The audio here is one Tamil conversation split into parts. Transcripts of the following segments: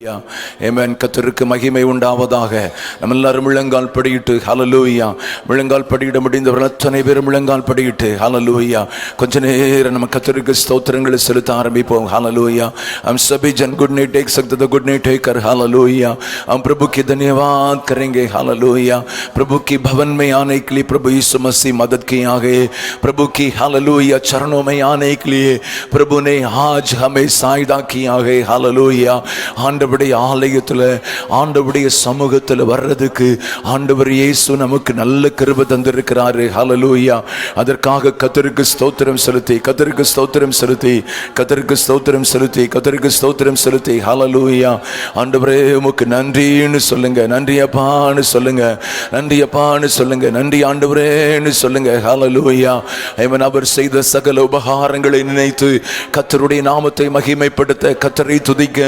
ஆமென். கர்த்தருக்கு மகிமை உண்டாவதாக. நம்ம எல்லாரும் முழங்கால் படியிட்டு ஹல்லேலூயா. முழங்கால் படியிட முடிந்தவர்கள் அத்தனை பேரும் முழங்கால் படியிட்டு ஹல்லேலூயா. கொஞ்ச நேரம் நம்ம கர்த்தருக்கு ஸ்தோத்திரங்களை செலுத்த ஆரம்பிப்போம். ஹல்லேலூயா. हम सभी जन गुड नाइट टेक सकते तो गुड नाइट टेक कर हालेलुया. हम प्रभु की धन्यवाद करेंगे. हालेलुया. प्रभु की भवन में आने के लिए प्रभु यीशु मसीह मदद किए आ गए. प्रभु की हालेलुया चरणों में आने के लिए प्रभु ने आज हमें साइदा किया गए. हालेलुया. ஆண்டவருடைய ஆலயத்தில் ஆண்டவருடைய சமூகத்தில் வர்றதுக்கு ஆண்டவர் இயேசு நமக்கு நல்ல கிருபை தந்திருக்கிறாரு. ஹல்லேலூயா. அதற்காக கர்த்தருக்கு ஸ்தோத்திரம் செலுத்தி கர்த்தருக்கு ஸ்தோத்திரம் செலுத்தி கர்த்தருக்கு ஸ்தோத்திரம் செலுத்தி கர்த்தருக்கு ஸ்தோத்திரம் செலுத்தி ஹல்லேலூயா. ஆண்டவரே உமக்கு நன்றின்னு சொல்லுங்க. நன்றி அப்பான்னு சொல்லுங்க. நன்றி அப்பான்னு சொல்லுங்க. நன்றி ஆண்டவரேன்னு சொல்லுங்க. ஹல்லேலூயா. ஆமென். அவர் செய்த சகல உபகாரங்களை நினைத்து கர்த்தருடைய நாமத்தை மகிமைப்படுத்த கர்த்தரை துதிக்க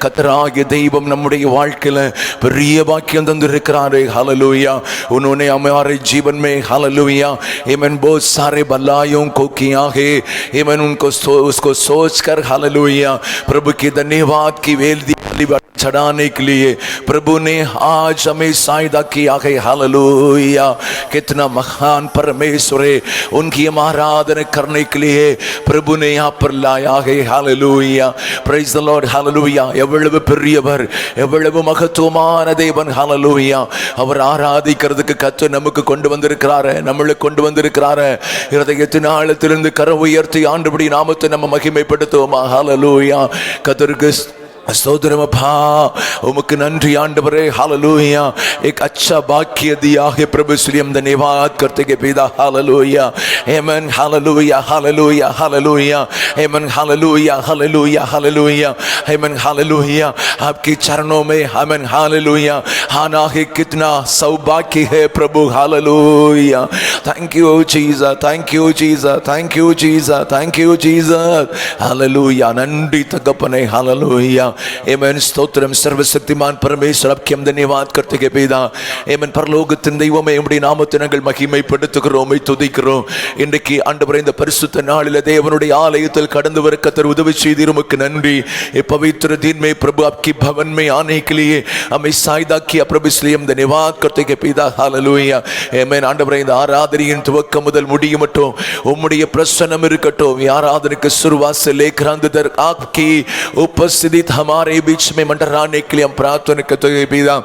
கர்த்தராகிய தெய்வம் நம்முடைய வாழ்க்கையில பெரிய பாக்கியம் தந்திருக்கிறாரே. हालेलुया. उन्होंने हमारे जीवन में हालेलुया आमेन बहुत सारे भलाइयों को किया है. आमेन. उसको सोच कर हालेलुया प्रभु की धन्यवाद की वेदी चढ़ाने के लिए प्रभु ने आज हमें साइदा किया है. हालेलुया. कितना महान परमेश्वर है. उनकी आराधना करने के लिए प्रभु ने यहाँ पर लाया है. Hallelujah. Praise the Lord. Hallelujah. எவ்வளவு பெரியவர், எவ்வளவு மகத்துவமான தேவன். ஹல்லேலூயா. அவர் ஆராதிக்கிறதுக்கு கர்த்தர் நமக்கு கொண்டு வந்திருக்கிறாரு, நம்மளுக்கு கொண்டு வந்திருக்கிறாரு. இருதயத்தின் ஆழத்திலிருந்து கரம் உயர்த்தி ஆண்டவருடைய நாமத்தை நம்ம மகிமைப்படுத்துவோமா. ஹல்லேலூயா. கர்த்தருக்கு स्तोत्रम अप्पा उमக்கு நன்றி ஆண்டவரே. हालेलुया. एक अच्छा भाग्य दिया है प्रभु इसलिए हम धन्यवाद करते हैं पिता. हालेलुया. आमेन. हालेलुया. हालेलुया. हालेलुया. आमेन. हालेलुया. हालेलुया. हालेलुया. आमेन. हालेलुया. आपके चरणों में आमेन. हालेलुया आना है. कितना सौभाग्य है प्रभु. Hallelujah. Thank you Jesus. Thank you Jesus. Thank you Jesus. Thank you Jesus. Hallelujah. நன்றி தகப்பனே. हालेलुया. आमेन. स्तोत्रम सर्वशक्तिमान परमेश्वर आपके हम धन्यवाद करते हैं पिता. आमेन. பரலோகத்தின் தெய்வமே உம்முடைய நாமத்தை நாங்கள் மகிமைப்படுத்துகிறோம், துதிக்கிறோம். இன்றைக்கு ஆண்டவரே இந்த பரிசுத்த நாளில் தேவனுடைய ஆலயத்தில் கடந்து வர கர்த்தர் உதவி செய்தீர். உமக்கு நன்றி. पवित्र दिन में प्रभु आपकी भवन में आने के लिए हमें साइदा किया प्रभु इसलिए हम धन्यवाद करते हैं पिता. हालेलुया. आमेन. ஆண்டவரே இந்த ஆராதனையின் துவக்கம் முதல் முடியும் மட்டும் உம்முடைய பிரசன்னம் இருக்கட்டும். ஆராதனைக்கு शुरुआत से लेकर अंत तक आपकी उपस्थिति हमारे बीच में मंडराने के लिए हम प्रार्थना करते हैं पिता.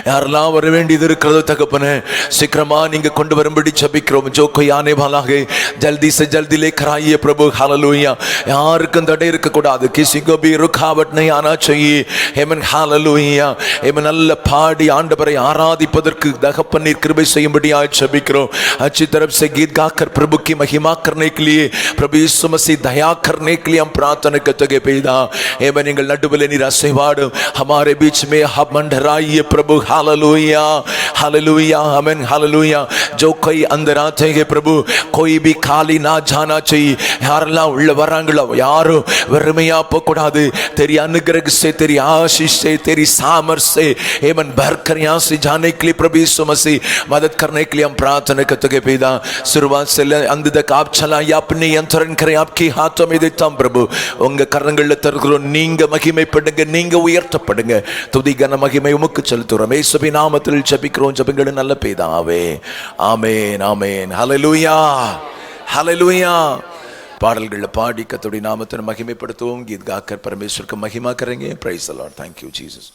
यारेல்லாம் வர வேண்டியது இருக்கிறது தகப்பனே, சீக்கிரமா நீங்க கொண்டு வரும்படி ஜெபிக்கிறோம். जो कोई आने वाला है जल्दी से जल्दी लेकर आइए प्रभु. हालेलुया. யாருக்கும் தடை இருக்க கூடாது. किसी को भी रुकावट नहीं आना चाहिए. आमेन. हालेलुया. आमेन. நல்ல பாடி ஆண்டவரை ஆராதிப்பதற்கு தகப்பனே கிருபை செய்யும்படியாக ஜெபிக்கிறோம். अच्छी तरफ से गीत गाकर प्रभु की महिमा करने के लिए प्रभु यीशु मसीह दया करने के लिए हम प्रार्थना करते हैं पिता. आमेन. நீங்கள் நடுவில் நீர் அசைவாடும் हमारे बीच में आप मंडराइए प्रभु. हालेलुया. हालेलुया. आमेन. हालेलुया. जो कोई अंदर आते हैं प्रभु कोई भी खाली ना जाना चाहिए. யாரெல்லாம் உள்ள வராங்களோ யாரும் வெறுமையா போக கூடாது. तेरी अनुग्रह से, तेरी आशीष से, तेरी सामर्थ से आमेन भरकर यहाँ से जाने के लिए प्रभु यीशु मसीह मदद करने के लिए हम प्रार्थना करते हैं पिता. शुरुआत से अंत तक आप चलाइए, अपने यंत्रण करें. आपके हाथों में देता हूं प्रभु. உங்க கரங்கள்ல தருகிறோம். நீங்க மகிமைப்படுங்க, நீங்க உயர்த்தப்படுங்க. துதி கன மகிமை உமக்கு செலுத்துகிறோம். இயேசுவின் நாமத்தில் ஜெபிக்கிறோம். ஜெபங்கள் நல்ல பிதாவே. ஆமென். ஆமென். ஹல்லேலூயா. ஹல்லேலூயா. பாடல்கள் பாடி கர்த்தருடைய நாமத்தை மகிமைப்படுத்துவோம். गीत गाकर परमेश्वर का महिमा करेंगे. Praise the Lord. Thank you Jesus.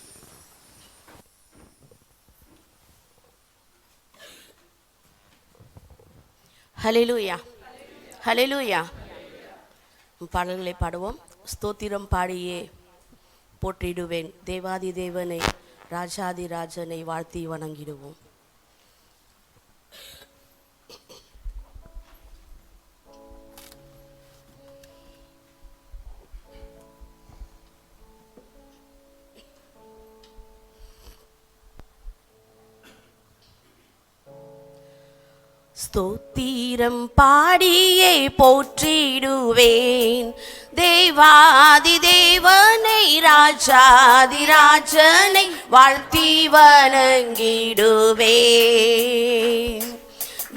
Hallelujah. Hallelujah. பாடல்களை பாடுவோம். ஸ்தோத்திரம் பாடியே போற்றிடுவேன். தேவாதி தேவனை ராஜாதி ராஜனை வாழ்த்தி வணங்கிடுவோம். ஸ்தோத்திரம் பாடியே போற்றிடுவேன். தேவாதி தேவனை ராஜாதி ராஜனை வாழ்த்தி வணங்கிடுவேன்.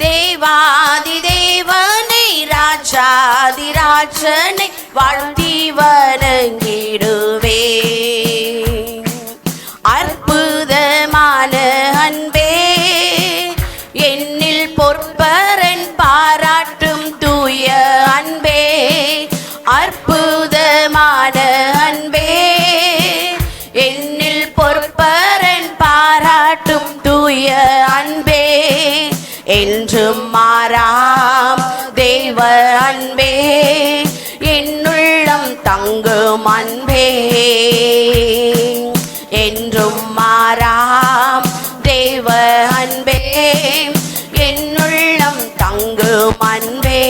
தேவாதி தேவனை ராஜாதி ராஜனை வாழ்த்தி வணங்கிடுவேன். என்றும் மாறாம் தேவ அன்பே என்னுள்ளம் தங்கும் அன்பே என்றும் மாறாம் தேவ அன்பே என்னுள்ளம் தங்கும் அன்பே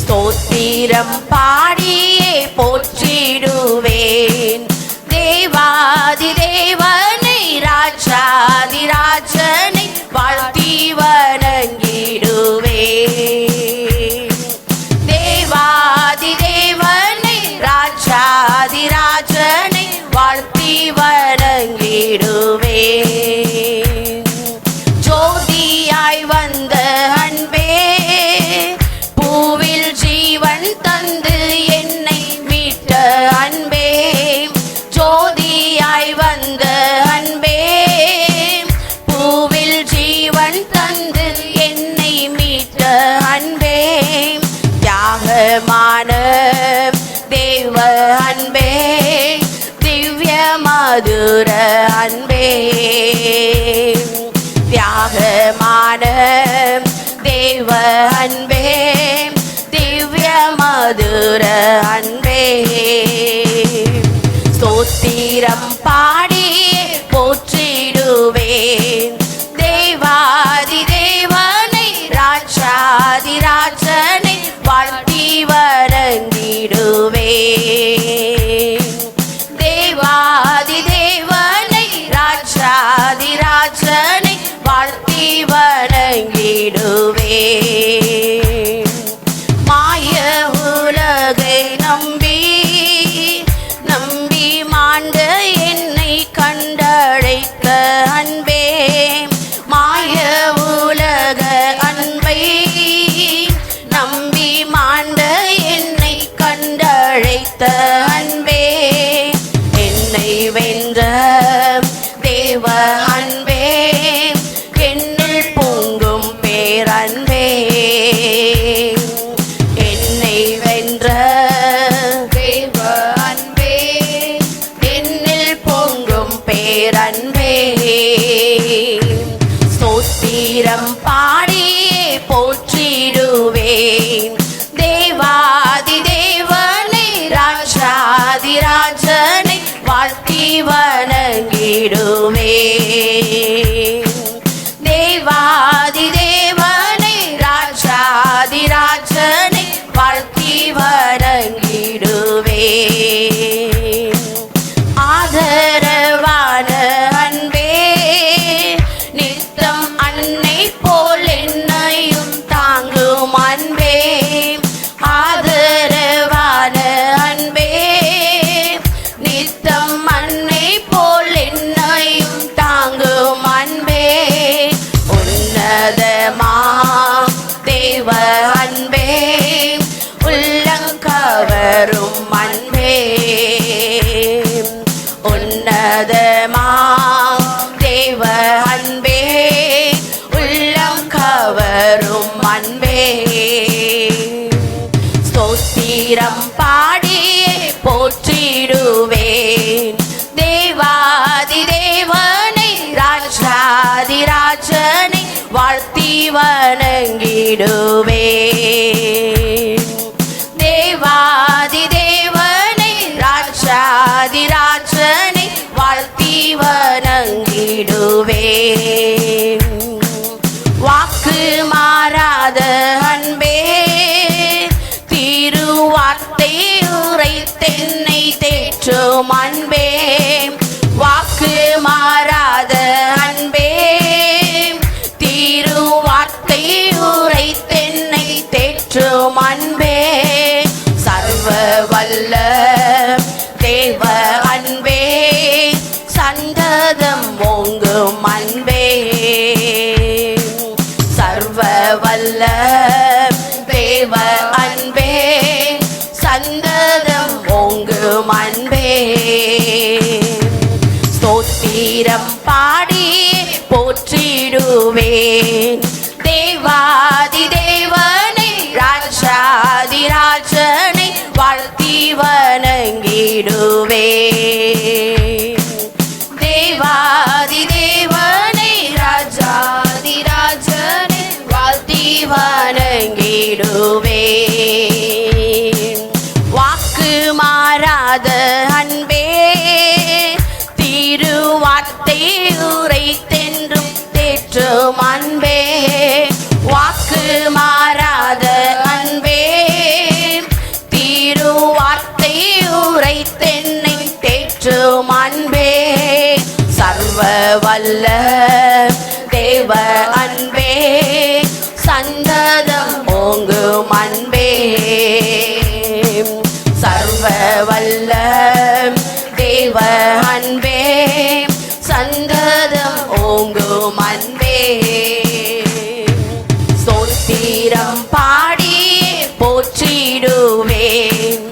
ஸ்தோத்திரம் பாடியே போற்றிடுவேன் தேவாதி தேவனை ராஜாதி ராஜனை வாழ்த்தி வணங்கிடுவேன் தேவாதி தேவனை ராஜாதி ராஜனை வாழ்த்தி வணங்கிடுவேன் ஜோதியாய் வந்த அன்பே பூவில் ஜீவன் தந்து என்னை மீட்ட அன்பே ஜோதியாய் வந்த அன்பே பூவில் ஜீவன் தந்து என்னை மீட்ட அன்பே தியாகமான தேவ அன்பே திவ்ய மதுர அன்பே தியாகமான தேவ அன்பே திவ்ய மதுர அன்பே ஸ்தோத்திரம் பாடியே போற்றிடுவேன் தேவாதி தேவனை ராஜாதி ராஜனை வாழ்த்தி வணங்கிடுவேன் தேவாதி தேவனை ராஜாதி ராஜனை வாழ்த்தி வணங்கிடுவேன் மாய உலகை நம்பி நம்பி மாண்ட என்னை கண்டழைத்த அன்பே மாய உலக அன்பை நம்பி மாண்ட என்னை கண்டழைத்த அன்பே என்னை வென்ற தேவ அன்பே என்னில் பொங்கும் பேரன்பே என்னை வென்ற தேவ அன்பே என்னில் பொங்கும் பேரன்பே ஸ்தோத்திரம் பாடியே போற்றிடுவேன் தேவாதி தேவனை ராஜாதி ராஜனை வாழ்த்தி வணங்கிடுவேன் தேவாதி தேவனை ராஜாதி ராஜனை வாழ்த்தி வணங்கிடுவேன் ஆதரவான அன்பே நித்தம் அன்னை போல் என்னையும் தாங்கும் அன்பே ஆதரவான அன்பே நித்தம் அன்னை போல் என்னையும் தாங்கும் அன்பே உன்னதமா தேவ அன்பே உள்ளங்கவரும் அன்பே உன்னதமா தேவ அன்பே உள்ளங்கவரும் அன்பே ஸ்தோத்திரம் பாடியே போற்றிடுவேன் தேவாதி தேவனை ராஜாதி ராஜனை வாழ்த்தி வணங்கிடுவேன் தேவாதி தேவனை ராஜாதி ராஜனை வாழ்த்தி வணங்கிடுவேன் வாக்கு மாறாத அன்பே திருவார்த்தை உரைத்தென்னை தேற்றும் அன்பே வாக்கு மாறாத அன்பே திருவார்த்தை உரைத்தென்னை தேற்றும் அன்பே சர்வ வல்ல தேவ அன்பே சந்ததம் ஓங்கும் அன்பே சர்வ வல்ல தேவ அன்பே சந்ததம் ஓங்கும் அன்பே ஸ்தோத்திரம் பாடியே போற்றிடுவேன் தேவாதி தேவனை ராஜாதி ராஜனை வாழ்த்தி வணங்கிடுவேன் தேவாதி தேவனை ராஜாதி ராஜனை அன்பே சர்வ வல்ல தேவ அன்பே சந்ததம் ஓங்கும் அன்பே சர்வ வல்ல தேவ அன்பே சந்ததம் ஓங்கும் அன்பே ஸ்தோத்திரம் பாடி போற்றிடுவேன்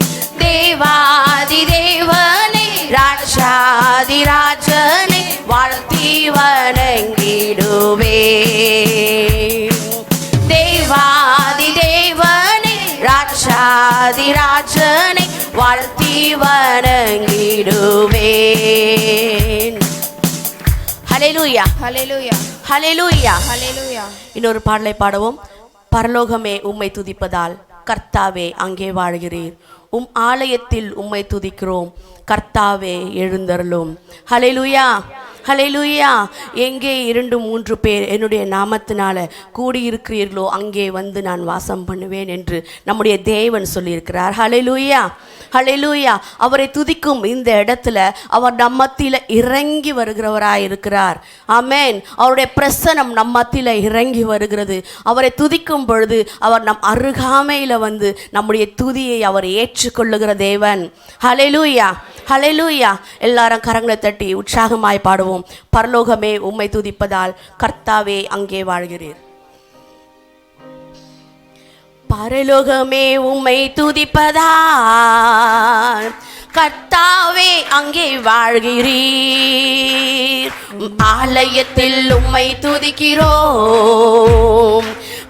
தேவாதி தேவனை ராஜாதி ராஜனை வாழ்த்தி வணங்கிடுவேன் தேவாதி தேவனை ராஜாதி ராஜனை வாழ்த்தி வணங்கிடுவேன். ஹல்லேலூயா ஹல்லேலூயா ஹல்லேலூயா. ஹல்லேலூயா. இன்னொரு பாடலை பாடுவோம். பரலோகமே உம்மை துதிப்பதால் கர்த்தாவே அங்கே வாழ்கிறீர், உம் ஆலயத்தில் உம்மை துதிக்கிறோம், கர்த்தாவே எழுந்தருளும். ஹல்லேலூயா ஹல்லேலூயா. எங்கே 2-3 பேர் என்னுடைய நாமத்தினால கூடியிருக்கிறீர்களோ அங்கே வந்து நான் வாசம் பண்ணுவேன் என்று நம்முடைய தேவன் சொல்லியிருக்கிறார். ஹல்லேலூயா ஹல்லேலூயா. அவரை துதிக்கும் இந்த இடத்துல அவர் நம் மத்தியில் இறங்கி வருகிறவராய் இருக்கிறார். ஆமென். அவருடைய பிரசனம் நம் மத்தியில் இறங்கி வருகிறது. அவரை துதிக்கும் பொழுது அவர் நம் அருகாமையில் வந்து நம்முடைய துதியை அவர் ஏற்றுக்கொள்ளுகிற தேவன். ஹல்லேலூயா ஹல்லேலூயா. எல்லாரும் கரங்களை தட்டி உற்சாகமாய் பாடுவோம். பரலோகமே உம்மை துதிப்பதால் கர்த்தாவே அங்கே வாழ்கிறீர். பரலோகமே உம்மை துதிப்பதால் கர்த்தாவே அங்கே வாழ்கிறீர், ஆலயத்தில் உம்மை துதிக்கிறோம்,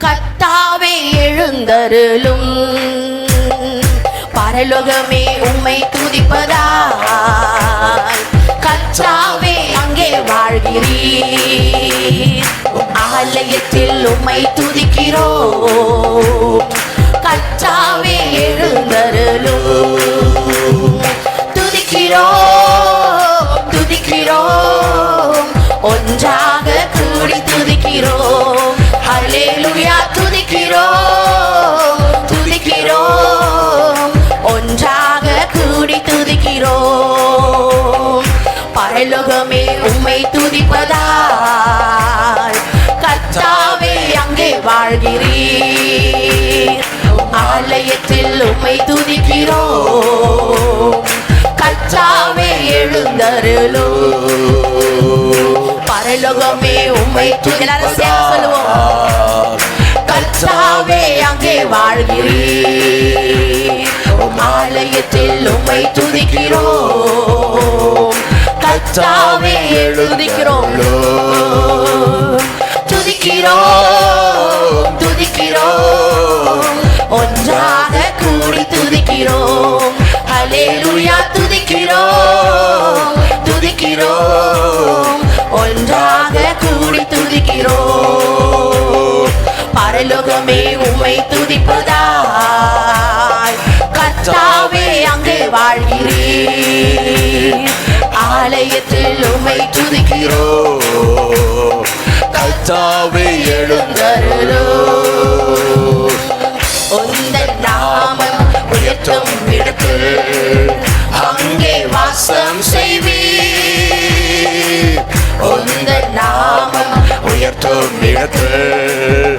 கர்த்தாவே எழுந்தருளும். பரலோகமே உம்மை துதிப்பதால் கர்த்தாவே அங்கே வாழ்கிறீர், ஆலயத்தில் உம்மை துதிக்கிறோம், கர்த்தாவே எழுந்தருளும். துதிக்கிறோம் துதிக்கிறோம் ஒன்றாக கூடி துதிக்கிறோம். ஹல்லேலூயா. துதிக்கிறோம் துதிக்கிறோம் ஒன்றாக கூடி துதிக்கிறோம். பரலோகமே உம்மை துதிப்பதால் கர்த்தாவே அங்கே வாழ்கிறீர், ஆலயத்தில் உம்மை துதிக்கிறோம், கர்த்தாவே எழுந்தருளும். பரலோகமே உம்மை எல்லாரும் சேர்ந்து சொல்லுவோம். கர்த்தாவே அங்கே வாழ்கிறீர், ஆலயத்தில் உம்மை துதிக்கிறோம், கர்த்தாவே துதிக்கிறோம். துதிக்கிறோம் துதிக்கிறோம் ஒன்றாக கூடி துதிக்கிறோம். ஹல்லேலூயா. துதிக்கிறோம் துதிக்கிறோம் ஒன்றாக கூடி துதிக்கிறோம். பரலோகமே உம்மை துதிப்பதால் கர்த்தாவே அங்கே வாழ்கிறீர், ஆலயத்தில் உம்மை துதிக்கிறோம், கர்த்தாவே எழுந்தருளும். உந்தன் நாமம் உயர்த்தும் இடத்தில் அங்கே வாசம் செய்வீர், உந்தன் நாமம் உயர்த்தும் இடத்தில்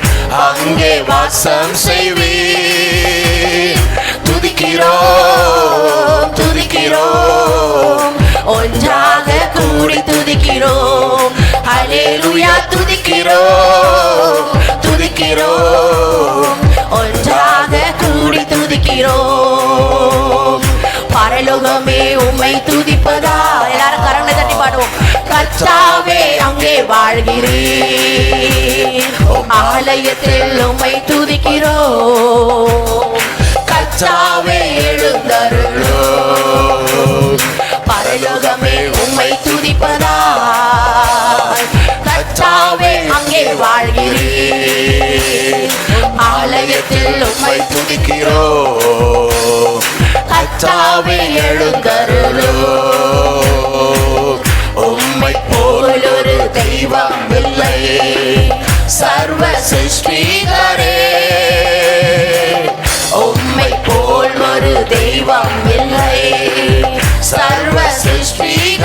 அங்கே வாசம் செய்வீர். துதிக்கிறோம் துதிக்கிறோம் ஒன்றாக கூடி துதிக்கிறோம். ஹல்லேலூயா. துதிக்கிறோம் துதிக்கிறோம் ஒன்றாக கூடி துதிக்கிறோம். பரலோகமே உம்மை துதிப்பதா. எல்லாரும் கரங்களை தட்டி பாடுவோம். கர்த்தாவே அங்கே வாழ்கிறீர், ஆலயத்தில் உம்மை துதிக்கிறோம், கர்த்தாவே எழுந்தருளும். பரலோகமே உம்மை துதிப்பதால் கர்த்தாவே அங்கே வாழ்கிறீர், ஆலயத்தில் உம்மை துதிக்கிறோம், கர்த்தாவே எழுந்தருளும். உம்மை போல் ஒரு தெய்வம் இல்லை சர்வ சிருஷ்டிகரே, உம்மை போல் ஒரு தெய்வம் இல்லை சர்வ சிருஷ்டிகரே.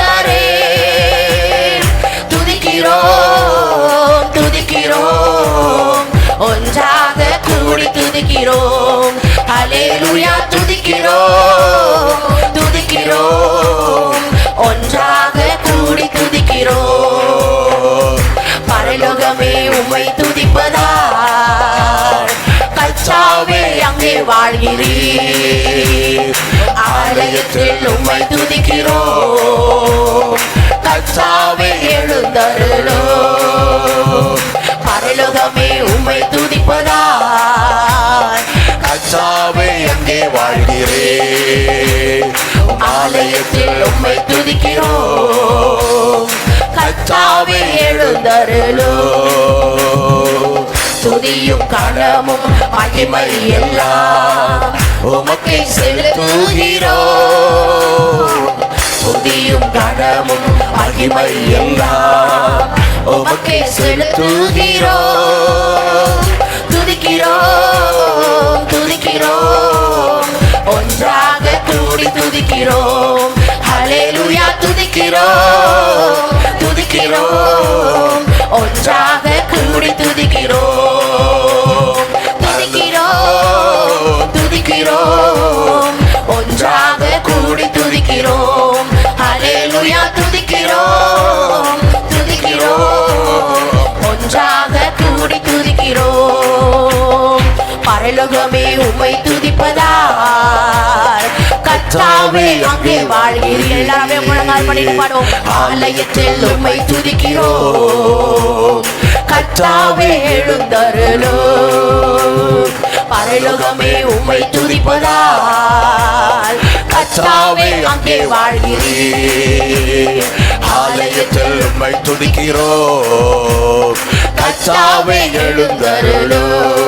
துதிக்கிறோம். ஹல்லேலூயா துதிக்கிறோம், துதிக்கிறோம், ஒன்றாக கூடி துதிக்கிறோம். பரலோகமே உம்மை துதிப்பதால் கர்த்தாவே அங்கே வாழ்கிறீர். ஆலயத்தில் உம்மை துதிக்கிறோம், கர்த்தாவே எழுந்தருளும். பரலோகமே உம்மை துதிப்பதால் கர்த்தாவே அங்கே வாழ்கிறேன். ஆலயத்தில் உம்மை துதிக்கிறோம், கர்த்தாவே எழுந்தருளும். துதியும் கணமும் மகிமை எல்லாம் உமக்கே செலுத்துகிறோம். துதியும் கணமும் மகிமை எல்லாம் உமக்கே செலுத்துகிறோம். துதிக்கிறோம், துதிக்கிறோம், ஒன்றாக கூடி துதிக்கிறோம். ஹல்லேலூயா துதிக்கிறோம், துதிக்கிறோம், ஒன்றாக கூடி துதிக்கிறோம். துதிக்கிறோம், துதிக்கிறோம், ஒன்றாக கூடி துதிக்கிறோம். ஹல்லேலூயா துதிக்கிறோம், துதிக்கிறோம், ஒன்றாக கூடி துதிக்கிறோம். பரலோகமே உம்மை துதிப்பதால் கர்த்தாவே அங்கே வாழ்கிறீர். எல்லாருமே முழங்கால் படிட்டு பாடுவோம். ஆலயத்தில் உம்மை துதிக்கிறோம், கர்த்தாவே எழுந்தருளும். பரலோகமே உம்மை துதிப்பதால் கர்த்தாவே அங்கே வாழ்கிறீர். ஆலயத்தில் உம்மை துதிக்கிறோம், கர்த்தாவே எழுந்தருளும்.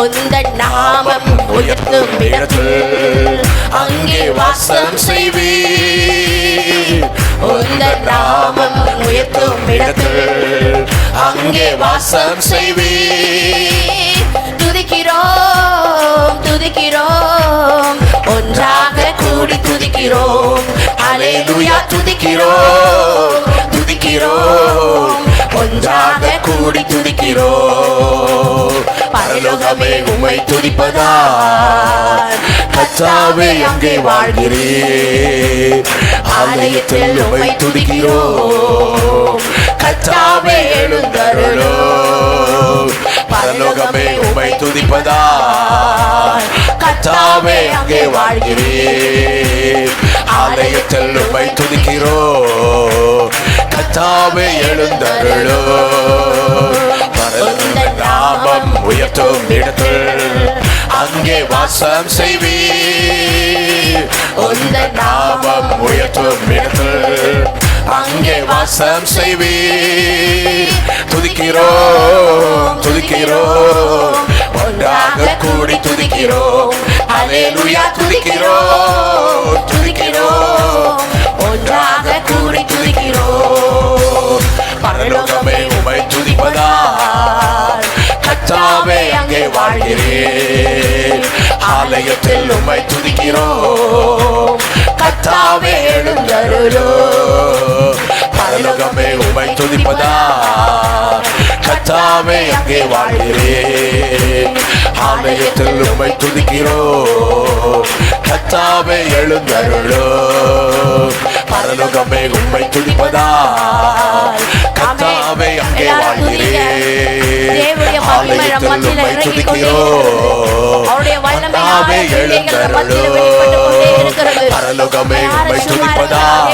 உந்தன் நாமம் உயர்த்தும் இடத்தில் அங்கே வாசம் செய்வீர். உந்தன் நாமம் உயர்த்தும் இடத்தில் அங்கே வாசம் செய்வீர். துதிக்கிறோம், துதிக்கிறோம், ஒன்றாக கூடி துதிக்கிறோம். ஹல்லேலூயா துதிக்கிறோம், துதிக்கிறோம், ஒன்றாக கூடி துதிக்கிறோம். பரலோகமே உம்மை துதிப்பதால் கர்த்தாவே அங்கே வாழ்கிறீர். ஆலயத்தில் உம்மை துதிக்கிறோம், கர்த்தாவே எழுந்தருளும். பரலோகமே உம்மை துதிப்பதால் கர்த்தாவே அங்கே வாழ்கிறீர். ஆலயத்தில் உம்மை துதிக்கிறோம், கர்த்தாவே எழுந்தருளும். நாமம் உயர்த்தும் இடத்தில் அங்கே வாசம் செய்வீர். உந்தன் நாமம் உயர்த்தும் இடத்தில் அங்கே வாசம் செய்வீர். துதிக்கிறோம், துதிக்கிறோம், ஒன்றாக கூடி துதிக்கிறோம். ஹல்லேலூயா துதிக்கிறோம், துதிக்கிறோம், ஒன்றாக கூடி துதிக்கிறோம். பரலோகமே உம்மை துதிப்பதால் கர்த்தாவே அங்கே வாழ்கிறீர். ஆலயத்தில் உம்மை துதிக்கிறோம், கர்த்தாவே எழுந்தருளும். பரலோகமே உம்மை துதிப்பதால் கர்த்தாவே அங்கே வாழ்கிறீர். ஆலயத்தில் உம்மை துதிக்கிறோம், கர்த்தாவே எழுந்தருளும். பரலோகமே உம்மை துதிப்பதால் கர்த்தாவே அங்கே வாழ்கிறீர். ஆலயத்தில் உம்மை துதிக்கிறோம், கர்த்தாவே எழுந்தருளும். பரலோகமே உம்மை துதிப்பதால்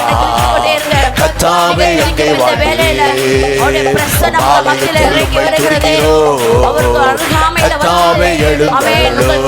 கர்த்தாவே அங்கே வாழ்கிறீர். ஆலயத்தில் உம்மை துதிக்கிறோம், கர்த்தாவே எழுந்தருளும்.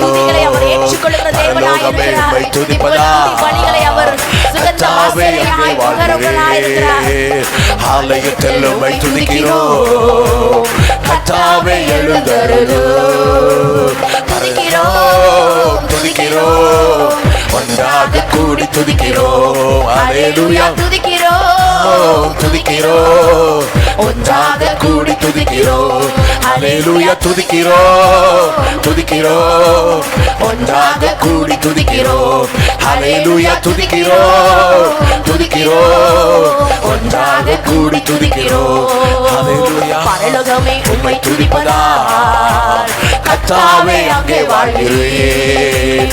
பரலோகமே உம்மை துதிப்பதால் கர்த்தாவே அங்கே வாழ்கிறீர். ஆலயத்தில் உம்மை துதிக்கிறோம், கர்த்தாவே எழுந்தருளும். துதிக்கிறோம், துதிக்கிறோம், ஒன்றாக கூடி துதிக்கிறோம். ஹல்லேலூயா துதிக்கிறோம், துதிக்கிறோம், ஒன்றாக கூடி துதிக்கிறோம். ஹல்லேலூயா துதிக்கிறோம், துதிக்கிறோம், ஒன்றாக கூடி துதிக்கிறோம். ஹல்லேலூயா துதிக்கிறோம், துதிக்கிறோம், ஒன்றாக கூடி கூடி துதிக்கிறோம். ஹalleluya. பரலோகமே உம்மை துதிப்பதால் கர்த்தாவே அங்கே வாழ்கிறேன்.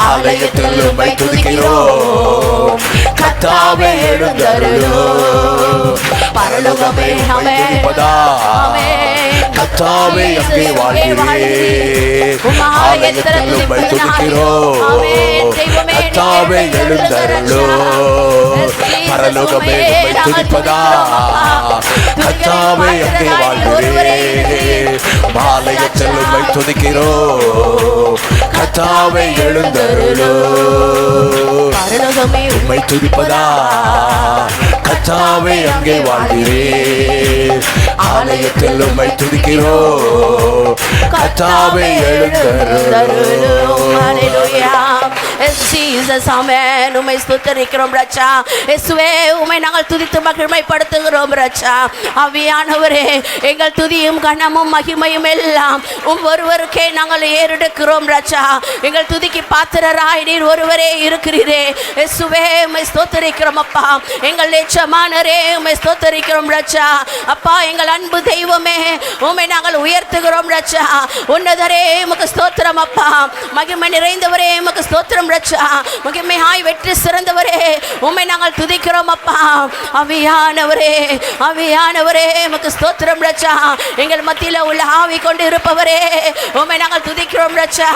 ஆலயத்தில் உம்மை துதிக்கிறோம். கர்த்தாவே எழுந்தருளும். பரலோகமே உம்மை துதிப்பதால் கர்த்தாவே அங்கே வாழ்கிறேன். ஆலயத்தில் உம்மை துதிக்கிறோம். கர்த்தாவே எழுந்தருளும். பரலோகமே உம்மை துதிப்பதால் கர்த்தாவே அங்கே வாழ்கிறேன். ஆலயத்தில் உம்மை துதிக்கிறோம். கர்த்தாவே எழுந்தருளும். பரலோகமே உம்மை துதிப்பதால் கர்த்தாவே அங்கே வாழ்கிறேன். ஆலயத்தில் உம்மை துதிக்கிறோம். கர்த்தாவே எழுந்தருளும். ஹalleluya. Jesus, amen. உம்மை ஸ்தோத்திரிக்கிறோம் ராஜா. இயேசுவே, உம்மை நாங்கள் துதித்து மகிமைப்படுத்துகிறோம் ராஜா. ஆவியானவரே, எங்கள் துதியும் கனமும் மகிமையும் எல்லாம் ஒருவருக்கே நாங்கள் ஏறெடுக்கிறோம் ராஜா. எங்கள் துதிக்கு பாத்திரராய் நீர் ஒருவரே இருக்கிறீரே. இயேசுவே, உம்மை ஸ்தோத்திரிக்கிறோம் அப்பா. எங்கள் எஜமானரே, உம்மை ஸ்தோத்திரிக்கிறோம் ராஜா. அப்பா, எங்கள் அன்பு தெய்வமே, உம்மை நாங்கள் உயர்த்துகிறோம் ராஜா. உன்னதரே, உமக்கு ஸ்தோத்திரம் அப்பா. மகிமை நிறைந்தவரே, உமக்கு ஸ்தோத்திரம் ராஜா. மகிமையாய் வெற்றி சிறந்தவரே, உம்மை நாங்கள் துதிக்கிறோம் அப்பா. ஆவியானவரே, ஆவியானவரே, உமக்கு ஸ்தோத்திரம் ராஜா. எங்கள் மத்தியில உள்ள ஆவி கொண்டு இருப்பவரே, உம்மை நாங்கள் துதிக்கிறோம் ராஜா.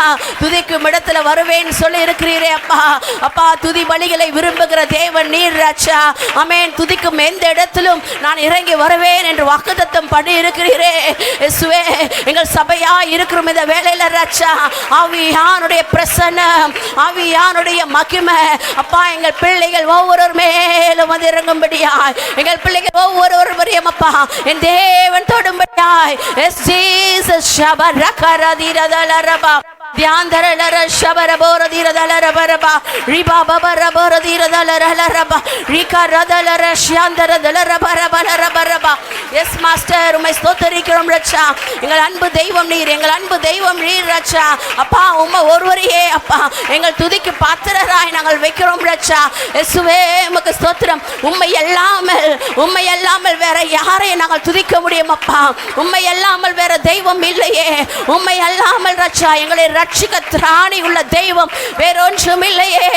துதிக்கும் இடத்துல வருவேன் சொல்லி இருக்கிறீரே அப்பா. அப்பா, துதி பலிகளை விரும்புகிற தேவன் நீர் ராஜா. ஆமென். துதிக்கும் எந்த இடத்திலும் நான் இறங்கி வருவேன் என்று வாக்குத்தத்தம் பண்ணி இருக்கிறீரே. இயேசுவே, எங்கள் சபையா இருக்கிறோம் இந்த வேளையில ராஜா. ஆவியானுடைய பிரசன்னம், ஆவியானுடைய மகிமை அப்பா, எங்கள் பிள்ளைகள் ஒவ்வொருவர் மேலும் வந்து இறங்கும்படியாய், எங்கள் பிள்ளைகள் ஒவ்வொருவரையும் அப்பா என் தேவன் தொடும்படியாய். எஸ் ஜீசஸ் ஷபரகரதிரதலரபா தியாந்தரலர ஷபரபோரதிரதலரபரபா ரிபாபபரபோரதிரதலரலரபா ரிகரதலர ஷியாந்தரதலரபரபலரபரபா. எஸ் மாஸ்டர், உம்மை ஸ்தோத்திரிக்கிறோம் ராஜா. எங்கள் அன்பு தெய்வம் நீர், எங்கள் அன்பு தெய்வம் நீர் ராஜா. அப்பா, உம்மை ஒருவரையே அப்பா எங்கள் துதிக்கு பாத்திரராய் நாங்கள் வைக்கிறோம் ராஜா. இயேசுவே, உமக்கு ஸ்தோத்திரம். உம்மை அல்லாமல் வேற யாரையும் நாங்கள் துதிக்க முடியும் அப்பா. உம்மை அல்லாமல் வேற தெய்வம் இல்லையே. உம்மை அல்லாமல் ராஜா எங்களை ரட்சிக்க திராணி உள்ள தெய்வம் வேறொன்றும் இல்லையே.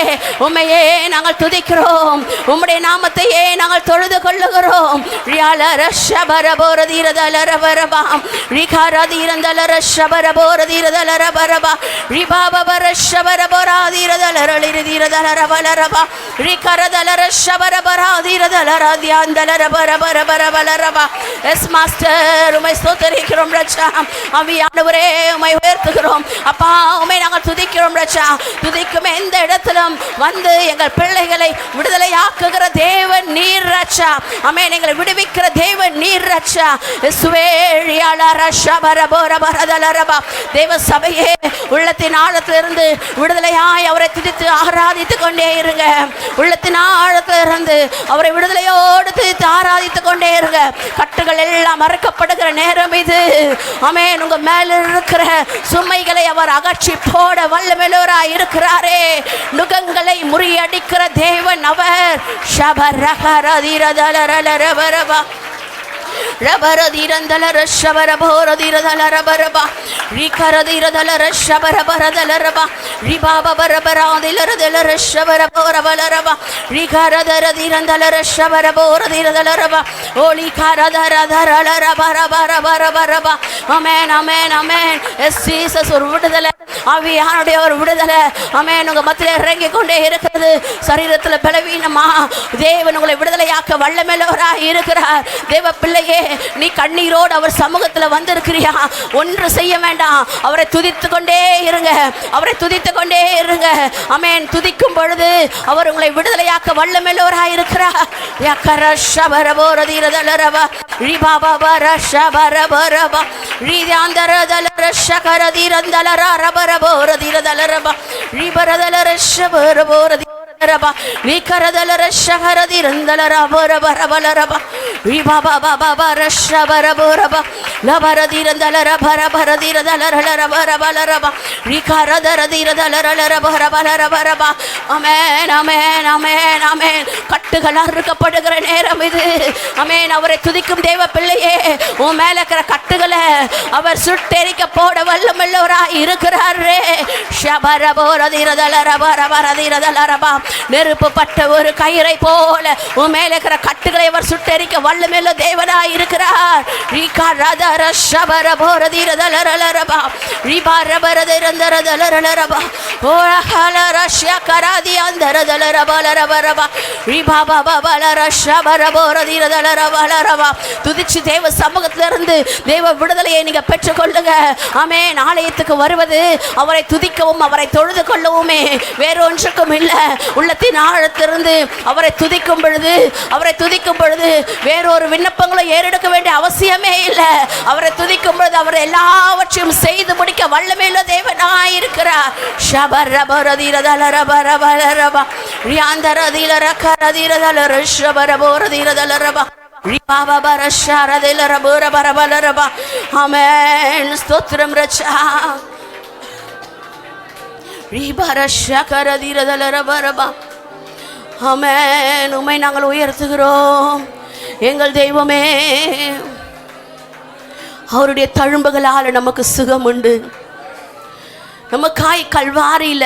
உம்மையே நாங்கள் துதிக்கிறோம். உம்முடைய நாமத்தையே நாங்கள் தொழுது கொள்ளுகிறோம். ரியாலர ஷபரபோரதிரதலரபரபா ரிகாரதிரந்தலர ஷபரபோரதிரதலரபரபா ரிபாபபர ஷபரபோராதிரதலரலிரதிரதலரபலரபா ரிகரதலர ஷபரபராதிரதலரதியாந்தலரபரபரபரபலரபா. எஸ் மாஸ்டர், உம்மை ஸ்தோத்திரிக்கிறோம் ராஜா. ஆவியானவரே, உம்மை உயர்த்துகிறோம் அப்பா. உம்மை நாங்கள் துதிக்கிறோம் ராஜா. துதிக்கும் எந்த இடத்திலும் வந்து எங்கள் பிள்ளைகளை விடுதலையாக்குகிற தேவன் நீர் ராஜா. ஆமென். எங்களை விடுவிக்கிற தேவன் நீர் ராஜா. இயேசுவே, ரியாலர ஷபரபோரபரதலரபா. தேவ சபையே, உள்ளத்தின் ஆழத்திலிருந்து விடுதலையாய் அவரை துதித்து ஆராதித்துக் கொண்டே இருங்க. உள்ளத்தின் ஆழத்திலிருந்து அவரை விடுதலையோடு துதித்து ஆராதித்துக் கொண்டே இருங்க. கட்டுகள் எல்லாம் மறக்கப்படுகிற நேரம் இது. ஆமென். உங்க மேல இருக்கிற சுமைகளை அவர் அகற்றி போட வல்லமையுள்ளவராய் இருக்கிறாரே. நுகங்களை முறியடிக்கிற தேவன் அவர். ஷபரகரதிரதலரலரபரபா ரபரதிரந்தலர ஷபரபோரதிரதலரபரபா ரிகரதிரதலர ஷபரபரதலரபா ரிபாபபரபராதிலரதலர ஷபரபோரபலரபா ரிகரதரதிரந்தலர ஷபரபோரதிரதலரபா ஓலிகரதரதரலரபரபரபரபரபா. ஆமென், ஆமென், ஆமென். எஸ் ஜீசஸ், ஒரு விடுதலை, ஆவியானுடைய ஒரு விடுதலை ஆமென் உங்க மத்தியில இறங்கி கொண்டே இருக்கிறது. சரீரத்தில் பலவீனமா தேவன் உங்களை விடுதலையாக்க வல்லமையுள்ளவராய் இருக்கிறார். தேவ பிள்ளையே, நீ கண்ணீரோடு அவர் சமூகத்தில் வந்திருக்கிறியா? ஒன்று செய்ய வேண்டாம், அவரை துதித்து கொண்டே இருங்க, அவரை துதித்து கொண்டே இருங்க. ஆமென். துதிக்கும் பொழுது அவர் உங்களை விடுதலையாக்க வல்லமையுள்ளவராய் இருக்கிறார். யக்கர ஷபரபோரதிரதலரபா ரிபாபபர ஷபரபரபா ரியாந்தரதலர ஷகரதிரந்தலர ரபரபோரதிரதலரபா ரிபரதலர ஷபரபோரதி ரபா நீக்கரதல ரஷஹரதி ரந்தல ரபர பரபல ரபா ரிபா பாபா ரஷபரபரபா லபரதி ரந்தல ரபர பரதி ரதல ரபரபல ரபா ரிகரதரதி ரதல ரபரபல ரபரபா. ஆமென் ஆமென் ஆமென் ஆமென். கட்டுகள் அறுக்கப்படுகிற நேரம் இது. ஆமென். அவரை துதிக்கும் தேவ பிள்ளையே, உன் மேல இருக்கிற கட்டுகளை அவர் சுட்டெரிக்க போட வல்லமையுள்ளவராய் இருக்கிறாரே. நெருப்பு பட்ட ஒரு கயிறை போல உன் மேல இருக்கிற கட்டுகளை அவர் சுட்டெரிக்க வல்லமையுள்ள தேவனாய் இருக்கிறார். துதிச்சு தேவ சமூகத்திலிருந்து தேவ விடுதலையை நீங்க பெற்றுக்கொள்ளுங்க. ஆமென். ஆலயத்துக்கு வருவது அவரை துதிக்கவும் அவரை தொழுது கொள்ளவுமே, வேறொன்றுக்கும் இல்லை. உள்ளத்தின் ஆழத்திலிருந்து அவரை துதிக்கும் பொழுது வேறொரு விண்ணப்பங்களும் ஏறெடுக்க வேண்டிய அவசியமே இல்லை. அவரை துதிக்கும் பொழுது அவர் எல்லாவற்றையும் செய்து முடிக்க வல்லமையுள்ள தேவனாயிருக்கிறார். ஆமென். ஸ்தோத்திரம் ரட்சா. ஆமென். உம்மை நாங்கள் உயர்த்துகிறோம் எங்கள் தெய்வமே. அவருடைய தழும்புகளால் நமக்கு சுகம் உண்டு. நமக்காய் கல்வாரியில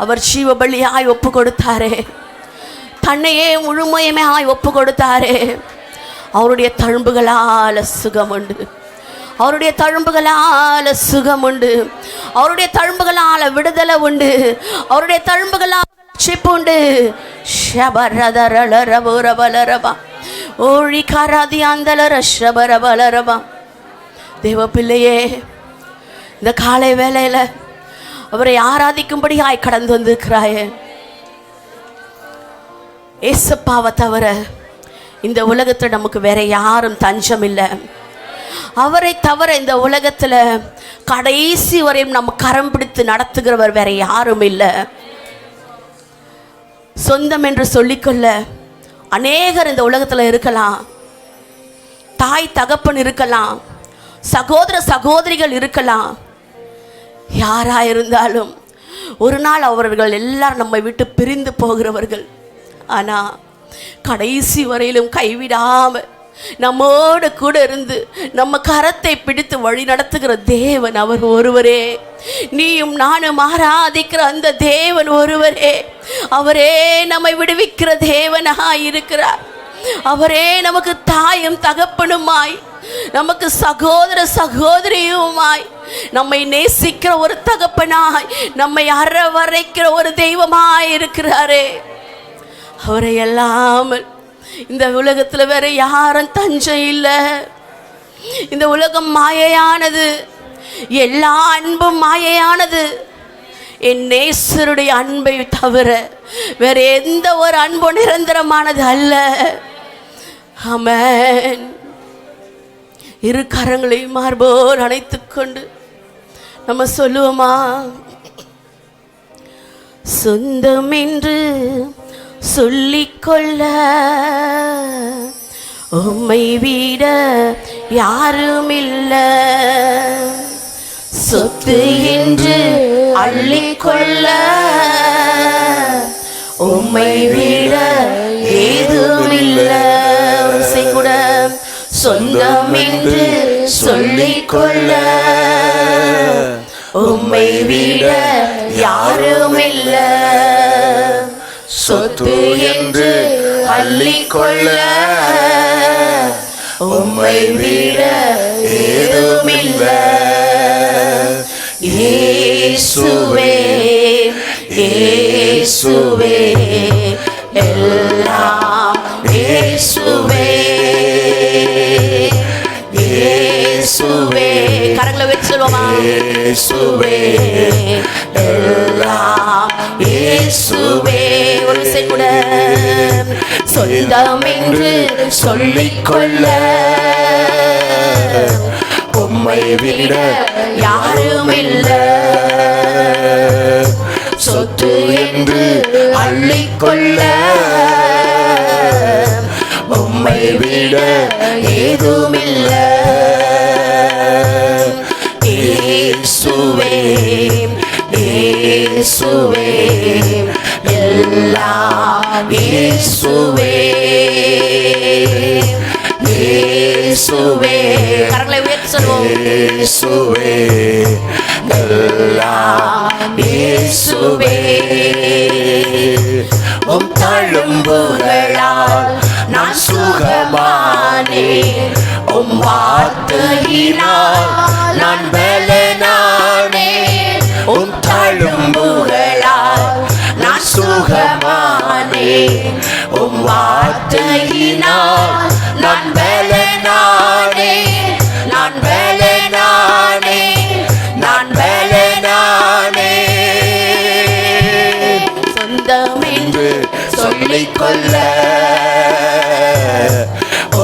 அவர் ஜீவ பலியாய் ஒப்பு கொடுத்தாரே, தன்னையே முழுமையுமாய் ஒப்பு கொடுத்தாரே. அவருடைய தழும்புகளால் சுகம் உண்டு. அவருடைய தழும்புகளால் சுகம் உண்டு. அவருடைய தழும்புகளால் விடுதலை உண்டு. அவருடைய தழும்புகளால் ரட்சிப்பு உண்டு. தேவ பிள்ளையே, இந்த காலை வேளையில அவரை ஆராதிக்கும்படியாய் கடந்து வந்திருக்கிறாயே. ஏசப்பாவை தவிர இந்த உலகத்தில் நமக்கு வேற யாரும் தஞ்சம் இல்லை. அவரை தவிர இந்த உலகத்துல கடைசி வரையும் நம்ம கரம் பிடித்து நடத்துகிறவர் வேற யாரும் இல்லை. சொந்தம் என்று சொல்லிக்கொள்ள அநேகர் இந்த உலகத்துல இருக்கலாம். தாய் தகப்பன் இருக்கலாம், சகோதர சகோதரிகள் இருக்கலாம். யாரா இருந்தாலும் ஒரு நாள் அவர்கள் எல்லாரும் நம்மை விட்டு பிரிந்து போகிறவர்கள். ஆனா கடைசி வரையிலும் கைவிடாம நம்மோடு கூட இருந்து நம்ம கரத்தை பிடித்து வழி நடத்துகிற தேவன் அவர் ஒருவரே. நீயும் நானும் ஆராதிக்கிற அந்த தேவன் ஒருவரே. அவரே நம்மை விடுவிக்கிற தேவனாய் இருக்கிறார். அவரே நமக்கு தாயும் தகப்பனுமாய், நமக்கு சகோதர சகோதரியுமாய், நம்மை நேசிக்கிற ஒரு தகப்பனாய், நம்மை அரவணைக்கிற ஒரு தெய்வமாய் இருக்கிறாரே. அவரை அல்லாமல் இந்த உலகத்துல வேற யாரும் தஞ்சம் இல்லை. இந்த உலகம் மாயையானது, எல்லா அன்பும் மாயையானது. என் நேசருடைய அன்பை தவிர வேற எந்த ஒரு அன்பும் நிரந்தரமானது அல்ல. ஆமென். இரு கரங்களையும் மார்போர் அணைத்துக் கொண்டு நம்ம சொல்லுவோமா, சொந்தம் என்று சொல்லிக்கொள்ள உம்மை விட யாரும் இல்லை. சொத்து என்று அள்ளிக்கொள்ள உம்மை விட ஏதும் இல்லை. கூட சொந்தம் என்று சொல்லிக்கொள்ள உம்மை விட யாரும் இல்லை. சொத்து என்று அள்ளிக்கொள்ள உம்மை விட ஏதும் இல்லை. இயேசுவே இயேசுவே எல்லாம் இயேசுவே இயேசுவே. கரங்களை வச்சு சொல்லுவோமா, இயேசுவே எல்லாம் இயேசுவே. ஒரு கூட சொந்தம் என்று சொல்லிக்கொள்ள உம்மை விட யாரும் இல்லை. சொத்து என்று அள்ளிக்கொள்ள உம்மை விட ஏதுமில்ல. இயேசுவே இயேசுவே எல்லாம் இயேசுவே இயேசுவே. கரங்களை உயர்த்தி சொல்வோம். இயேசுவே எல்லாம் இயேசுவே. உம் தழும்புகளால் நான் சுகமானேன். உம் வார்த்தையினால் நான் பலனானேன். உம் தழும்புகளால் நான் சுகமானேன். உம் வார்த்தையினால் நான் பலனானேன். நான் பலனானேன். நான் பலனானேன். சொந்தமென்று சொல்லிக்கொள்ள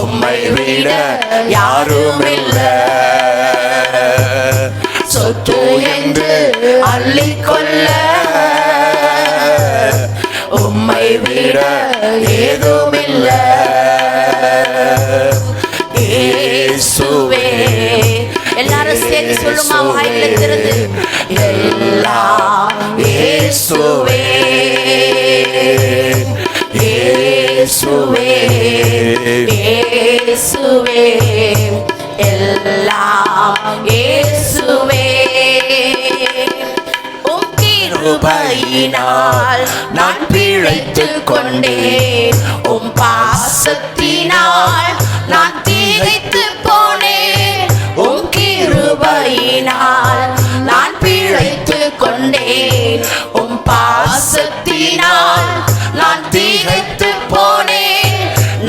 உம்மை விட யாருமில்ல. சொத்து என்று அள்ளிக்கொள்ள உம்மை விட ஏதுமில்ல. இயேசுவே. எல்லாரும் சேர்ந்து சொல்லுமா வாய்களை திறந்து. எல்லாம் இயேசுவே இயேசுவே இயேசுவே எல்லாம் இயேசுவே. உம் கிருபையினால் நான் பிழைத்துக் கொண்டேன். உம் பாசத்தினால் நான் திகைத்து போனேன். உம் கிருபையினால் நான் பிழைத்துக் கொண்டேன். உம் பாசத்தினால் நான் திகைத்து போனேன்.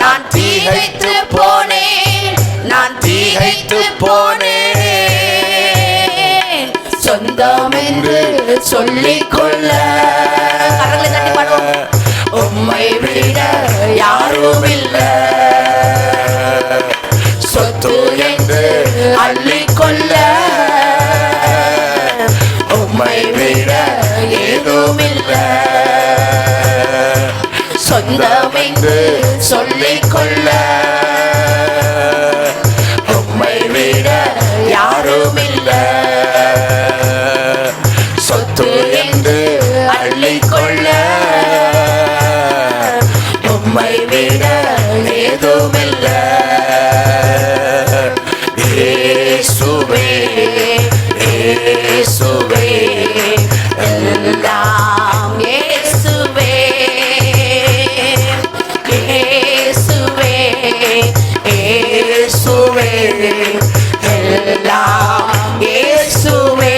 நான் திகைத்து போனேன். நான் திகைத்து போனேன். சொந்தம் என்று சொல்லிக்கொள்ள கரங்களை தட்டி பாடுவோம். உம்மை விட யாருமில்ல. சொத்து என்று அள்ளிக்கொள்ள உம்மை விட ஏதுமில்ல. சொந்தம் என்று சொல்லிக்கொள்ள உம்மை விட யாருமில்ல. சொத்து என்று அள்ளிக்கொள்ள உம்மை விட ஏதுமில்ல. இயேசுவே இயேசுவே எல்லாம் இயேசுவே இயேசுவே இயேசுவே எல்லாம் இயேசுவே.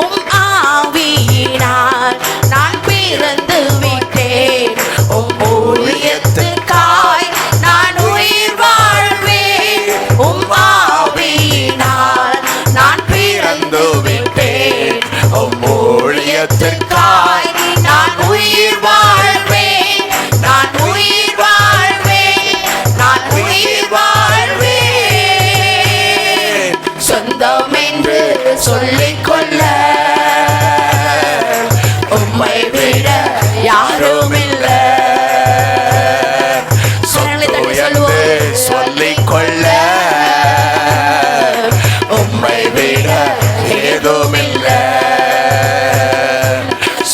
உம் ஆவியினால் நான் பிறந்து விட்டேன். உம் ஊழியத்துக்காய் நான் உயிர் வாழ்வேன். உம் ஆவியினால் நான் பிறந்து விட்டேன். உம் ஊழியத்துக்காய் நான் உயிர் வாழ்வேன். நான் உயிர் வாழ்வேன். நான் உயிர் வாழ்வேன். சொந்தம் என்று சொல்லிக்கொள்ள உம்மை விட யாருமில்ல. சொல்லிக்கொள்ள உம்மை விட ஏதுமில்ல.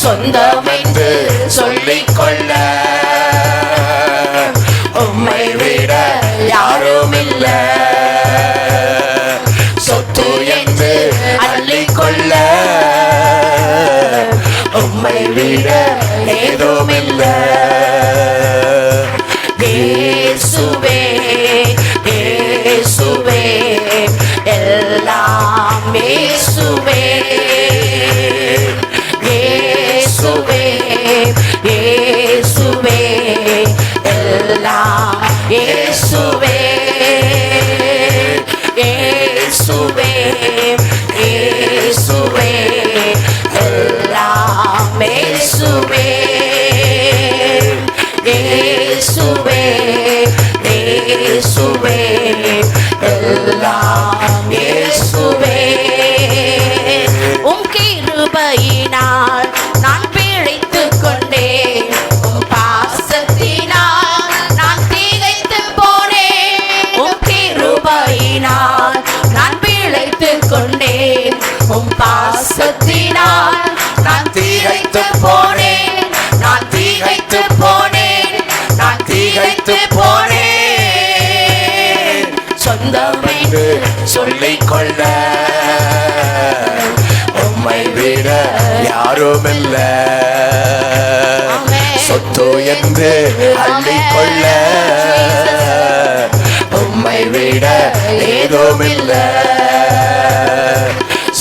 சொந்தம் என்று சொல்லிக்கொள்ள உம்மை விட யாருமில்ல. சொத்து என்று அள்ளிக்கொள்ள உம்மை விட ஏதுமில்ல. இயேசுவே இயேசுவே எல்லாம் இயேசுவே இயேசுவே இயேசுவே எல்லாம் இயேசுவே இயேசுவே இயேசுவே எல்லாம் இயேசுவே அள்ளிக்கொள்ள உம்மை விட யாரும் இல்ல. சொத்து என்று அள்ளிக்கொள்ள உம்மை விட ஏதும் இல்ல.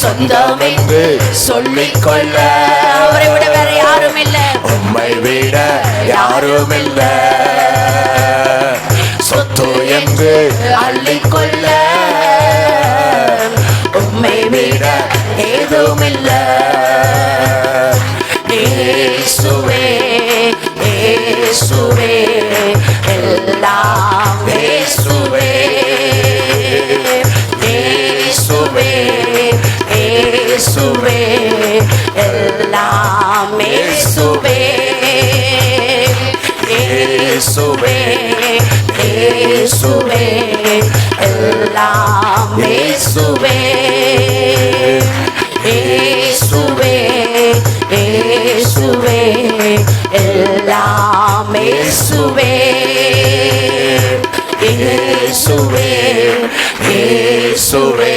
சொந்தம் என்று சொல்லிக்கொள்ள அவரை விட வேற யாரும் இல்ல. உம்மை விட யாரும் இல்ல. சொத்து என்று அள்ளிக்கொள்ள உம்மை விட ஏதும் இல்ல. இயேசுவே இயேசுவே எல்லாம் இயேசுவே. இயேசுவே இயேசுவே எல்லாம் இயேசுவே. இயேசுவே இயேசுவே எல்லாம் இயேசுவே. இயேசுவே இயேசுவே எல்லாம் இயேசுவே. இயேசுவே இயேசுவே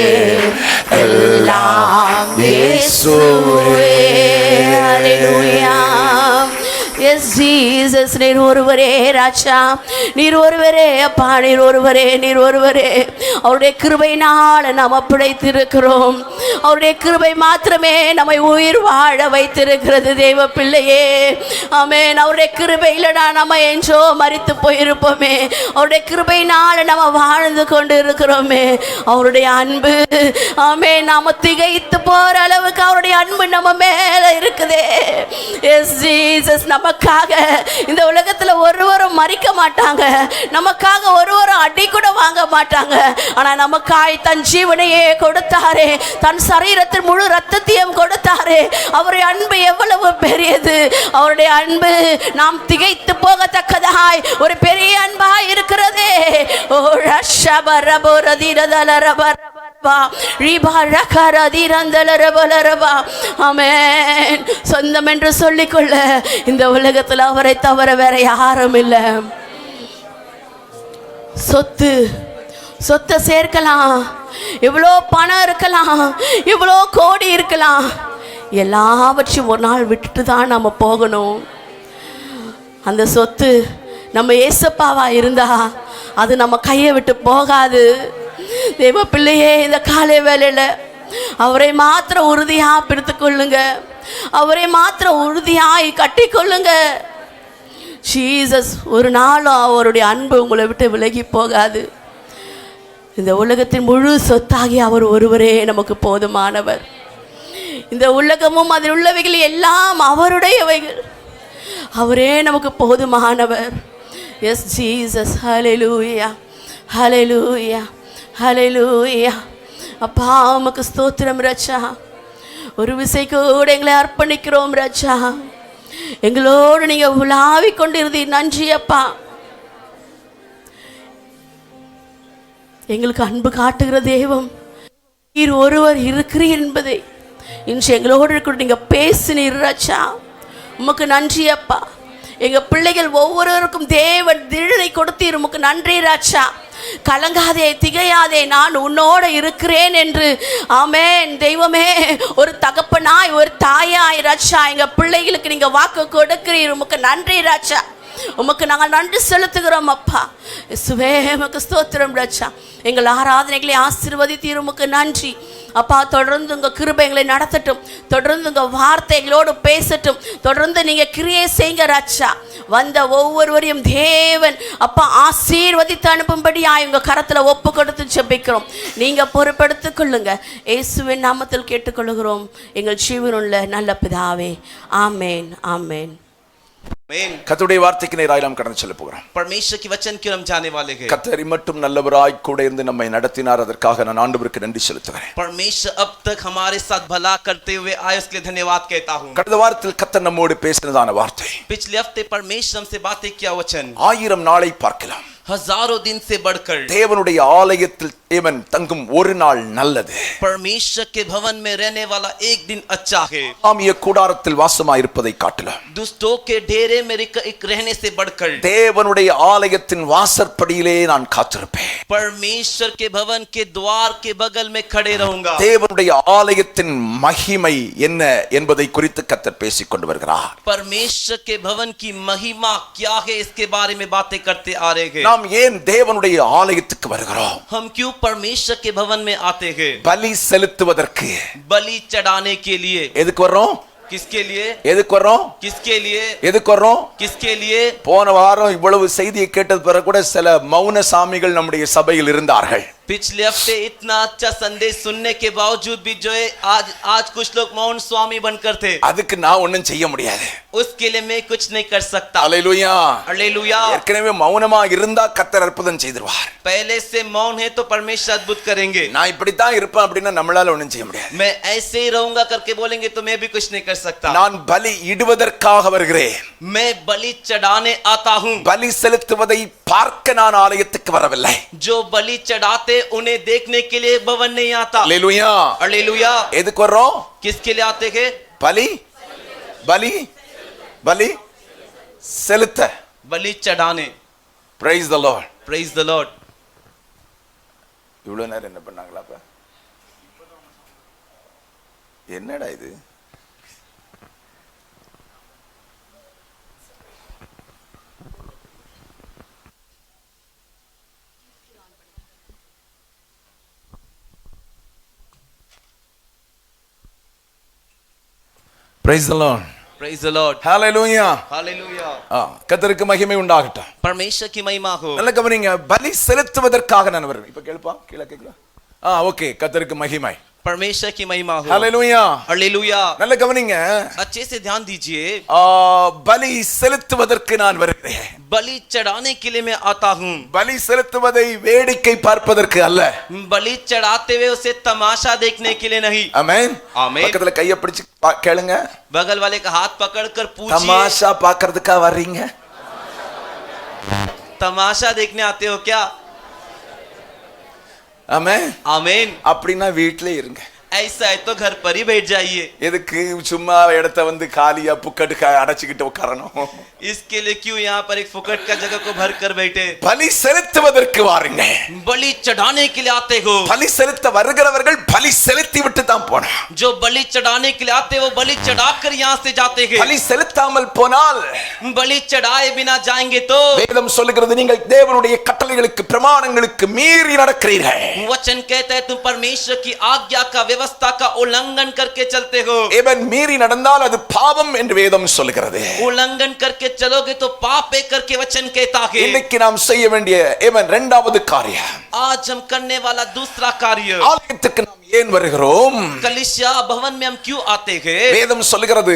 எல்லாம் இயேசுவே. ஹல்லேலூயா. எஸ் ஜீசஸ், நீர் ஒருவரே ராஜா, நீர் ஒருவரே அப்பா, நீர் ஒருவரே, நீர் ஒருவரே. அவருடைய கிருபையினால் நாம் பிழைத்திருக்கிறோம். அவருடைய கிருபை மாத்திரமே நம்மை உயிர் வாழ வைத்திருக்கிறது தேவ பிள்ளையே. ஆமென். அவருடைய கிருபை இல்லைனா நம்ம எஞ்சோ மரித்து போயிருப்போமே. அவருடைய கிருபையினால் நம்ம வாழ்ந்து கொண்டு இருக்கிறோமே. அவருடைய அன்பு ஆமென், நாம திகைத்து போற அளவுக்கு அவருடைய அன்பு நம்ம மேல இருக்குதே. எஸ் ஜீசஸ், நமக்காக இந்த உலகத்துல ஒருவரும் மறிக்க மாட்டாங்க, நமக்காக ஒருவரும் அடி கூட வாங்க மாட்டாங்க. ஆனா நமக்காய் தன் ஜீவனையே கொடுத்தாரே, தன் சரீரத்தின் முழு ரத்தத்தையும் கொடுத்தாரே. அவருடைய அன்பு எவ்வளவு பெரியது. அவருடைய அன்பு நாம் திகைத்து போகத்தக்கதாய் ஒரு பெரிய அன்பாய் இருக்கிறதே. ஓ ரஷபரபோரதிரதலரபர் சொந்தம் என்று சொல்லிக்கொள்ள இந்த உலகத்தில் அவரை தவிர வேற யாரும் இல்லை. சொத்தை சேர்க்கலாம், இவ்வளோ பணம் இருக்கலாம், இவ்வளோ கோடி இருக்கலாம், எல்லாவற்றையும் ஒரு நாள் விட்டுட்டு தான் நம்ம போகணும். அந்த சொத்து நம்ம ஏசப்பாவா இருந்தா அது நம்ம கையை விட்டு போகாது. தேவ பிள்ளையே, இந்த காலை வேளையில் அவரை மாத்திரம் உறுதியாக பிடித்து கொள்ளுங்க, அவரை மாத்திரம் உறுதியாய் கட்டி கொள்ளுங்க. ஜீசஸ் ஒரு நாளும் அவருடைய அன்பு உங்களை விட்டு விலகி போகாது. இந்த உலகத்தின் முழு சொத்தாகி அவர் ஒருவரே நமக்கு போதுமானவர். இந்த உலகமும் அதில் உள்ளவைகள் எல்லாம் அவருடையவைகள், அவரே நமக்கு போதுமானவர். எஸ் ஜீசஸ், ஹல்லேலூயா ஹல்லேலூயா ஹல்லேலூயா. அப்பா உமக்கு ஸ்தோத்திரம் ராஜா. ஒரு விசை கூட எங்களை அர்ப்பணிக்கிறோம் ராஜா. எங்களோடு நீங்க உலாவி கொண்டிருந்தீர், நன்றி அப்பா. எங்களுக்கு அன்பு காட்டுகிற தெய்வம் நீர் ஒருவர் இருக்கிறீர் என்பதை இன்று எங்களோடு இருக்கிற நீங்க பேசினீர் ராஜா. உமக்கு நன்றி அப்பா. எங்க பிள்ளைகள் ஒவ்வொருவருக்கும் தேவன் திடனை கொடுத்தீர், உமக்கு நன்றி ராஜா. கலங்காதே, திகையாதே, நான் உன்னோட இருக்கிறேன் என்று ஆமென். தெய்வமே, ஒரு தகப்பனாய் ஒரு தாயாய் ராஜா எங்க பிள்ளைகளுக்கு நீங்க வாக்கு கொடுக்கிறீர், உமக்கு நன்றி ராஜா. உமக்கு நாங்கள் நன்றி செலுத்துகிறோம் அப்பா. இயேசுவே உமக்கு ஸ்தோத்திரம் ராஜா. எங்கள் ஆராதனைகளை ஆசீர்வதித்தீர், உமக்கு நன்றி அப்பா. தொடர்ந்து உங்க கிருபை எங்களை நடத்தட்டும், தொடர்ந்து உங்க வார்த்தைகளோடு பேசட்டும், தொடர்ந்து நீங்க கிரியை செய்யுங்க ராஜா. வந்த ஒவ்வொருவரையும் தேவன் அப்பா ஆசீர்வதித்து அனுப்பும்படியா உங்க கரத்துல ஒப்பு கொடுத்து ஜெபிக்கிறோம். நீங்க பொறுப்பெடுத்துக் கொள்ளுங்க. இயேசுவின் நாமத்தில் கேட்டுக்கொள்கிறோம் எங்கள் ஜீவனுள்ள நல்ல பிதாவே, ஆமேன் ஆமேன். கர்த்தருடைய வார்த்தைக்கு நேராய் நாம் கடந்து செல்ல போகிறோம். परमेश्वर की वचन की ओर हम जाने वाले हैं. கர்த்தர் மட்டும் நல்லவராய் கூட இருந்து நம்மை நடத்தினார், அதற்காக நான் ஆண்டவருக்கு நன்றி செலுத்துகிறேன். परमेश्वर अब तक हमारे साथ भला करते हुए आए, उसके लिए धन्यवाद कहता हूं. கடந்த வாரத்தில் கர்த்தர் நம்மோடு பேசினதான வார்த்தை, पिछले हफ्ते परमेश्वर हमसे बातें किया वचन, 1000 நாளை பார்க்கலாம், हजारों दिन से बढ़कर தேவனுடைய ஆலயத்தில் தேவன் தங்கும் ஒரு நாள் நல்லது. परमेश्वर के भवन में रहने वाला एक दिन अच्छा है ஆமிய கூடாரத்தில் வாசமாயிருப்பதை காட்டிலும் दुष्टों के डेरे में रहने से बढ़कर தேவனுடைய ஆலயத்தின் வாசற்படியிலே நான் காத்திருப்பேன். परमेश्वर के भवन के द्वार के बगल में खड़े रहूंगा. தேவனுடைய ஆலயத்தின் மகிமை என்ன என்பதை குறித்து கர்த்தர் பேசிக் கொண்டு வருகிறார். परमेश्वर के भवन की महिमा क्या है इसके बारे में बातें करते आ रहे हैं. நாம் ஏன் தேவனுடைய ஆலயத்துக்கு வருகிறோம்? हम क्यों परमेश्वर के भवन में आते हैं? பலி செலுத்துவதற்கு. बलि चढ़ाने के लिए. எதுக்கு வர்றோம்? किसके लिए? எதுக்கு வர்றோம்? किसके लिए? எதுக்கு வர்றோம்? किसके लिए? போன வாரம் இவ்வளவு செய்தியை கேட்டது பிறகு கூட சில மௌன சாமிகள் நம்முடைய சபையில் இருந்தார்கள். पिछले हफ्ते इतना अच्छा संदेश सुनने के बावजूद भी जो है आज कुछ लोग मौन स्वामी बनकर थे. அதுக்கு நான் ஒண்ணும் செய்ய முடியாது. उसके लिए मैं कुछ नहीं कर सकता. அல்லேலூயா. हालेलुया. ஏற்கனவே மௌனமா இருந்தா கர்த்தர் அற்புதம் செய்திருவார். पहले से मौन है तो परमेश्वर अद्भुत करेंगे. நான் இப்படி தான் இருப்பேன் அப்படினா நம்மளால ஒண்ணும் செய்ய முடியாது. मैं ऐसे ही रहूंगा करके बोलेंगे तो मैं भी कुछ नहीं कर सकता. நான் பலி இடுவதற்காக வருகிறேன். मैं बलि चढ़ाने आता हूं. பலி செலுத்துவதை பார்க்க நான் ஆலயத்துக்கு வரவில்லை. जो बलि चढ़ाते उन्हें देखने के लिए भवन नहीं आता. அல்லேலூயா. हालेलुया. எதுக்கு வர்றோம்? किसके लिए आते हैं? பலி பலி பலி செலுத்த. बलि चढ़ाने. Praise the Lord. Praise the Lord. இவ்வளவு நேரம் என்ன பண்ணாங்களா? என்னடா இது? Praise the Lord. Praise the Lord. Hallelujah. Hallelujah. கர்த்தருக்கு மகிமை உண்டாகட்டும். परमेश्वर की महिमा हो. நல்ல கவனிங்க, பலி செலுத்துவதற்காக நான் வருவேன். இப்ப கேளுப்பா, கீழே கேக்குதா? ஓகே, கர்த்தருக்கு மகிமை. परमेश्वर की महिमा हो. ஹalleluya. हालेलुया. நல்ல கவனிங்க, अच्छे से ध्यान दीजिए. பலி செலுத்துவதற்கு நான் வருகிறேன். बलि चढ़ाने के लिए मैं आता हूं. பலி செலுத்துவதை வேடிக்கை பார்ப்பதற்கு அல்ல. बलि चढ़ाते हुए उसे तमाशा देखने के लिए नहीं. ஆமென். ஆமென். பக்கத்துல கையை பிடிச்சு கேளுங்க. बगल वाले का हाथ पकड़कर पूछिए. தமாஷா பார்க்கிறதுக்கா வர்றீங்க? तमाशा देखने आते हो क्या? ஆமென். आमीन. அப்படினா வீட்லயே இருங்க. ऐसा है तो घर पर ही बैठ जाइए. எதுக்கு சும்மா இடத்தை வந்து காலியா புக்கட்டு அடைச்சிக்கிட்டு உட்காரணும்? इसके लिए क्यों यहाँ पर एक फुकट का जगह को भर कर बैठे? பலி செலுத்துவதற்கு வாருங்க. बलि चढ़ाने के लिए आते हो. பலி செலுத்த வருகிறவர்கள் பலி செலுத்தி விட்டு தான் போணும். जो बलि चढ़ाने के लिए आते हो बलि चढ़ाकर यहाँ से जाते हैं. பலி செலுத்தாமல் போனால் बलि चढ़ाए बिना जाएंगे तो வேதம் சொல்லுகிறது நீங்கள் தேவனுடைய கட்டளைகளுக்கு பிரமாணங்களுக்கு மீறி நடக்கிறீர்கள். वचन कहता है तुम परमेश्वर की आज्ञा का व्यवस्था का उल्लंघन करके चलते हो. ஏவன் மீறி நடந்தால் அது பாவம் என்று வேதம் சொல்லுகிறது. उल्लंघन करके चलोगे तो पाप है करके वचन कहता है. இன்னைக்கு நாம் செய்ய வேண்டிய ஏவன் இரண்டாவது காரியம், आज हम करने वाला दूसरा कार्य, ஆலயத்துக்கு நாம் ஏன் வருகிறோம்? कलीसिया भवन में हम क्यों आते हैं? வேதம் சொல்லுகிறது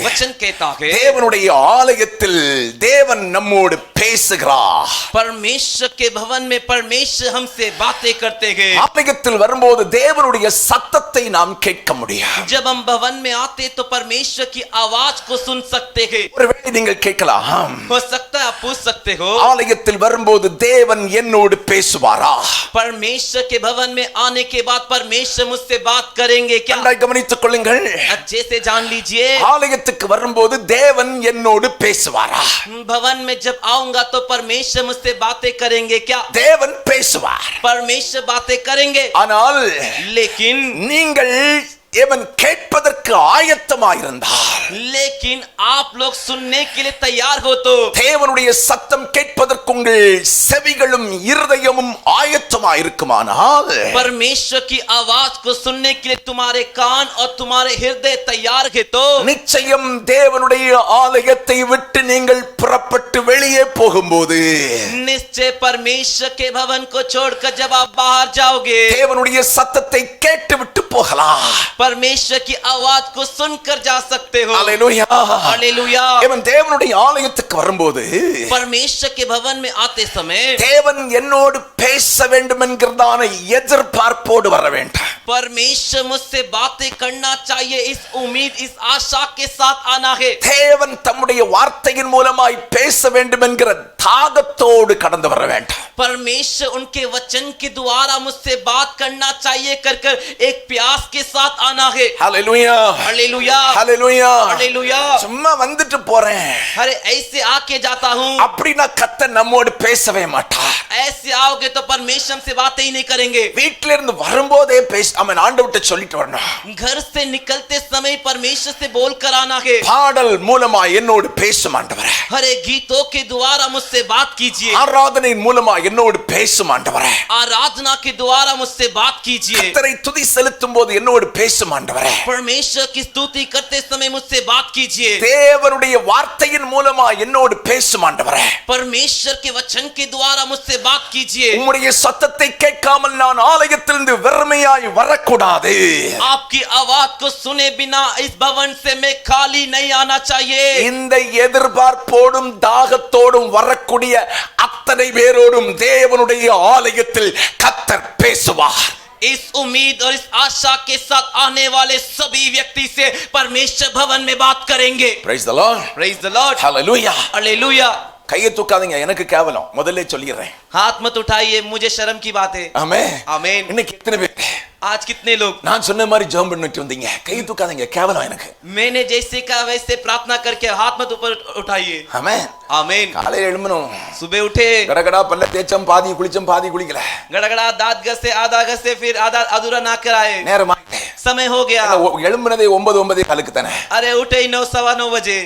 वचन कहता है தேவனுடைய ஆலயத்தில் தேவன் நம்மோடு பேசுகிறார். परमेश्वर के भवन में परमेश्वर हमसे बातें करते हैं. ஆலயத்தில் வரும்போது தேவனுடைய சத்தத்தை நாம் கேட்க முடியும். जब हम भवन में आते तो परमेश्वर की आवाज को सुन सकते हैं. ஒருவேளை நீங்கள் கேட்கலாம், हो सकता है आप पूछ सकते हो ஆலயத்தில் வரும்போது தேவன் என்னோடு பேசுவாரா? परमेश्वर के भवन में आने के बाद परमेश्वर मुझसे बात करेंगे क्या? நன்றாய் கவனித்துக் கொள்ளுங்கள். अच्छे से जान लीजिए. ஆலயத்துக்கு வரும்போது தேவன் என்னோடு பேசுவாரா? भवन में जब आऊंगा तो परमेश्वर मुझसे बातें करेंगे क्या? தேவன் பேசுவார். परमेश्वर बातें करेंगे. ஆனால் लेकिन நீங்கள் ஏவன் கேட்பதற்கு ஆயத்தமாயிருந்தால், लेकिन आप लोग सुनने के लिए तैयार हो तो தேவனுடைய சத்தம் கேட்பதற்கு உங்கள் செவிகளும் இருதயமும் ஆயத்தமாயிருக்குமானால், परमेश्वर की आवाज को सुनने के लिए तुम्हारे कान और तुम्हारे हृदय तैयार है तो நிச்சயம் தேவனுடைய ஆலயத்தை விட்டு நீங்கள் புறப்பட்டு வெளியே போகும்போது निश्चय परमेश्वर के भवन को छोड़कर जब आप बाहर जाओगे தேவனுடைய சத்தத்தை கேட்டு விட்டு போகலாம். परमेश्वर की आवाज को सुनकर जा सकते हो। ஹalleluya हालेलुया। இவன் தேவனுடைய ஆலயத்துக்கு வரும்போது परमेश्वर के भवन में आते समय தேவன் என்னோடு பேச வேண்டும் என்கிறதான எதிர்பார்ப்போடு வர வேண்டும். परमेश्वर मुझसे बातें करना चाहिए, इस उम्मीद इस आशा के साथ आना है। தேவன் தம்முடைய வார்த்தையின் மூலமாய் பேச வேண்டும் என்கிற தாகத்தோடு கடந்து வர வேண்டும். परमेश्वर उनके वचन के द्वारा मुझसे बात करना चाहिए कर कर एक प्यास के साथ आना है। ஹalleluya हालेलुया ஹalleluya हालेलुया। சும்மா வந்துட்டு போறேன் अरे ऐसे आके जाता हूँ, அப்படினா கர்த்தர் நம்மோடு பேசவே மாட்டார். ऐसे आओगे तो परमेश्वर से बातें ही नहीं करेंगे। வீட்ல இருந்து வரும்போதே அவன் ஆண்டவர்ட்ட சொல்லிட்டு வரணும். घर से निकलते समय परमेश्वर से बोल कर आना है। பாடல் மூலமா என்னோடு பேசும் ஆண்டவரே. हरे गीतों के द्वारा मुझसे बात कीजिए। ஆராதனையின் மூலமா என்னோடு பேசும் ஆண்டவரே. आराधना के द्वारा मुझसे बात कीजिए। கர்த்தரை துதி செலுத்தும் போது என்னோடு பேசும் ஆண்டவரே. परमेश्वर की स्तुति करते समय मुझसे बात कीजिए। தேவனுடைய வார்த்தையின் மூலமா என்னோடு பேசும் ஆண்டவரே. परमेश्वर के वचन के द्वारा मुझसे बात कीजिए। உம்முடைய சத்தத்தை கேட்காமல் நான் ஆலயத்திலிருந்து வெறுமையாய் வரக்கூடாது. आपकी आवाज को सुने बिना इस भवन से मैं खाली नहीं आना चाहिए। இந்த எதிர்பார்ப்போடும் தாகத்தோடும் வரக்கூடிய அத்தனை பேரோடும் தேவனுடைய ஆலயத்தில் கர்த்தர் பேசுவார். इस उम्मीद और इस आशा के साथ आने वाले सभी व्यक्ति से परमेश्वर भवन में बात करेंगे। Praise the Lord. Praise the Lord. Hallelujah. Hallelujah. கையை தூக்காதீங்க, எனக்கு கேவலம், முதல்ல சொல்லிடுறேன். हाथ मत उठाइए, मुझे शर्म की बात है। ஆமென் आमीन। இன்னைக்கு எத்தனை பேர் आज कितने लोग நான் சொன்ன மாதிரி ஜெபம் பண்ணிட்டு வந்தீங்க? கையை தூக்காதீங்க, கேவலம் எனக்கு. मैंने जैसे कहा वैसे प्रार्थना करके हाथ मत ऊपर उठाइए। ஆமென். आमीन। காலையில எழும்பணும், सुबह उठे, கடகடா பல்ல தேய்ச்சம், பாதி குளிச்சம் பாதி குளிக்கல, गड़गड़ा दांत घसे आधा घसे फिर आधा अधूरा ना कराए, நேரமா समय हो गया। எழும்பினதே 9 காலுக்கு தானே. अरे उठे ही 9 सवा 9 बजे।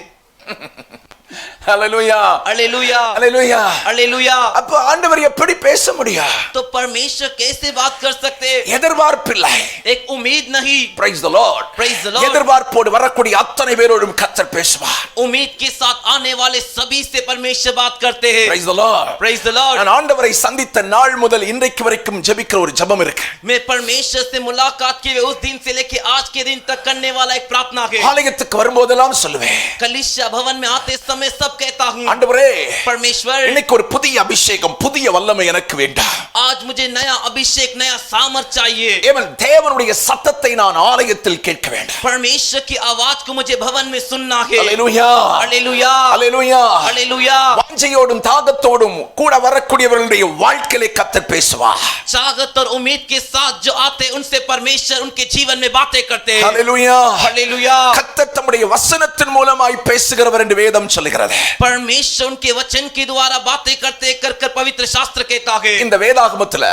ஹalleluya हालेलुया ஹalleluya हालेलुया। அப்ப ஆண்டவர் எப்படி பேச முடியும்? तो परमेश्वर कैसे बात कर सकते? எதிர்பார்ப்பில்லை. एक उम्मीद नहीं। Praise the Lord. Praise the Lord। எதிர்பார்ப்போடு வரக்கூடிய அத்தனை பேரோடும் கர்த்தர் பேசுவார். उम्मीद के साथ आने वाले सभी से परमेश्वर बात करते हैं। Praise the Lord. Praise the Lord। நான் ஆண்டவரை சந்தித்த நாள் முதல் இன்றைக்கு வரைக்கும் ஜெபிக்கிற ஒரு ஜெபம் இருக்கு. मैं परमेश्वर से मुलाकात किए उस दिन से लेके आज के दिन तक करने वाला एक प्रार्थना है। ஆலயத்துக்கு வரும்போதெல்லாம் சொல்லுவேன், कलीसिया भवन में आते समय सब कहता हूँ, ஆண்டவரே परमेश्वर இன்னைக்கு ஒரு புதிய அபிஷேகம், புதிய வல்லமை எனக்கு வேண்டாம். आज मुझे नया अभिषेक नया सामर्थ चाहिए। ஏவன் தேவனுடைய சத்தத்தை நான் ஆலயத்தில் கேட்க வேண்டும். परमेश्वर की आवाज को मुझे भवन में सुनना है। ஹalleluya हालेलुया ஹalleluya. हालेलुया। வாஞ்சையோடும் தாகத்தோடும் கூட வரக்கூடியவர்களுடைய வாழ்க்கையிலே கர்த்தர் பேசுவார். चाहत और उम्मीद के साथ जो आते उनसे परमेश्वर उनके जीवन में बातें करते हैं। ஹalleluya हालेलुया। கர்த்தர் தம்முடைய வசனத்தின் மூலமாய் பேசுகிறவர் என்று வேதம் சொல்லுகிறது. परमेश्वर उनके वचन के द्वारा बातें करते कर कर पवित्र शास्त्र कहता है। இந்த வேதாகமத்துல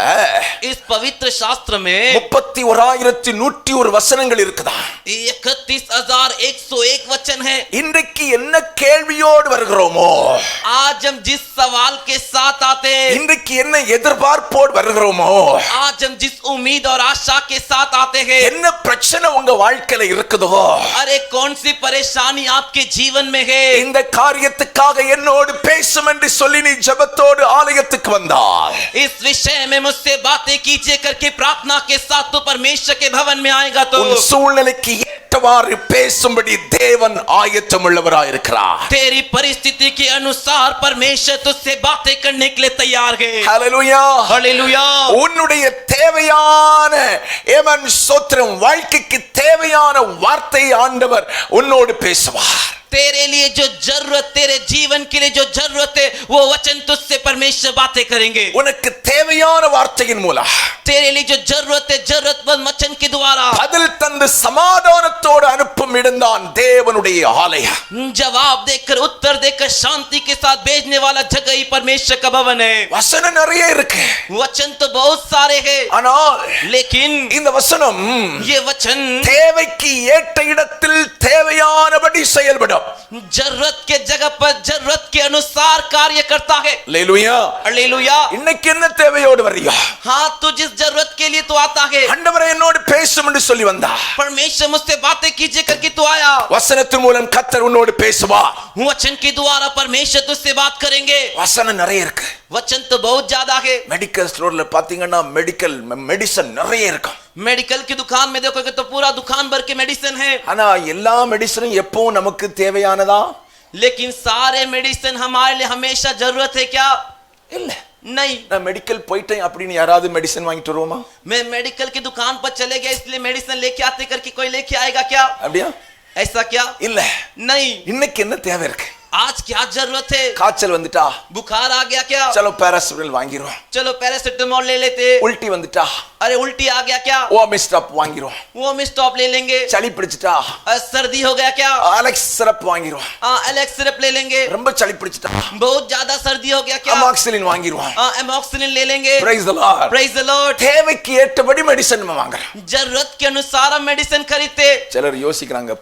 इस पवित्र शास्त्र में 31,101 வசனங்கள் இருக்குதா? 31,101 वचन है। இன்றைக்கு என்ன கேள்வியோடு வருகிறோமோ, आज हम जिस सवाल के साथ आते हैं, இன்றைக்கு என்ன எதிர்பார்ப்போடு வருகிறோமோ, आज हम जिस उम्मीद और आशा के साथ आते हैं, என்ன பிரச்சனை உங்க வாழ்க்கையில இருக்குதோ, अरे कौन सी परेशानी आपके जीवन में है, இந்த காரியத்துக்காக என்னோடு பேசும் என்று சொல்லி நீ ஜெபத்தோடு ஆலயத்துக்கு வந்தால், इस विषय में मुझसे बातें कीजिए करके प्रार्थना के साथ तो परमेश्वर के भवन में आएगा तो உன் சூழ்நிலைக்கு ஏற்றவாறு பேசும்படி தேவன் ஆயத்தமுள்ளவராய் இருக்கிறார். तेरी परिस्थिति के अनुसार परमेश्वर तुझसे बातें करने के लिए तैयार है। ஹalleluya हालेलुया। உன்னுடைய தேவையான ஏமன் ஸ்தோத்திரம், வாழ்க்கைக்கு தேவையான வார்த்தை ஆண்டவர் உன்னோடு பேசுவார். तेरे लिए जो जरूरत, तेरे जीवन के लिए जो जरूरत है वो वचन तुझसे परमेश्वर बातें करेंगे। உனக்கு தேவையான வார்த்தையின் மூலம் तेरे लिए जो जरूरत है जरूरतमंद वचन के द्वारा பதில் தந்து சமாதானத்தோடு அனுப்பும் இடம்தான் தேவனுடைய ஆலயம். जवाब देकर उत्तर देकर शांति के साथ भेजने वाला जगह ही परमेश्वर का भवन है। வசனம் நிறைய இருக்கு, वचन तो बहुत सारे हैं, ஆனால் लेकिन இந்த வசனம் ये वचन தேவைக்கு ஏற்ற இடத்தில் தேவையானபடி செயல்படும். जरूरत के जगह पर जरूरत के अनुसार कार्य करता है। அல்லேலூயா. हालेलुया। இன்னைக்கு என்ன தேவையோடு வரியா? हाँ, तो जिस जरूरत के लिए तो आता है, ஆண்டவரே என்னோடு பேசும் என்று சொல்லி வந்தா, परमेश्वर मुझसे बातें कीजिए करके तो आया। வசனத்தின் மூலம் கர்த்தர் உன்னோடு பேசுவார். वचन के द्वारा परमेश्वर तुझसे बात करेंगे। வசனம் நிறைய இருக்கு, वचन तो बहुत ज्यादा है। மெடிக்கல் ஸ்டோர்ல பாத்தீங்கன்னா மெடிசன் நிறைய இருக்கும். मेडिकल की दुकान में देखोगे तो पूरा दुकान भर के मेडिसिन है। ஆனா எல்லா மெடிசனும் எப்பவும் நமக்கு தேவையானதா? लेकिन सारे मेडिसिन हमारे लिए हमेशा जरूरत है क्या? இல்ல. नहीं। நான் மெடிக்கல் போயிட்டேன் அப்படின்னு யாராவது மெடிசன் வாங்கிட்டு வருவோமா? मैं मेडिकल की दुकान पर चले गए इसलिए मेडिसिन लेके आते करके कोई लेके आएगा क्या? அப்படியா? ऐसा क्या? இல்ல. नहीं। இன்னைக்கு என்ன தேவை இருக்கு? आज क्या जरूरत है? காய்ச்சல் வந்துட்டா बुखार आ गया क्या? चलो पैरासिटामोल வாங்கிரோம். चलो पैरासिटामोल ले लेते। उल्टी வந்துட்டா अरे उल्टी आ गया क्या? ஓமிஸ் ஸ்டாப் வாங்கிரோம். वो स्टॉप ले लेंगे। சளி பிடிச்சிட்டா सर्दी हो गया क्या? அலெக்ஸ் சிரப் வாங்கிரோம். एलेक्स सिरप ले लेंगे। ரொம்ப சளி பிடிச்சிட்டா बहुत ज्यादा सर्दी हो गया क्या? அமாக்சிலின் வாங்கிரோம். एमॉक्सिलिन ले लेंगे। Praise the Lord. Praise the Lord. தேவைக்கு ஏற்றபடி மெடிசன் வாங்குறோம். जरूरत के अनुसार हम मेडिसिन खरीदते। சிலர் யோசிக்கிறாங்க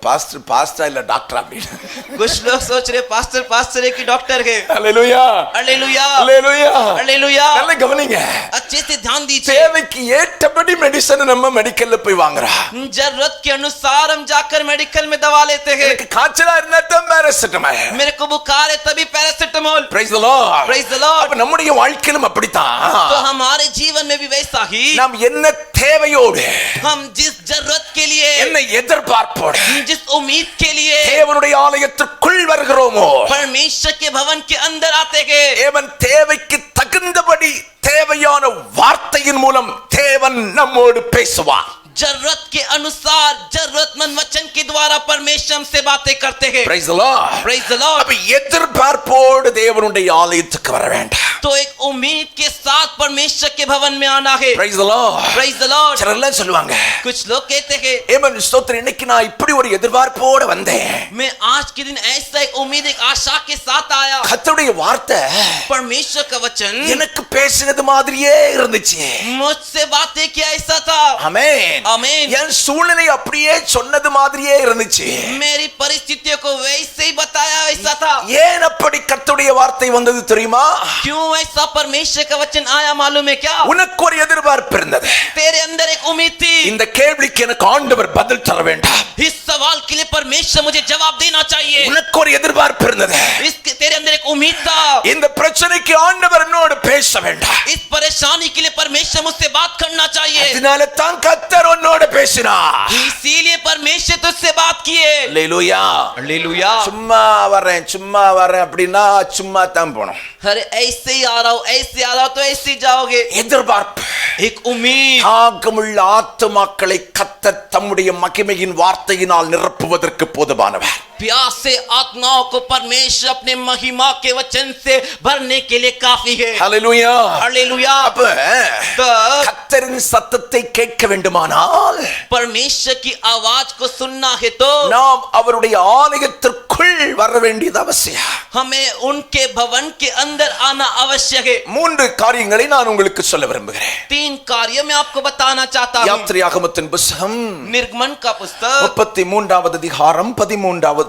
பாஸ்டர் இல்ல டாக்டர் அப்படின்னு. कुछ लोग सोच रहे पास्टर है कि डॉक्टर है। Hallelujah hallelujah hallelujah hallelujah. நல்ல கவனிங்க. अच्छे से ध्यान दीजिए। தேவைக்கு ஏற்றபடி மெடிசன் நம்ம மெடிக்கல்ல போய் வாங்குறோம். जरूरत के अनुसार हम जाकर मेडिकल में दवा लेते हैं। எனக்கு காய்ச்சலா இருந்தா தான் पैरासिटामोल. मेरे को बुखार है तभी paracetamol. Praise the Lord. Praise the Lord. அப்ப நம்முடைய வாழ்க்கையிலும் அப்படித்தான். तो हमारे जीवन में भी वैसा ही நாம் என்ன தேவையோடு हम जिस जरूरत के लिए என்ன எதிர்பார்ப்போடு जिस उम्मीद के लिए தேவனுடைய ஆலயத்திற்குள் வருகிறோமோ परमेश्वर के भवन के अंदर आते हैं தேவன் தேவைக்கு தகுந்தபடி தேவையான வார்த்தையின் மூலம் தேவன் நம்மோடு பேசுவார். जरूरत के अनुसार जरूरतमंद वचन के द्वारा परमेश्वर हमसे बातें करते हैं। Praise the Lord. Praise the Lord। அப்ப எதிர்பார்ப்போடு தேவனுடைய ஆலயத்துக்கு வர வேண்டும். तो एक उम्मीद के साथ परमेश्वर के भवन में आना है। Praise the Lord. Praise the Lord। சிலர்லாம் சொல்லுவாங்க कुछ लोग कहते हैं ஏமன் ஸ்தோத்திரம் இன்னைக்கு நான் இப்படி ஒரு எதிர்பார்ப்போடு வந்தேன். मैं आज के दिन ऐसा एक उम्मीद एक आशा के साथ आया। கர்த்தருடைய வார்த்தை परमेश्वर का वचन எனக்கு பேசினது மாதிரியே இருந்துச்சு. मुझसे बातें किया ऐसा था। ஆமென். आमीन। என் சூழ்நிலை அப்படியே சொன்னது மாதிரியே இருந்துச்சு. मेरी परिस्थितियों को वैसे ही बताया वैसा था। ஏன் அப்படி கர்த்தருடைய வார்த்தை வந்தது தெரியுமா? क्यों ऐसा परमेश्वर का वचन आया मालूम है क्या? உனக்கு ஒரு எதிர்பார்ப்பு இருந்தது. तेरे अंदर एक उम्मीद थी। இந்த கேள்விக்கு எனக்கு ஆண்டவர் பதில் தர வேண்டும். इस सवाल के लिए परमेश्वर मुझे जवाब देना चाहिए। உனக்கு ஒரு எதிர்பார்ப்பு இருந்தது. इसके तेरे अंदर एक उम्मीद था। இந்த பிரச்சனைக்கு ஆண்டவர் என்னோடு பேச வேண்டும். इस परेशानी के लिए परमेश्वर मुझसे बात करना चाहिए। அதனால தான் கர்த்தர் உன்னோடு பேசினார். इसीलिए परमेश्वर तुझसे बात किए। அல்லேலூயா. हालेलुया। சும்மா வரேன் அப்படினா சும்மா தான் போணும். अरे ऐसे ही आ रहा हूं तो ऐसे ही जाओगे। எதிர்பார்ப்பு एक उम्मीद। தாகமுள்ள ஆத்துமாக்களை கர்த்தர் தம்முடைய மகிமையின் வார்த்தையினால் நிரப்புவதற்கு போதுமானவர். प्यासे आत्माओं को परमेश्वर अपने महिमा के वचन से भरने के लिए काफी है। Hallelujah hallelujah. அப்ப கர்த்தரின் சத்தத்தை கேட்க வேண்டுமானால் परमेश्वर की आवाज को सुनना है तो நாம் அவருடைய ஆலயத்திற்குள் வர வேண்டியது அவசியம். हमें उनके भवन के अंदर आना आवश्यक है। மூன்று காரியங்களை நான் உங்களுக்கு சொல்ல விரும்புகிறேன். 3 कार्य मैं आपको बताना चाहता हूं। யாத்திராகமத்தின் புத்தகம் निर्गमन का पुस्तक 33வது அதிகாரம்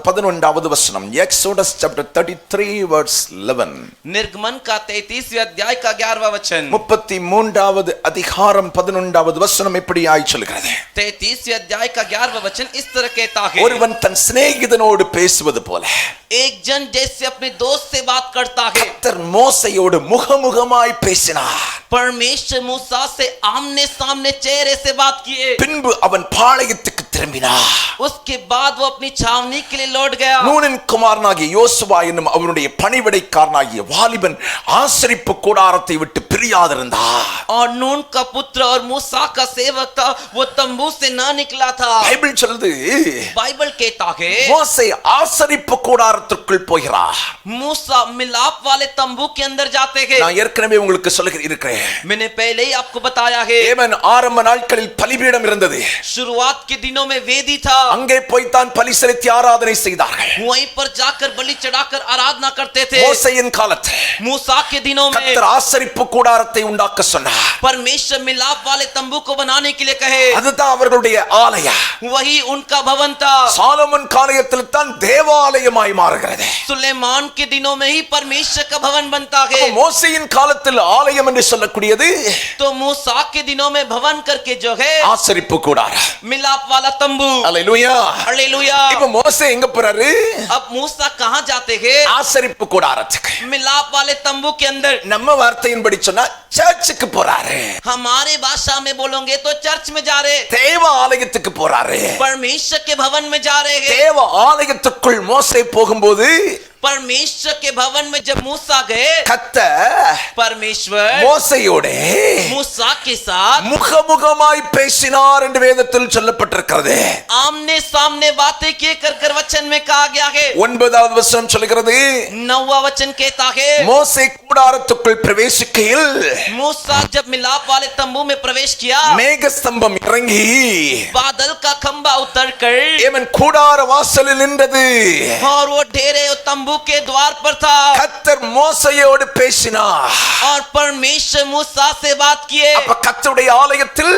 11வது வசனம். Exodus chapter 33 verse 11. निर्गमन का 33वें अध्याय का 11वां वचन। 33வது அதிகாரம் 11வது வசனம் இப்படி ஆய் சொல்கிறது. 33वें अध्याय का 11वां वचन इस तरह कहता है ஒருவன் தன் சிநேகிதனோடு பேசுவது போல एक जन जैसे अपने दोस्त से बात करता है கர்த்தர் மோசேயோடு முகமுகமாய் பேசினார். परमेश्वर मूसा से आमने सामने चेहरे से बात किए। பின்பு அவன் பாளையத்துக்கு திரும்பினார். उसके बाद वो अपनी छावनी के लिए लौट गया। நூனின் குமாரனாகிய யோசுவா என்னும் அவனுடைய பணிவிடைக்காரனாகிய வாலிபன் ஆசரிப்பு கூடாரத்தை விட்டு பிரியாதிருந்தார். और नून का पुत्र और मूसा का सेवक था वो तंबू से ना निकला था। பைபிள் சொல்லுது बाइबल कहता है மோசே ஆசரிப்பு கூடாரத்திற்குள் போகிறார். मूसा मिलाप वाले तंबू के अंदर जाते हैं। நான் ஏற்கனவே உங்களுக்கு சொல்லியிருக்கிறேன். मैंने पहले ही आपको बताया है ஏமன் ஆரம்ப நாட்களில் பலிபீடம் இருந்தது. शुरुआत के दिनों में वेदी था। அங்கே போய் தான் பலி செலுத்தி ஆராதனை செய்தார்கள். वहीं पर जाकर बलि चढ़ाकर आराधना करते थे। மோசேயின் காலத்தில் मूसा के दिनों में கர்த்தர் ஆசரிப்பு கூடார கூடாரத்தை உண்டாக்க சொன்னார். परमेश्वर मिलाप वाले तंबू को बनाने के लिए कहे. அதுதான் அவர்களுடைய ஆலயம். वही उनका भवन था. சாலமன் காலத்தில் தான் தேவாலயமாய் மாறுகிறது. सुलेमान के दिनों में ही परमेश्वर का भवन बनता है. மோசேயின் காலத்தில் ஆலயம் என்று சொல்லக்கூடியது तो मूसा के दिनों में भवन करके जो है ஆசரிப்பு கூடாரம், मिलाप वाला तंबू. அல்லேலூயா. हालेलुया. இப்ப மோசே எங்க போறாரு? अब मूसा कहां जाते हैं? ஆசரிப்பு கூடாரத்துக்கு. मिलाप वाले तंबू के अंदर. நம்ம வார்த்தையின்படி சொன்னா சர்ச்சுக்கு போறாரு. हमारे भाषा में बोलोगे तो चर्च में जा रहे. தேவ ஆலயத்துக்கு போறாரு. परमेश्वर के भवन में जा रहे हैं. தேவ ஆலயத்துக்குள் மோசே போகும்போது परमेश्वर के भवन में जब मूसा गए, கர்த்தர் परमेश्वर மோசேயோட मूसा के साथ முகமுகமாய் பேசினார் என்று வேதத்தில் சொல்லப்பட்டிருக்கிறது. आमने सामने बातें किए कर वचन में कहा गया है. 9வது வசனம் சொல்கிறது, 9वां वचन कहता है, மோசே கூடாரத்துக்குள் பிரவேசிக்கையில் मूसा जब मिलाप वाले तंबू में प्रवेश किया, மேகஸ்தம்பம் இறங்கி बादल का खंबा उतरकर ஏமன் கூடார வாசலில் நின்றது. और वो डेरे तंबू के द्वार पर था. கர்த்தர் மோசேயோடு பேசினார். और परमेश्वर मूसा से बात किए. அப்ப கர்த்தருடைய ஆலயத்தில்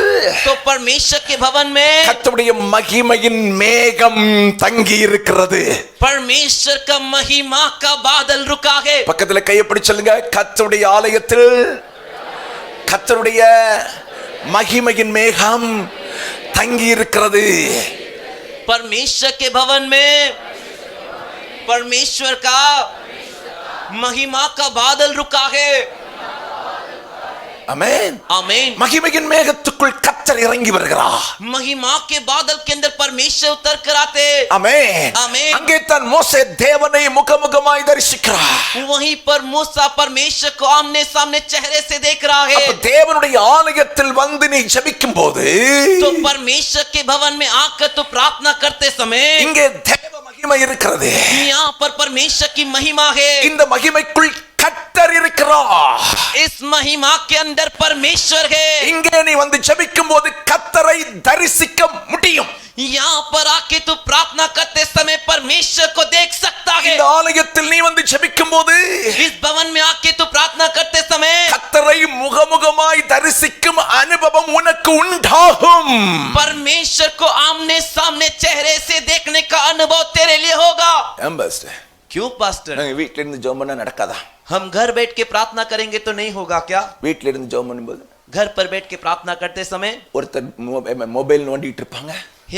तो परमेश्वर के भवन में கர்த்தருடைய மகிமையின் மேகம் தங்கி இருக்கிறது. परमेश्वर का महिमा का बादल रुका है. பக்கத்துல கையை பிடிச்சு சொல்லுங்க, கர்த்தருடைய ஆலயத்தில் கர்த்தருடைய மகிமையின் மேகம் தங்கி இருக்கிறது. परमेश्वर के भवन में परमेश्वर का महिमा का बादल रुका है. ஆமென். आमीन. மகிமையின் மேகத்துக்குள் கர்த்தர் இறங்கி வருகிறார். महिमा के बादल के अंदर परमेश्वर उतर कर आते. ஆமென். ஆமென். அங்கே தான் மோசே தேவனை முகமுகமாய் தரிசிக்கிறார். वहीं पर मूसा परमेश्वर को आमने सामने चेहरे से देख रहा है. அப்ப தேவனுடைய ஆலயத்தில் வந்து நீ ஜெபிக்கும் போது तो परमेश्वर के भवन में आकर तो प्रार्थना करते समय இங்கே தேவ மகிமை இருக்கிறது. यहाँ पर परमेश्वर की महिमा है. இந்த மகிமைக்குள் கர்த்தர் இருக்கிறார். इस महिमा के अंदर परमेश्वर है. இங்கே நீ வந்து ஜெபிக்கும் போது கர்த்தரை தரிசிக்க முடியும். यहाँ पर आके तू प्रार्थना करते समय परमेश्वर को देख सकता है. இந்த ஆலயத்தில் நீ வந்து ஜெபிக்கும் போது इस भवन में आके तू प्रार्थना करते समय கர்த்தரை முகமுகமாய் தரிசிக்கும் அனுபவம் உனக்கு உண்டாகும். परमेश्वर को आमने सामने चेहरे से देखने का अनुभव तेरे लिए होगा. क्यों पास्टर? நாங்க வீட்ல இருந்து ஜெபம் பண்ணா நடக்காதா? हम घर बैठ के प्रार्थना करेंगे तो नहीं होगा क्या? வீட்ல இருந்து ஜெபம் பண்ணும்போது घर पर बैठ के प्रार्थना करते समय ஒருத்தர் மொபைல் நோண்டிட்டு இருப்பாங்க,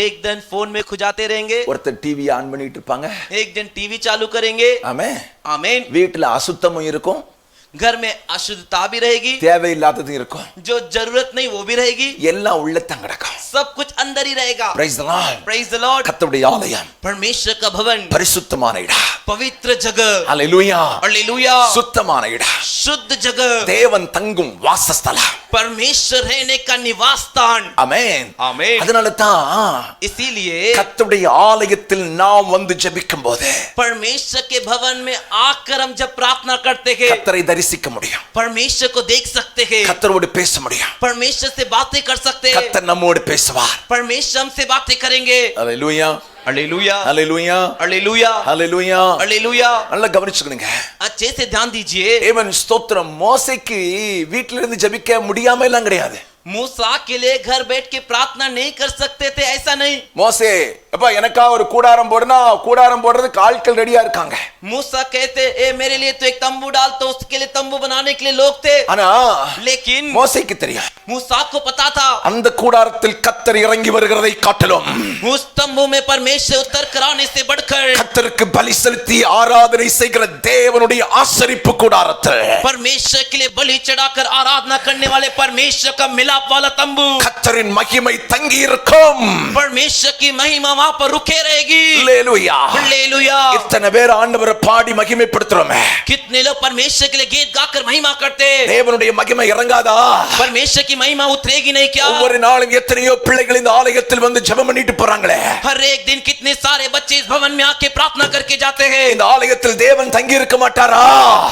एक दिन फोन में खुजाते रहेंगे, ஒருத்தர் டிவி ஆன் பண்ணிட்டு இருப்பாங்க. एक दिन टीवी चालू करेंगे. ஆமென். आमीन. வீட்ல அசுத்தமும் இருக்கும், घर में अशुद्धता भी रहेगी, தேவையில்லாததும் இருக்கும், जो जरूरत नहीं वो भी रहेगी, எல்லாம் உள்ள தங்கடக்கும். सब कुछ अंदर ही रहेगा. Praise the Lord. Praise the Lord. கர்த்தருடைய ஆலயம் परमेश्वर का भवन பரிசுத்தமான இடம். पवित्र जगह. ஹalleluya. हालेलुया. சுத்தமான இடம். शुद्ध जगह. தேவன் தங்கும் வாசஸ்தலம். परमेश्वर रहने का निवास स्थान. ஆமென். आमीन. அதனால தான் इसीलिए கர்த்தருடைய ஆலயத்தில் நாம் வந்து ஜெபிக்கும் போது परमेश्वर के भवन में आकर हम जब प्रार्थना करते हैं கர்த்தரை தரிசிக்க முடியும். परमेश्वर को देख सकते हैं, கர்த்தரோடு பேச முடியும். परमेश्वर से बातें कर सकते हैं, கர்த்தர் நம்மோடு பேசுவார். परमेश्वर हमसे बातें करेंगे. ஹalleluya. हालेलुया. ஹalleluya. हालेलुया. ஹalleluya. हालेलुया. நல்லா கவனிச்சுக்கணுங்க. अच्छे से ध्यान दीजिए. ஏவன் ஸ்தோத்திரம். மோசேக்கு வீட்ல இருந்து ஜெபிக்க முடியாம எல்லாம் கிடையாது. मूसा के लिए घर बैठ के प्रार्थना नहीं कर सकते थे, ऐसा नहीं. மோசே அப்பா எனக்கா ஒரு கூடாரம் போடுனா கூடாரம் போடுறதுக்கு ஆட்கள் ரெடியா இருக்காங்க. मूसा कहते ए मेरे लिए तो एक तंबू डाल, तो उसके लिए तंबू बनाने के लिए लोग थे. ஆனா लेकिन மோசேக்கு தெரியும் मूसा को पता था அந்த கூடாரத்தில் கர்த்தர் இறங்கி வருகிறதை காட்டிலும் उस तंबू में परमेश्वर उतर कर आने से बढ़कर கர்த்தருக்கு பலி செலுத்தி ஆராதனை செய்கிற தேவனுடைய ஆசரிப்பு கூடாரத்தில் परमेश्वर के लिए बलि चढ़ाकर आराधना करने वाले परमेश्वर का मिलाप वाला तंबू, கர்த்தரின் மகிமை தங்கி இருக்கும். परमेश्वर की महिमा वहां पर रुके रहेगी. ஹalleluya. हालेलुया. இத்தனை பேர் ஆண்டவரை பாடி மகிமைப்படுத்துறோமே, कितने लोग परमेश्वर के लिए गीत गाकर महिमा करते. தேவனுடைய மகிமை இறங்காதா? परमेश्वर की महिमा उतरेगी नहीं क्या? ஒவ்வொரு நாளும் எத்தனையோ பிள்ளைகள் இந்த ஆலயத்தில் வந்து ஜெபம் பண்ணிட்டு போறாங்களே. हर एक दिन कितने सारे बच्चे इस भवन में आके प्रार्थना करके जाते हैं. இந்த ஆலயத்தில் தேவன் தங்கி இருக்க மாட்டாரா?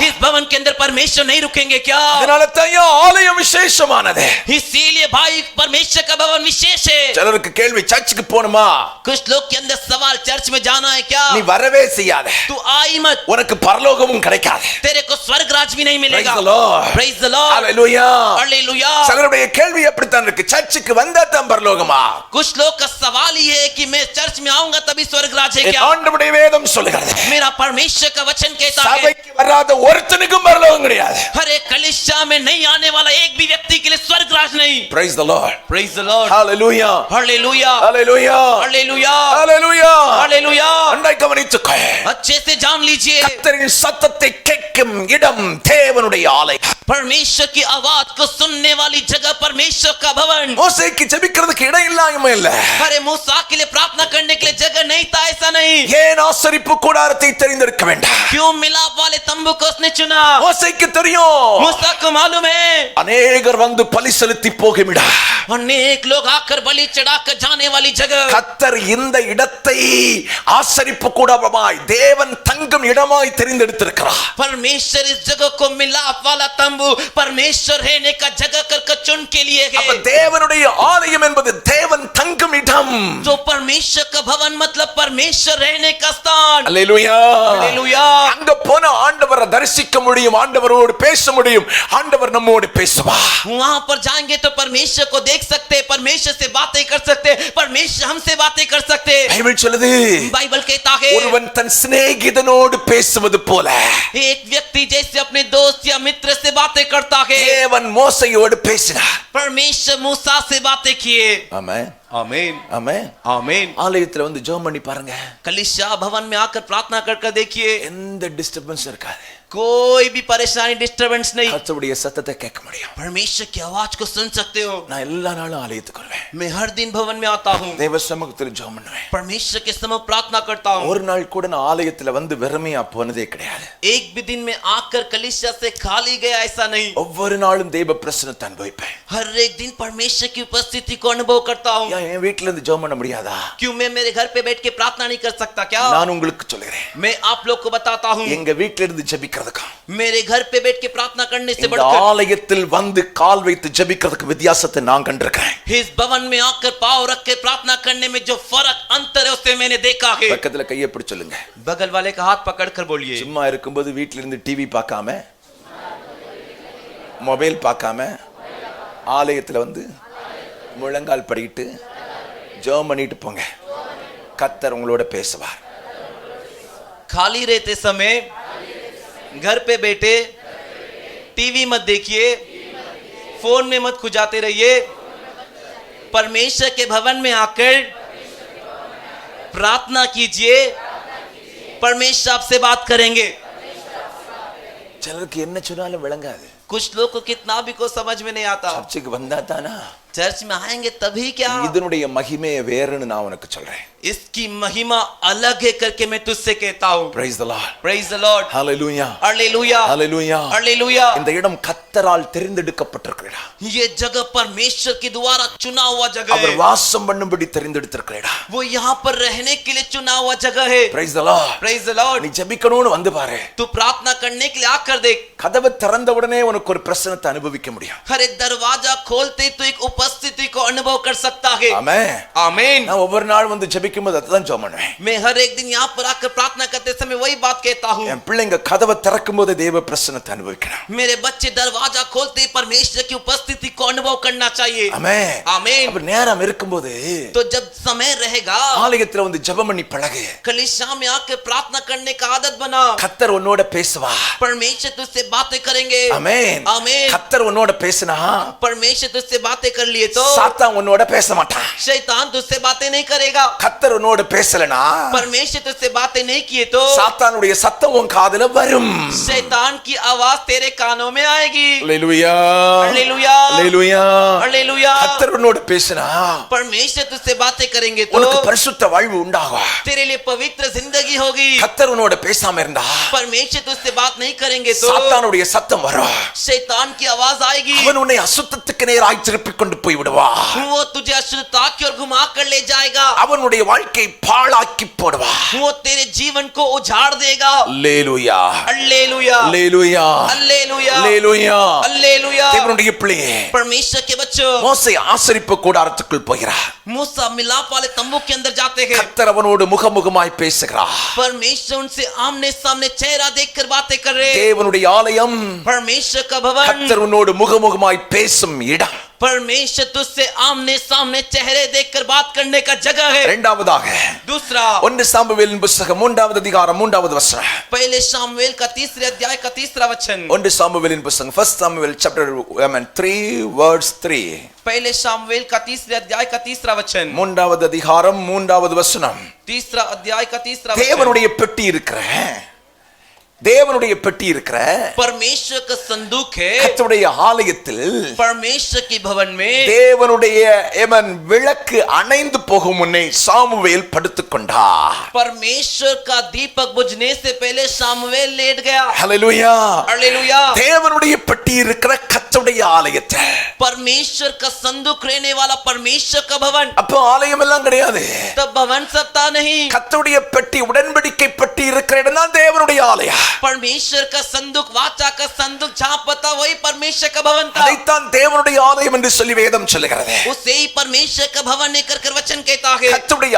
इस भवन के अंदर परमेश्वर नहीं रुकेंगे क्या? அதனால தான் ஆலயம் விசேஷமானது. इसीलिए भाई परमेश्वर का भवन विशेष है. சிலருக்கு கேள்வி, சர்ச்சுக்கு போணுமா? कुछ लोग के अंदर सवाल, चर्च में जाना है क्या? நீ வரவே செய்யாத, तू आई मत, உனக்கு பரலோகமும் கிடைக்காது. तेरे को स्वर्ग राज भी नहीं मिलेगा। Praise the Lord. Praise the Lord. Hallelujah. Hallelujah. சிலருடைய கேள்வி எப்படித்தான் இருக்கு, சர்ச்சுக்கு வந்தா தான் பரலோகமா? कुछ लोग का सवाल ही है कि मैं चर्च में आऊंगा तभी स्वर्ग राज है क्या? ஆண்டவருடைய வேதம் சொல்லுகிறது, मेरा परमेश्वर का वचन कहता है சபைக்கு வராத ஒருத்தனுக்கும் பரலோகம் கிடையாது. हर एक कलीसिया में नहीं आने वाला एक भी व्यक्ति के लिए स्वर्ग राज नहीं। Praise the Lord. Praise the Lord. Hallelujah. Hallelujah. Hallelujah. Hallelujah. Hallelujah. Hallelujah. அன்றாய் கவனித்துக்கோ, अच्छे से जान लीजिए, கர்த்தரின் சத்தத்தை கேட்கும் இடம் தேவனுடைய ஆலயம். परमेश्वर की आवाज को सुनने वाली जगह परमेश्वर का भवन। மோசேக்கு ஜெபிக்கிறதுக்கு இடம் இல்லாம இல்ல. अरे मूसा के लिए प्रार्थना करने के लिए जगह नहीं था, ऐसा नहीं। ஏன் ஆசரிப்பு கூடாரத்தை தெரிந்தெடுக்க வேண்டாம்? क्यों मिलाप वाले तंबू को उसने चुना? மோசேக்கு தெரியும், मूसा को मालूम है அநேகர் வந்து பலி செலுத்தி போகுமிடா, अनेक लोग आकर बलि चढ़ाकर जाने वाली जगह। கர்த்தர் இந்த இடத்தை ஆசரிப்பு கூடாரமாய் தேவன் தங்கும் இடமாய் தெரிந்தெடுத்திருக்கிறார். परमेश्वर इस जगह को मिलाप वाला तंबू परमेश्वर रहने का जगह कर चुन के लिए அப்ப है। தேவனுடைய ஆலயம் என்பது தேவன் தங்கும் இடம். तो परमेश्वर का भवन मतलब परमेश्वर रहने का स्थान। அல்லேலூயா. हालेलुया। அங்க போன ஆண்டவரை தரிசிக்க முடியும், ஆண்டவரோடு பேச முடியும், ஆண்டவர் நம்மோடு பேசுவார். वहां पर जाएंगे तो परमेश्वर को देख सकते, परमेश्वर से बातें कर सकते, परमेश्वर हमसे बातें कर सकते। பைபிள் சொல்லுது, बाइबल कहता है ஒருவன் தன் சிநேகிதனோடு பேசுவது போல एक व्यक्ति जैसे अपने दोस्त या मित्र से बातें करता है, தேவன் மோசேயோடு பேசினார். परमेश्वर मूसा से बातें किए। ஆமென். आमीन। ஆமென். आमीन। ஆலயத்துல வந்து ஜெபம் பண்ணி பாருங்க, कलीसिया भवन में आकर प्रार्थना कर देखिए, எந்த டிஸ்டர்பன்ஸ் இருக்காது. कोई भी परेशानी डिस्टर्बेंस नहीं। கர்த்தருடைய சத்தத்தை கேட்க முடியும். परमेश्वर की आवाज को सुन सकते हो। நான் எல்லா நாளும் ஆலயத்துக்கு வருவேன், मैं हर दिन भवन में आता हूँ, தேவ சமூகத்துல ஜெபம் பண்ணுவேன். परमेश्वर के समय प्रार्थना करता हूँ। ஒரு நாள் கூட நான் ஆலயத்துல வந்து வெறுமையா போனதே கிடையாது. एक भी दिन में आकर कलीसिया से खाली गया ऐसा नहीं। ஒவ்வொரு நாளும் தேவ பிரசன்னத்தை அனுபவிப்பேன். हर एक दिन परमेश्वर की उपस्थिति को अनुभव करता हूँ। ஏன் என் வீட்ல இருந்து ஜெபம் பண்ண முடியாதா? क्यों मैं मेरे घर पे बैठ के प्रार्थना नहीं कर सकता क्या? நான் உங்களுக்கு சொல்லுகிறேன், मैं आप लोग को बताता हूँ, எங்க வீட்ல இருந்து ஜெபிக்கிறதுக்கும் मेरे घर पे बैठ के प्रार्थना करने से இந்த बढ़कर ஆலயத்தில் வந்து கால் வைத்து ஜெபிக்கிறதுக்கு வித்தியாசத்தை நான் கண்டிருக்கிறேன். इस भवन में आकर पांव रख के प्रार्थना करने में जो फर्क अंतर है उससे मैंने देखा है। பக்கத்துல கையை பிடிச்சு சொல்லுங்க, बगल वाले का हाथ पकड़कर बोलिए, சும்மா இருக்கும்போது வீட்ல இருந்து டிவி பார்க்காம மொபைல் பார்க்காம ஆலயத்துல வந்து முழங்கால் படிக்கிட்டு ஜெபம் பண்ணிட்டு போங்க, கர்த்தர் உங்களோட பேசுவார். खाली रहते समय घर पे बैठे टीवी मत देखिए, फोन में मत खुजाते रहिए, परमेश्वर के भवन में आकर प्रार्थना कीजिए, परमेश्वर आपसे बात करेंगे। சிலருக்கு என்ன சொன்னாலும் விளங்காது. कुछ लोग को कितना भी को समझ में नहीं आता। சர்ச்சுக்கு வந்தா தானா चर्च में आएंगे तभी क्या? இதனுடைய மகிமையை வேறுன்னு நான் உனக்கு சொல்றேன். इसकी महिमा अलग है करके मैं तुझसे कहता हूँ। Praise the Lord. Praise the Lord. Hallelujah. Hallelujah. Hallelujah. Hallelujah. இந்த இடம் கர்த்தரால் தெரிந்தெடுக்கப்பட்டிருக்கிற இடம். ये जगह परमेश्वर के द्वारा चुना हुआ जगह அவர் है। வாசம் பண்ணும்படி தெரிந்தெடுத்திருக்கிற இடம். वो यहाँ पर रहने के लिए चुना हुआ जगह है। Praise the Lord. Praise the Lord. நீ ஜெபிக்கணும்னு வந்து பாரு, तू प्रार्थना करने के लिए आकर देख, கதவை திறந்த உடனே உனக்கு ஒரு பிரசன்னத்தை அனுபவிக்க முடியும். हर एक दरवाजा खोलते तो एक उपस्थिति को अनुभव कर सकता है। ஆமென். आमीन। நான் ஒவ்வொரு நாள் வந்து ஜெபிக்கும்போது அதான் ஜெபம் பண்ணுவேன். मैं हर एक दिन यहाँ पर आकर प्रार्थना करते समय वही बात कहता हूँ। என் பிள்ளைங்க கதவை திறக்கும் போது தேவ பிரசன்னத்தை அனுபவிக்கணும். मेरे बच्चे दरवाजा खोलते ही परमेश्वर की उपस्थिति को अनुभव करना चाहिए। ஆமென். आमीन। அப்ப நேரம் இருக்கும்போது तो जब समय रहेगा ஆலயத்துல வந்து ஜெபம் பண்ணி பழகு. कलीसिया में आकर प्रार्थना करने का आदत बना, கர்த்தர் உன்னோட பேசுவார். परमेश्वर तुझसे बातें करेंगे। ஆமென். आमीन। கர்த்தர் உன்னோட பேசினா परमेश्वर तुझसे बातें कर लिए तो சாத்தான் உன்னோட பேச மாட்டான். शैतान तुझसे बातें नहीं करेगा। கர்த்தர் உன்னோட பேசலனா परमेश्वर तुझसे बातें नहीं किए तो சாத்தானுடைய சத்தம் உன் காதுல வரும். शैतान की आवाज तेरे कानों में आएगी। அல்லேலூயா. हालेलुया। அல்லேலூயா. हालेलुया। கர்த்தர் உன்னோட பேசினா परमेश्वर तुझसे बातें करेंगे तो உனக்கு பரிசுத்த வாழ்வு உண்டாகும். तेरे लिए पवित्र जिंदगी होगी। கர்த்தர் உன்னோட பேசாம இருந்தா परमेश्वर तुझसे बात नहीं करेंगे तो சாத்தானுடைய சத்தம் வரும். शैतान की आवाज आएगी, அவன் உன்னை அசுத்தத்துக்கு நேராய் திருப்பிக் கொண்டு போய் விடுவான். वो तुझे अशुद्धता की ओर घुमा कर ले जाएगा, அவனுடைய வாழ்க்கையை பாழாக்கி போடுவான். वो तेरे जीवन को उजाड़ देगा. அல்லேலூயா, हालेलुया, அல்லேலூயா, हालेलुया, அல்லேலூயா. हालेलुया. தேவனுடைய பிள்ளையே, परमेश्वर के बच्चों, மோசே ஆசரிப்பு கூடாரத்துக்குள் போகிறார். मूसा मिलाप वाले तंबू के अंदर जाते हैं. கர்த்தர் அவனோடு முகமுகமாய் பேசுகிறார். परमेश्वर उनसे आमने सामने चेहरा देखकर बातें कर रहे हैं. தேவனுடைய ஆலயம், परमेश्वर का भवन, கர்த்தர் உன்னோடு முகமுகமாய் பேசும் இடம். परमेश्वर तुझसे आमने सामने चेहरे देखकर बात करने का जगह है. இரண்டாவதாக दूसरा, 1 சாமுவேலின் புத்தகம் 3வது அதிகாரம் 3வது வசனம். पहले शामुएल का 3रे अध्याय का 3रा वचन. 1 சாமுவேலின் புத்தகம் 1 Samuel chapter 3 verse 3. पहले शामुएल का 3रे अध्याय का 3रा वचन. 3வது அதிகாரம் 3வது வசனம். 3रा अध्याय का 3रा वचन. தேவனுடைய பெட்டி இருக்கிற, தேவனுடைய பெட்டி இருக்கிற परमेश्वर का संदूक है, கர்த்தருடைய ஆலயத்தில் परमेश्वर के भवन में தேவனுடைய விளக்கு அணைந்து போகும் முன்னே சாமுவேல் படுத்துக் கொண்டார். परमेश्वर का दीपक बुझने से पहले शामुएल लेट गया. ஹல்லேலூயா, हालेलुया. தேவனுடைய பெட்டி இருக்கிற கர்த்தருடைய ஆலயத்தில், परमेश्वर का संदूक रहने वाला परमेश्वर का भवन. அப்போ ஆலயம் எல்லாம் கிடையாது. तब भवन सत्ता नहीं, கர்த்தருடைய பெட்டி, உடன்படிக்கை பெட்டி இருக்கிற இடம் தான் தேவனுடைய ஆலயம். परमेश्वर का संदूक, वाचा का संदूक जहां पता वही परमेश्वर का भवन था. அதைத்தான் தேவனுடைய ஆலயம் என்று சொல்லி வேதம் சொல்லுகிறது. उसे ही परमेश्वर का भवन लेकर कर वचन कहता है. கர்த்தருடைய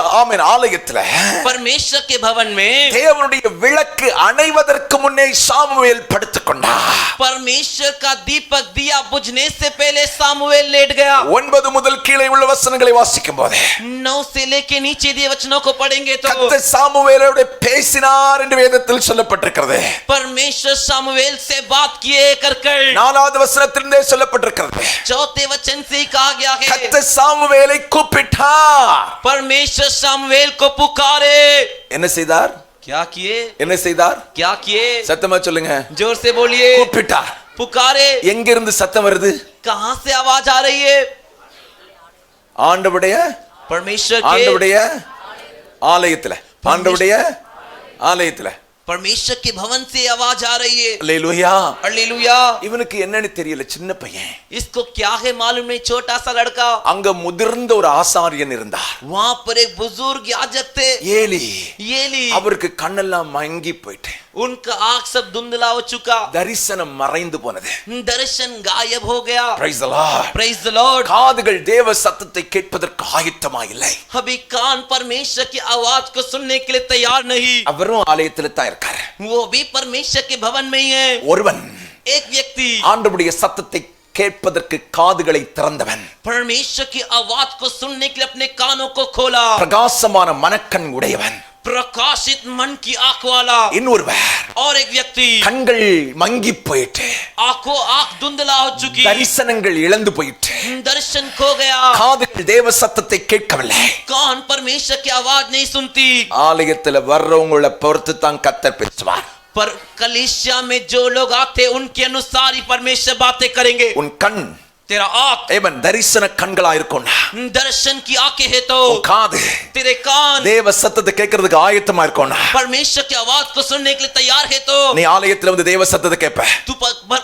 ஆலயத்தில் परमेश्वर के भवन में தேவனுடைய விளக்கு அணைவதற்கு முன்னே சாமுவேல் படுத்துக் கொண்டார். परमेश्वर का दीपक दिया बुझने से पहले सामुएल लेट गया. 9 முதல் கீழே உள்ள வசனங்களை வாசிக்கும் போது 9 से लेके नीचे दिए वचनों को पढ़ेंगे तो கர்த்தர் சாமுவேலோடு பேசினார் என்று வேதத்தில் சொல்லப்பட்டிருக்கிறது. परमेश्वर सामुएल से बात किए कर 4வது வசனத்திலிருந்தே சொல்லப்பட்டிருக்கிறது. 4थे वचन से ही कहा गया है, கர்த்தர் சாமுவேலை கூப்பிட்டார். परमेश्वर सामुएल को पुकारे. என்ன செய்தார்? क्या किए? என்ன செய்தார்? क्या किए? சத்தமா சொல்லுங்க. जोर से बोलिए. கூப்பிட்டார். पुकारे. எங்க இருந்து சத்தம் வருது? कहां से आवाज आ रही है? ஆண்டவருடைய, परमेश्वर के, ஆண்டவருடைய ஆலயத்துல, ஆண்டவருடைய ஆலயத்துல, परमेश्वर के भवन से आवाज आ रही है. அல்லேலூயா. हालेलुया. இவனுக்கு என்னன்னு தெரியல, சின்ன பையன். इसको क्या है मालूम नहीं, छोटा सा लड़का. அங்க முதிர்ந்த ஒரு ஆசாரியன் இருந்தார். वहां पर एक बुजुर्ग याजक थे, ஏலி. ஏலி. அவருக்கு கண்ணெல்லாம் மங்கி போயிட்டு, उनका आंख सब धुंधला हो चुका, தரிசனம் மறைந்து போனது. दर्शन गायब हो गया. Praise the Lord. Praise the Lord. காதுகள் தேவ சத்தத்தை கேட்பதற்கு ஆயத்தமா இல்லை. अभी कान परमेश्वर की आवाज को सुनने के लिए तैयार नहीं. அவரும் ஆலயத்துல தான் இருக்காரு. वो भी परमेश्वर के भवन में ही है. ஒருவன் एक व्यक्ति ஆண்டவருடைய சத்தத்தை கேட்பதற்கு காதுகளை திறந்தவன், परमेश्वर की आवाज को सुनने के लिए अपने कानों को खोला, பிரகாசமான மனக்கண் உடையவன். प्रकाशित मन की आंख वाला. இன்னொருவர் और एक व्यक्ति கண்கள் மங்கி போயிட்டு, आंख धुंधला हो चुकी, தரிசனங்கள் இழந்து போயிட்டு, दर्शन खो गया, காதுகள் தேவ சத்தத்தை கேட்கவில்லை. कान परमेश्वर की आवाज नहीं सुनती. ஆலயத்துல வர்றவங்களை பொறுத்து தான் கர்த்தர் பேசுவார். पर कलीसिया में जो लोग आते उनके अनुसार ही परमेश्वर बातें करेंगे. உன் கண் तेरा आंख தரிசன கண்களா இருக்கும். दर्शन की आंखें है तो காது तेरे कान தேவ சத்தத்தை கேட்கறதுக்கு ஆயத்தமா இருக்கும். परमेश्वर की आवाज को सुनने के लिए तैयार है तो நீ ஆலயத்துல வந்து தேவ சத்தத்தை கேட்ப. तू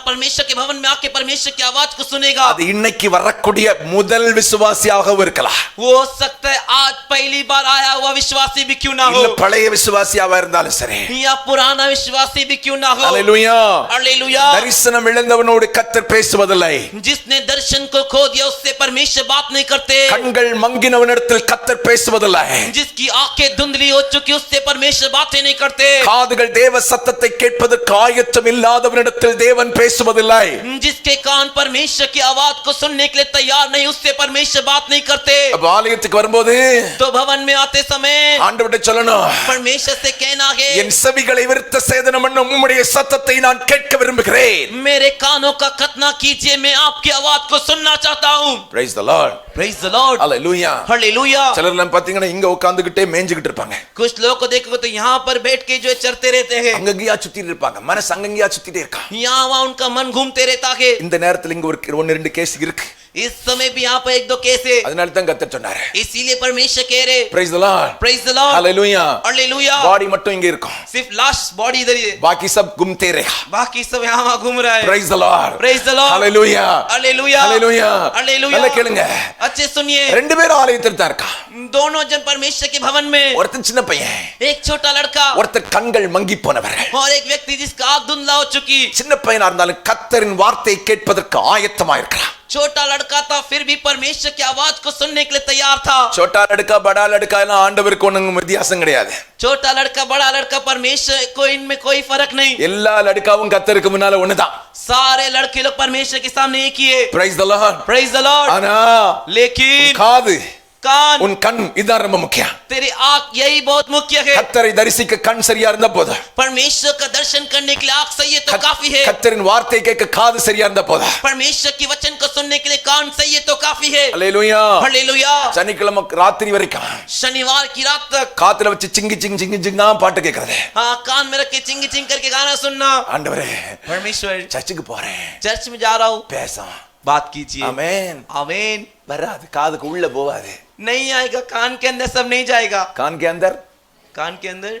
परमेश्वर के भवन में आके परमेश्वर की आवाज को सुनेगा. அது இன்னைக்கு வரக்கூடிய முதல் விசுவாசியாகவும் இருக்கலாம். वो हो सकता है आज पहली बार आया हुआ विश्वासी भी क्यों ना हो, இல்ல பழைய விசுவாசியாவா இருந்தாலும் சரி. या पुराना विश्वासी भी क्यों ना हो. ஹல்லேலூயா. हालेलुया. தரிசனம் இழந்தவனோடு கர்த்தர் பேசுவதில்லை. जिसने दर्शन को खो दिया उससे परमेश्वर बात नहीं करते. கண்கள் மங்கினவனிடத்தில் கர்த்தர் பேசுவதில்லை. जिसकी आंखें धुंधली हो चुकी उससे परमेश्वर बातें नहीं करते. காதுகள் தேவ சத்தத்தை கேட்பதற்கு ஆயத்தம் இல்லாதவனிடத்தில் தேவன் பேசுவதில்லை. जिसके कान परमेश्वर की आवाज को सुनने के लिए तैयार नहीं उससे परमेश्वर बात नहीं करते. அப்ப ஆலயத்துக்கு வரும்போது तो भवन में आते समय ஆண்டவர்கிட்ட சொல்லணும், परमेश्वर से कहना है, என் செவிகளை விருத்த சேதனம் பண்ணும் உம்முடைய சத்தத்தை நான் கேட்க விரும்புகிறேன். मेरे कानों का खतना कीजिए, मैं आपकी आवाज को सुनना चाहता हूं. Praise the Lord. Praise the Lord. Hallelujah. Hallelujah. சிலர்லாம் பாத்தீங்கன்னா இங்க உட்கார்ந்துகிட்டே மேய்ஞ்சிட்டு இருப்பாங்க. कुछ लोगों को देखोगे तो यहाँ पर बैठ के जो चरते रहते हैं, அங்கங்கயா சுத்திட்டு இருப்பாங்க. மனசு அங்கங்கயா சுத்திட்டே இருக்கா. यहाँ वहाँ उनका मन घूमते रहता है. இந்த நேரத்துல இங்க ஒரு 1-2 கேஸ் இருக்கு. इस समय भी यहाँ पर एक दो केस है, அதனால தான் கர்த்தர் சொன்னாரு. इसीलिए परमेश्वर कह रहे Praise the Lord. Praise the Lord, Hallelujah. Hallelujah. பாடி மட்டும் இங்க இருக்கும். सिर्फ लास्ट बॉडी इधर ही है, பாக்கி सब घूमते रहेगा. बाकी सब यहाँ वहाँ घूम रहा है। Praise the Lord. Praise the Lord, Hallelujah. Hallelujah, Hallelujah. Hallelujah. நல்லா கேளுங்க. अच्छे सुनिए, ரெண்டு பேரும் ஆலயத்தில் தான் இருக்கா. दोनों जन परमेश्वर के भवन में, ஒருத்தன் சின்ன பையன், एक छोटा लड़का ஒருத்தர் கண்கள் மங்கி போனவர். और एक व्यक्ति जिसका आँख धुंधला हो चुकी। சின்ன பையனா இருந்தாலும் கர்த்தரின் வார்த்தையை கேட்பதற்கு ஆயத்தமா இருக்கிறான். छोटा लड़का था फिर भी परमेश्वर की आवाज को सुनने के लिए तैयार था। छोटा लड़का बड़ा लड़का எல்லாம் ஆண்டவருக்கு ஒண்ணும் வித்தியாசம் கிடையாது. छोटा लड़का बड़ा लड़का परमेश्वर को इनमें कोई फर्क नहीं। எல்லா லடுக்காவும் கர்த்தருக்கு முன்னால ஒண்ணுதான். सारे लड़के लोग परमेश्वर के सामने एक ही है। Praise the Lord. Praise the Lord. ஆனா लेकिन காது, कान, உன் கண் இதான் ரொம்ப முக்கியம். तेरी आँख यही बहुत मुख्य है। கர்த்தரை தரிசிக்க கண் சரியா இருந்தா போதும். परमेश्वर का दर्शन करने के लिए आँख सही है तो काफी है। கர்த்தரின் வார்த்தை கேட்க காது சரியா இருந்தா போதும். परमेश्वर की वचन को सुनने के लिए कान सही है तो काफी है। அல்லேலூயா. हालेलुया। சனிக்கிழமை ராத்திரி வரைக்கும் शनिवार की रात तक காத்துல வச்சு சிங்கி சிங்கி சிங்கி சிங்கா பாட்டு கேக்குறது. हाँ, कान में रख के चिंग चिंग करके गाना सुनना। ஆண்டவரே परमेश्वर சர்ச்சுக்கு போறேன், चर्च में जा रहा हूँ, பேசும். बात कीजिए। ஆமென். आमीन। வராது, காதுக்கு உள்ள போவாது. नहीं आएगा, कान के अंदर सब नहीं जाएगा। कान के अंदर कान के अंदर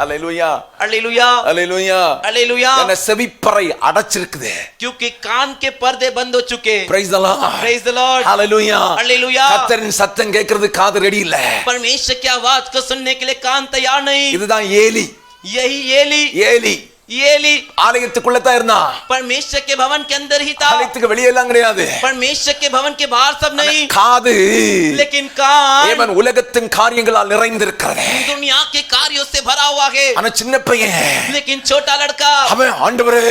அல்லேலூயா, हालेलुया, அல்லேலூயா. हालेलुया। என்ன செவிப்பறை அடைச்சிருக்குது. क्योंकि कान के पर्दे बंद हो चुके। Praise the Lord. Praise the Lord, hallelujah. Hallelujah. கர்த்தரின் சத்தம் கேட்கிறது காது ரெடி இல்ல. परमेश्वर की आवाज को सुनने के लिए कान तैयार नहीं। இதுதான் ஏலி. यही एली, ஏலி एली ஆலயத்துக்குள்ள தான் இருந்தான். परमेश्वर के भवन के अंदर ही था। ஆலயத்துக்கு வெளியே எல்லாம் கிடையாது. परमेश्वर के भवन के बाहर सब नहीं। காது लेकिन कान ஏமன் உலகத்தின் காரியங்களால் நிறைந்திருக்கிறது. दुनिया के कार्यों से भरा हुआ है। ஆனா சின்ன பையன் लेकिन छोटा लड़का, அவன் ஆண்டவரே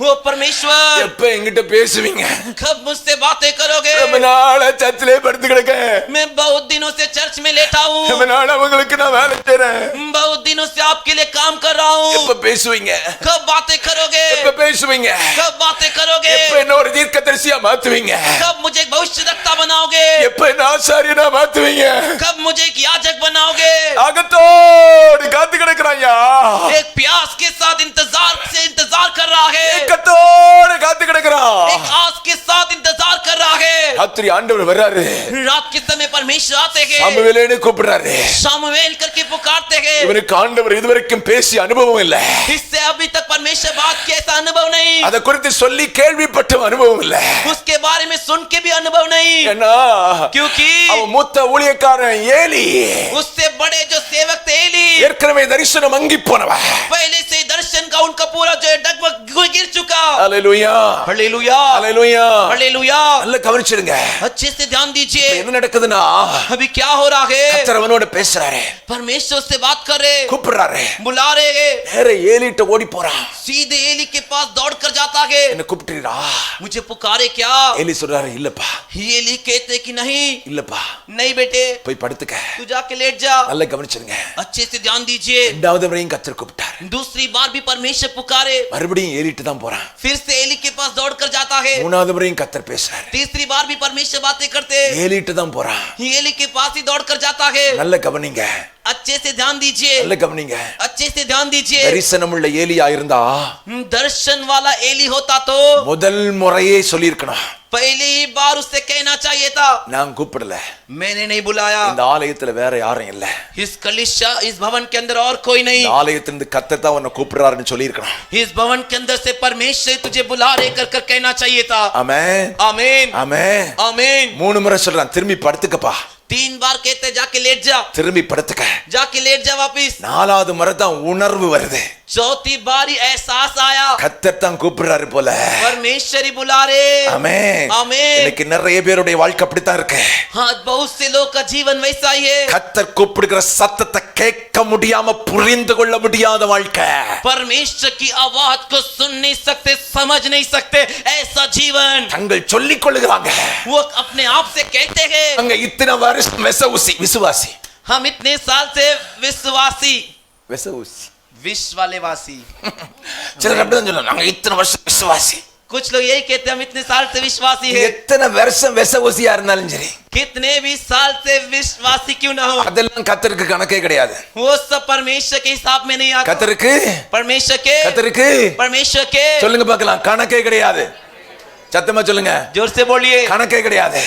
वो परमेश्वर எப்ப என்கிட்ட பேசுவீங்க? कब मुझसे बातें करोगे? ரொம்ப நாளா சர்ச்சிலே படுத்து கிடக்கேன். मैं बहुत दिनों से चर्च में लेटा हूँ, ரொம்ப நாளா உங்களுக்கு நான் வேலை செய்றேன். बहुत दिनों से आपके लिए काम कर रहा हूँ। எப்ப பேசுவீங்க? कब बातें करोगे? எப்ப பேசுவீங்க? कब बातें करोगे? எப்ப என்ன ஒரு தீர்க்கதரிசியா மாத்துவீங்க? कब मुझे एक भविष्यद्वक्ता बनाओगे? எப்ப என்ன ஆசாரியனா மாத்துவீங்க? कब मुझे एक याजक बनाओगे? ஆகத்தோடு காத்து கிடக்குறாயா. एक प्यास के साथ इंतजार कर रहा है। ஏக்கத்தோடு காத்து கிடக்குறான். एक आस के साथ इंतजार कर रहा है। ராத்திரி ஆண்டவர் வர்றாரு. रात के समय परमेश्वर आते हैं, சாமுவேலேன்னு கூப்பிடுறாரு. शामुएल करके पुकारते हैं। இவனுக்கு ஆண்டவர் இதுவரைக்கும் பேசிய அனுபவம் இல்ல. इससे अभी तक परमेश्वर बात के ऐसा अनुभव नहीं, அத குறித்து சொல்லி கேள்விப்பட்ட அனுபவம் இல்ல. उसके बारे में सुन के भी अनुभव नहीं। ஏன்னா क्योंकि அவன் மூத்த ஊழியக்காரன் ஏலி उससे बड़े जो सेवक थे एली, ஏற்கனவே தரிசனம் மங்கி போனவன். पहले से दर्शन का उनका पूरा जो है डगमग गिर चुका। அல்லேலூயா, हालेलुया, அல்லேலூயா. हालेलुया। நல்ல கவனிச்சிடுங்க. अच्छे से ध्यान दीजिए, என்ன நடக்குதுன்னா अभी क्या हो रहा है? கர்த்தர் அவனோட பேசுறாரு, परमेश्वर से बात कर रहे, கூப்பிடுறாரு. बुला रहे हैं। நேர ஏலிட்ட ஓடி போறான். सीधे एली के पास दौड़ कर जाता है, என்ன கூப்பிட்டீரா? मुझे पुकारे क्या? ஏலி சொல்றாரு, இல்லப்பா एली कहते कि नहीं, இல்லப்பா, नहीं बेटे, போய் படுத்துக்க. तू जाके लेट जा। நல்ல கவனிச்சிடுங்க. अच्छे से ध्यान दीजिए, இரண்டாவது முறையும் கர்த்தர் கூப்பிட்டார். दूसरी बार भी परमेश्वर पुकारे, மறுபடியும் ஏலிட்டு தான் போறான். फिर से एली के पास दौड़ कर जाता है। மூணாவது முறையும் கர்த்தர் பேசுறாரு. तीसरी बार भी परमेश्वर बातें करते, ஏலிட்டு தான் போறான். एली के पास ही दौड़ कर जाता है। நல்ல கவனிங்க, अच्छे से ध्यान दीजिए, நல்ல கவனிங்க. अच्छे से ध्यान दीजिए। தரிசனமுள்ள ஏலியா இருந்தா दर्शन वाला एली होता तो முதல் முறையே சொல்லியிருக்கணும், पहली ही बार उससे कहना चाहिए था, நான் கூப்பிடல, मैंने नहीं बुलाया। இந்த ஆலயத்துல வேற யாரும் இல்ல, इस कलिशा, इस भवन के अंदर और कोई नहीं, இந்த ஆலயத்திலிருந்து கர்த்தர் தான் உன்னை கூப்பிடுறாருன்னு சொல்லியிருக்கணும். इस भवन के अंदर से परमेश्वर तुझे बुला रहे कर कहना चाहिए था। ஆமென், आमीन, ஆமென். आमीन। மூணு முறை சொல்றான், திரும்பி படுத்துக்கப்பா, 3 बार कहते जाके लेट जा, திரும்பி படுத்துக்க. जाके लेट जा वापिस। நாலாவது முறை தான் உணர்வு வருது, चौथी बार ही एहसास आया, கர்த்தர் தான் கூப்பிடுறாரு போல. परमेश्वर ही बुला रहे। ஆமென், आमीन। இன்னைக்கு நிறைய பேருடைய வாழ்க்கை அப்படித்தான் இருக்கு. हाँ, बहुत से लोग का जीवन वैसा ही है, கர்த்தர் கூப்பிடுகிற சத்தத்தை கேட்க முடியாம புரிந்து கொள்ள முடியாத வாழ்க்கை. परमेश्वर की आवाज को सुन नहीं सकते, समझ नहीं सकते, ऐसा जीवन தங்கள் சொல்லிக் கொள்ளுகிறாங்க, वो अपने आप से कहते हैं, அங்க இத்தனை வருஷம் விசுவாசி, हम इतने साल से विश्वासी, விசுவாசி. विश्व वाले वासी। சிலர் அப்படிதான் சொல்லுவாங்க, நாங்க இத்தனை வருஷம் விசுவாசி. कुछ लोग यही कहते हैं, हम इतने साल से विश्वासी है। எத்தனை வருஷம் விசுவாசியா இருந்தாலும் சரி, कितने भी साल से विश्वासी क्यों ना हो, அதெல்லாம் கர்த்தருக்கு கணக்கே கிடையாது. वो सब परमेश्वर के हिसाब में नहीं आता। கர்த்தருக்கு परमेश्वर के சொல்லுங்க பார்க்கலாம், கணக்கே கிடையாது. சத்தமா சொல்லுங்க, जोर से बोलिए கணக்கே கிடையாது.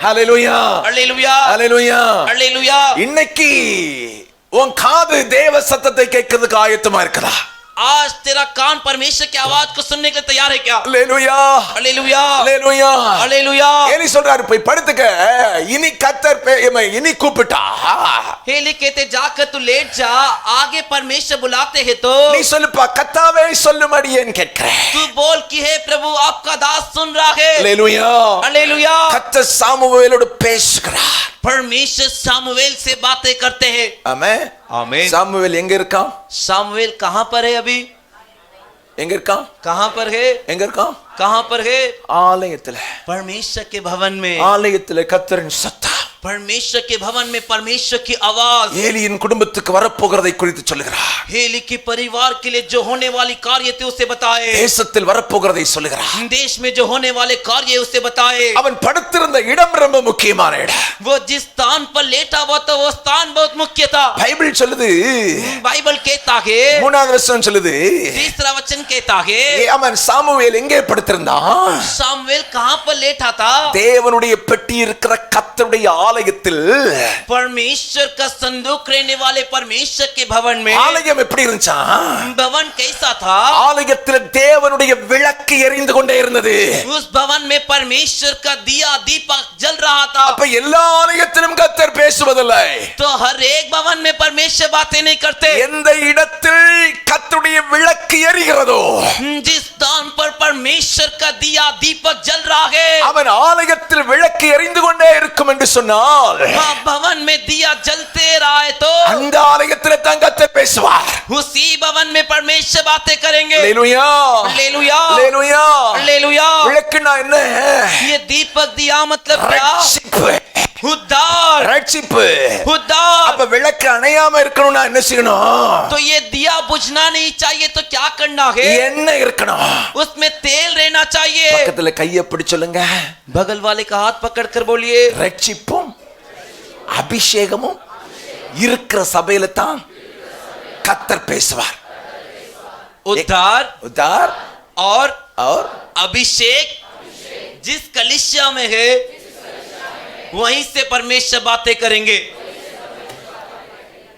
ஹalleluya, हालेलुया ஹalleluya. हालेलुया। இன்னைக்கு உன் காது தேவ சத்தத்தை கேட்கிறதுக்கு ஆயத்தமா இருக்குதா? आज तेरा कान परमेश्वर की आवाज को सुनने के लिए तैयार है क्या? ஹalleluya, हालेलुया ஹalleluya, हालेलुया। ஏலி சொல்றாரு, போய் படுத்துக்க, இனி கர்த்தர் இனி கூப்பிட்டா हेली कहते जाकर तू लेट जा, आगे परमेश्वर बुलाते हैं तो நீ சொல்லுப்பா, கர்த்தாவே சொல்லும்படியேன்னு கேட்கிறேன். तू बोल कि हे प्रभु आपका दास सुन रहा है। ஹalleluya, हालेलुया। கர்த்தர் சாமுவேலோடு பேசுகிறார். परमेश्वर सामुएल से बातें करते हैं। ஆமென், आमीन। சாமுவேல் எங்க இருக்கான்? सामुएल कहां पर है अभी? எங்க இருக்கான்? कहां पर है? எங்க இருக்கான்? कहां पर है? ஆலயத்துல. परमेश्वर के भवन में। ஆலயத்துல கர்த்தரின் சத்தம். परमेश्वर के भवन में परमेश्वर की आवाज। ஏலியின் குடும்பத்துக்கு வரப்போகிறதை குறித்து சொல்லுகிறார். हेली के परिवार के लिए जो होने वाली कार्य थे उसे बताए। தேசத்தில் வரப்போகிறதை சொல்லுகிறார். देश में जो होने वाले कार्य उसे बताए। அவன் படுத்திருந்த இடம் ரொம்ப முக்கியமான இடம். वो जिस स्थान पर लेटा हुआ था वो स्थान बहुत मुख्य था। பைபிள் சொல்லுது, बाइबल कहता है, 3வது வசனம் சொல்லுது, तीसरा वचन कहता है, அவன் சாமுவேல் எங்கே படுத்திருந்தான்? सामुएल कहां पर लेटा था? தேவனுடைய பெட்டி இருக்கிற கர்த்தருடைய ஆலயத்தில். परमेश्वर का संदूक रहने वाले परमेश्वर के भवन में। ஆலயம் எப்படி இருந்துச்சா? भवन कैसा था? ஆலயத்தில் தேவனுடைய விளக்கு எரிந்து கொண்டே இருந்தது. उस भवन में परमेश्वर का दिया दीपक जल रहा था। அப்ப எல்லா ஆலயத்திலும் கர்த்தர் பேசுவதில்லை. तो हर एक भवन में परमेश्वर बातें नहीं करते। எந்த இடத்தில் கர்த்தருடைய விளக்கு எரிகிறதோ, जिस स्थान पर परमेश्वर का दिया दीपक जल रहा है, அவன் ஆலயத்தில் விளக்கு எரிந்து கொண்டே இருக்கும் என்று சொன்னால், हाँ, भवन में दिया जलते रहा है तो அந்த ஆலயத்தில் தான் கர்த்தர் பேசுவார். उसी भवन में परमेश्वर बातें करेंगे। ஹalleluya, हालेलुया ஹalleluya. हालेलुया। விளக்குனா என்ன? ये दीपक दिया मतलब क्या? ரட்சிப்பு, उद्धार ரட்சிப்பு. उद्धार। அப்ப விளக்கு அணையாம இருக்கணும்னா என்ன செய்யணும்? तो ये दिया बुझना नहीं चाहिए तो क्या करना है? என்ன இருக்கணும்? उसमें तेल रहना चाहिए। பக்கத்துல கையை பிடிச்சு சொல்லுங்க, बगल वाले का हाथ पकड़कर बोलिए, ரட்சிப்பும் அபிஷேகமும் இருக்கிற சபையில தான் கர்த்தர் பேசுவார். उद्धार உத்தார் और और अभिषेक जिस कलीसिया में है वहीं से परमेश्वर बातें करेंगे।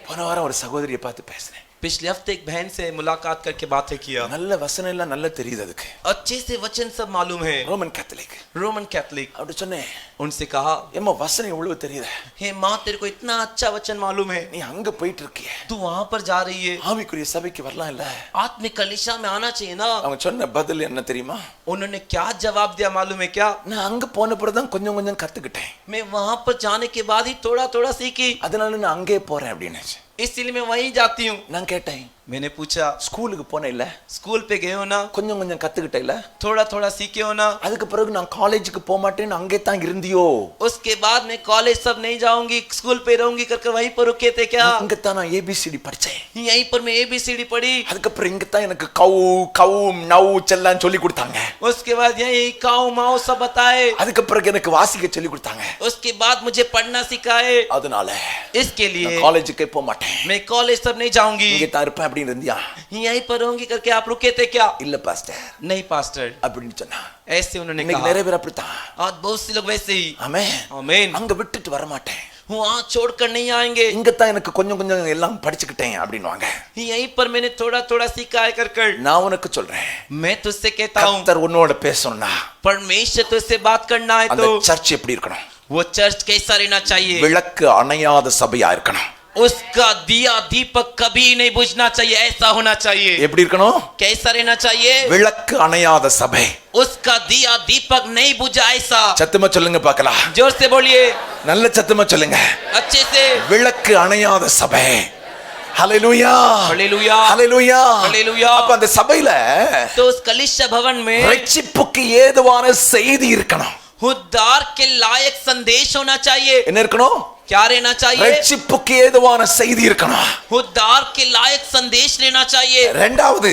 போன வாரம் ஒரு சகோதரியை பார்த்து பேசினேன். पिछले हफ्ते एक बहन से मुलाकात करके बातें किया। நல்ல வசனம் எல்லாம் நல்லா தெரியுது அதுக்கு. अच्छे से वचन सब मालूम है। Roman Catholic. Roman Catholic. அப்படி சொன்னேன், उनसे कहा, ஏம்மா வசனம் எவ்வளவு தெரியுது? हे माँ तेरे को इतना अच्छा वचन मालूम है, நீ அங்க போயிட்டு இருக்கிய, तू वहां पर जा रही है, ஆவிக்குரிய சபைக்கு வரலாம் இல்ல? आत्मिक कलीसिया में आना चाहिए ना। அவங்க சொன்ன பதில் என்ன தெரியுமா? उन्होंने क्या जवाब दिया मालूम है क्या? நான் அங்க போன பிறகுதான் கொஞ்சம் கொஞ்சம் கத்துக்கிட்டேன், मैं वहां पर जाने के बाद ही थोड़ा थोड़ा सीखी, அதனால நான் அங்கே போறேன் அப்படின்னு. इसलिए मैं वहीं जाती हूँ। நான் கேட்டேன், मैंने पूछा, ஸ்கூலுக்கு போனேன் இல்ல, स्कूल पे गए हो ना, கொஞ்சம் கொஞ்சம் கத்துக்கிட்டேன் இல்ல, थोड़ा थोड़ा सीखे हो ना, அதுக்கு பிறகு நான் காலேஜுக்கு போக மாட்டேன்னு அங்கே தான் இருந்தியோ? उसके बाद मैं कॉलेज सब नहीं जाऊंगी, स्कूल पे रहूंगी करके वहीं पर रुके थे क्या? இங்க தான் நான் ஏபிசிடி படிச்சேன், यहीं पर मैं ABCD पढ़ी, அதுக்கப்புறம் இங்க தான் எனக்கு கவு கவும் நவு செல்லாம் சொல்லி கொடுத்தாங்க, उसके बाद यही काऊ माऊ सब बताए, அதுக்கப்புறம் எனக்கு வாசிக்க சொல்லி கொடுத்தாங்க. उसके बाद मुझे पढ़ना सिखाए। அதனால इसके लिए காலேஜுக்கே போக மாட்டேன், मैं कॉलेज सब नहीं जाऊंगी, இங்கே தான் இருப்பேன் அப்படின்னு இருந்தியா? यहीं पर रहूंगी करके आप रुके थे क्या? இல்ல பாஸ்டர் नहीं पास्टर, அப்படின்னு சொன்னா. ऐसे उन्होंने இன்னைக்கு कहा। நிறைய பேர் அப்படித்தான். आज बहुत से लोग वैसे ही, ஆமென், आमीन, அங்க விட்டுட்டு வர மாட்டேன், वहां छोड़कर नहीं आएंगे, இங்க தான் எனக்கு கொஞ்சம் கொஞ்சம் எல்லாம் படிச்சுக்கிட்டேன் அப்படின்னுவாங்க. यहीं पर मैंने थोड़ा थोड़ा सीखा है कर நான் உனக்கு சொல்றேன், मैं तुझसे कहता हूँ, கர்த்தர் உன்னோட பேசணும்னா परमेश्वर तुझसे बात करना है அந்த तो சர்ச் எப்படி இருக்கணும்? वो चर्च कैसा रहना चाहिए? விளக்கு அணையாத சபையா இருக்கணும். उसका दिया दीपक कभी नहीं बुझना चाहिए, ऐसा होना चाहिए। எப்படி இருக்கணும்? कैसा रहना चाहिए? விளக்கு அணையாத சபை. उसका दिया दीपक नहीं बुझा ऐसा। சத்தமா சொல்லுங்க பார்க்கலாம், जोर से बोलिए, நல்ல சத்தமா சொல்லுங்க, अच्छे से। விளக்கு அணையாத சபை. ஹalleluya, हालेलुया ஹalleluya, हालेलुया। அப்ப அந்த சபையில तो उस कलीसिया भवन में ரட்சிப்புக்கு ஏதுவான செய்தி இருக்கணும். उद्धार के लायक संदेश होना चाहिए। என்ன இருக்கணும்? क्या रहना चाहिए? ரட்சிப்புக்கு ஏதுவான செய்தி இருக்கணும். उद्धार के लायक संदेश लेना चाहिए। இரண்டாவது,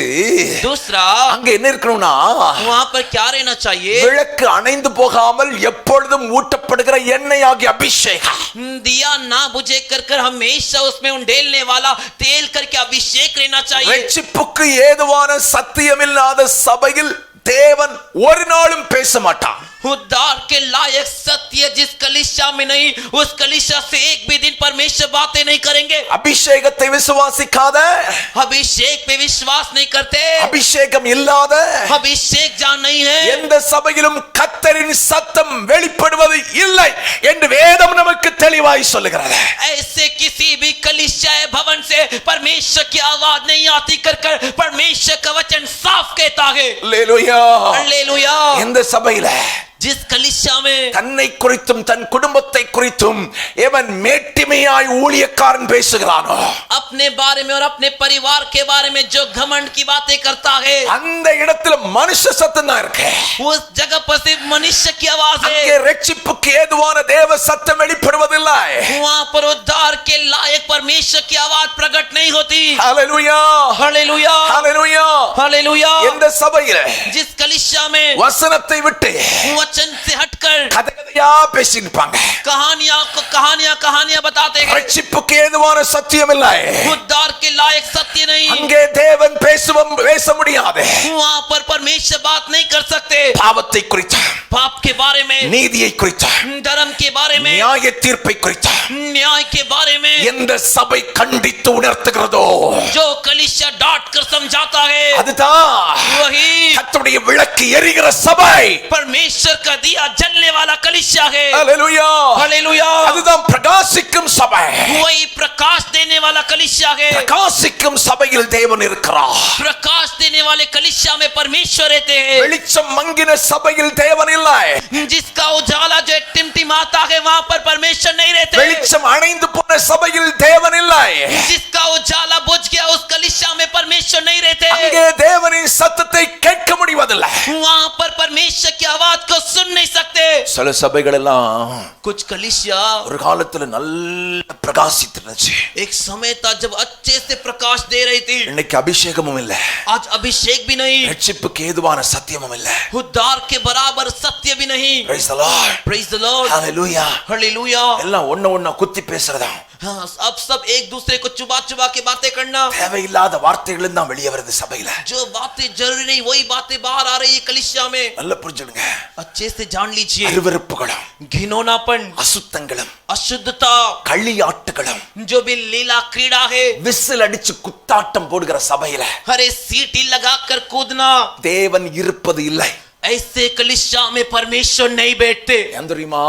दूसरा, அங்க என்ன இருக்கணும்னா वहां पर क्या रहना चाहिए? விளக்கு அணைந்து போகாமல் எப்பொழுதும் ஊட்டப்படுகிற எண்ணெயாகிய அபிஷேகம். दिया ना बुझे कर हमेशा उसमें उंडेलने वाला तेल करके अभिषेक रहना चाहिए। ரட்சிப்புக்கு ஏதுவான சத்தியமில்லாத சபையில் தேவன் ஒரு நாளும் பேச மாட்டான். उद्धार के लायक सत्य जिस कलीसिया में नहीं, उस कलीसिया से एक भी दिन परमेश्वर बातें नहीं करेंगे. அபிஷேகத்தை விசுவாசிக்காத, अभिषेक पे विश्वास नहीं करते, அபிஷேகம் இல்லாத अभिषेक जहाँ नहीं है, எந்த சபையிலும் கர்த்தரின் சத்தம் வெளிப்படுவது இல்லை என்று வேதம் நமக்கு தெளிவாய் சொல்லுகிறது. ऐसे किसी भी कलीसिया भवन से परमेश्वर की आवाज नहीं आती कर परमेश्वर का वचन साफ कहता है. அல்லேலூயா. हालेलुया. இந்த சபையில जिस कलीसिया में தன்னை குறித்தும் தன் குடும்பத்தை குறித்தும் எவன் மேட்டிமையாய் ஊழியக்காரன் பேசுகிறானோ, अपने बारे में और अपने परिवार के बारे में जो घमंड की बातें करता है, அந்த இடத்துல மனுஷ சத்தம் தான் இருக்கு. उस जगह पर सिर्फ मनुष्य की आवाज அங்கே है. ரட்சிப்புக்கு ஏதுவான தேவ சத்தம் வெளிப்படுவதில்லை. वहाँ पर उद्धार के लायक परमेश्वर की आवाज प्रकट नहीं होती. ஹalleluya. हालेलुया. ஹalleluya. हालेलुया. இந்த சபையில जिस कलीसिया में வசனத்தை விட்டு वचन से हटकर கதையா பேசிருப்பாங்க. कहानियां बताते हैं. ரட்சிப்புக்கு ஏதுவான சத்தியம் இல்லை. उद्धार के लायक सत्य नहीं. அங்கே தேவன் பேச முடியாது. वहाँ पर परमेश्वर बात नहीं कर सकते. பாவத்தை குறித்த, पाप के बारे में, நீதியை குறித்த, धर्म के बारे में, நியாய தீர்ப்பை குறித்த न्याय के बारे में எந்த சபை கண்டித்து உணர்த்துகிறதோ, जो कलीसिया डांट कर समझाता है, அதுதான் वही கர்த்தருடைய விளக்கு எரிகிற சபை. परमेश्वर का दिया जलने वाला कलीसिया है. ஹalleluya. हालेलुया. அதுதான் பிரகாசிக்கும் சபை. वही प्रकाश देने वाला कलीसिया है. பிரகாசிக்கும் சபையில் தேவன் இருக்கிறார். प्रकाश देने वाले कलीसिया में परमेश्वर रहते हैं. வெளிச்சம் மங்கின சபையில் தேவன் இல்லை. जिसका उजाला जो टिमटिमाता है, वहाँ पर परमेश्वर नहीं रहते. வெளிச்சம் அணைந்து போன சபையில் தேவன் இல்லை. जिसका उजाला बुझ गया, उस कलीसिया में परमेश्वर नहीं रहते. அங்கே தேவனின் சத்தத்தை கேட்க முடிவதில்லை. वहाँ पर परमेश्वर की आवाज को सुन नहीं सकते. சில சபைகள் எல்லாம் कुछ कलीसिया ஒரு காலத்துல நல்ல பிரகாசித்துச்சு. एक समय था जब अच्छे से प्रकाश दे रही थी. இன்னைக்கு அபிஷேகமும் இல்ல, आज अभिषेक भी नहीं, ரட்சிப்புக்கு ஏதுவான சத்தியமும் இல்ல. उद्धार के बराबर सत्य भी नहीं. Praise the Lord. Praise the Lord. Hallelujah. Hallelujah. எல்லாம் ஒண்ணு குத்தி பேசுறதா, हाँ, अब सब एक दूसरे को चुबा चुबा के बातें करना. தேவையில்லாத வார்த்தைகளும் தான் வெளியே வருது சபையில. जो बातें जरूरी नहीं, वही बातें बाहर आ रही है कलीसिया में. நல்லா புரிஞ்சுடுங்க. अच्छे से जान लीजिए. அருவருப்புகளும், घिनौनापन, அசுத்தங்களும், अशुद्धता, களியாட்டுகளும், जो भी लीला क्रीड़ा है, விசில் அடிச்சு குத்தாட்டம் போடுகிற சபையில हरे सीटी लगाकर कूदना, தேவன் இருப்பது இல்லை. ऐसे कलीसिया में परमेश्वर नहीं बैठते. ஏன் தெரியுமா?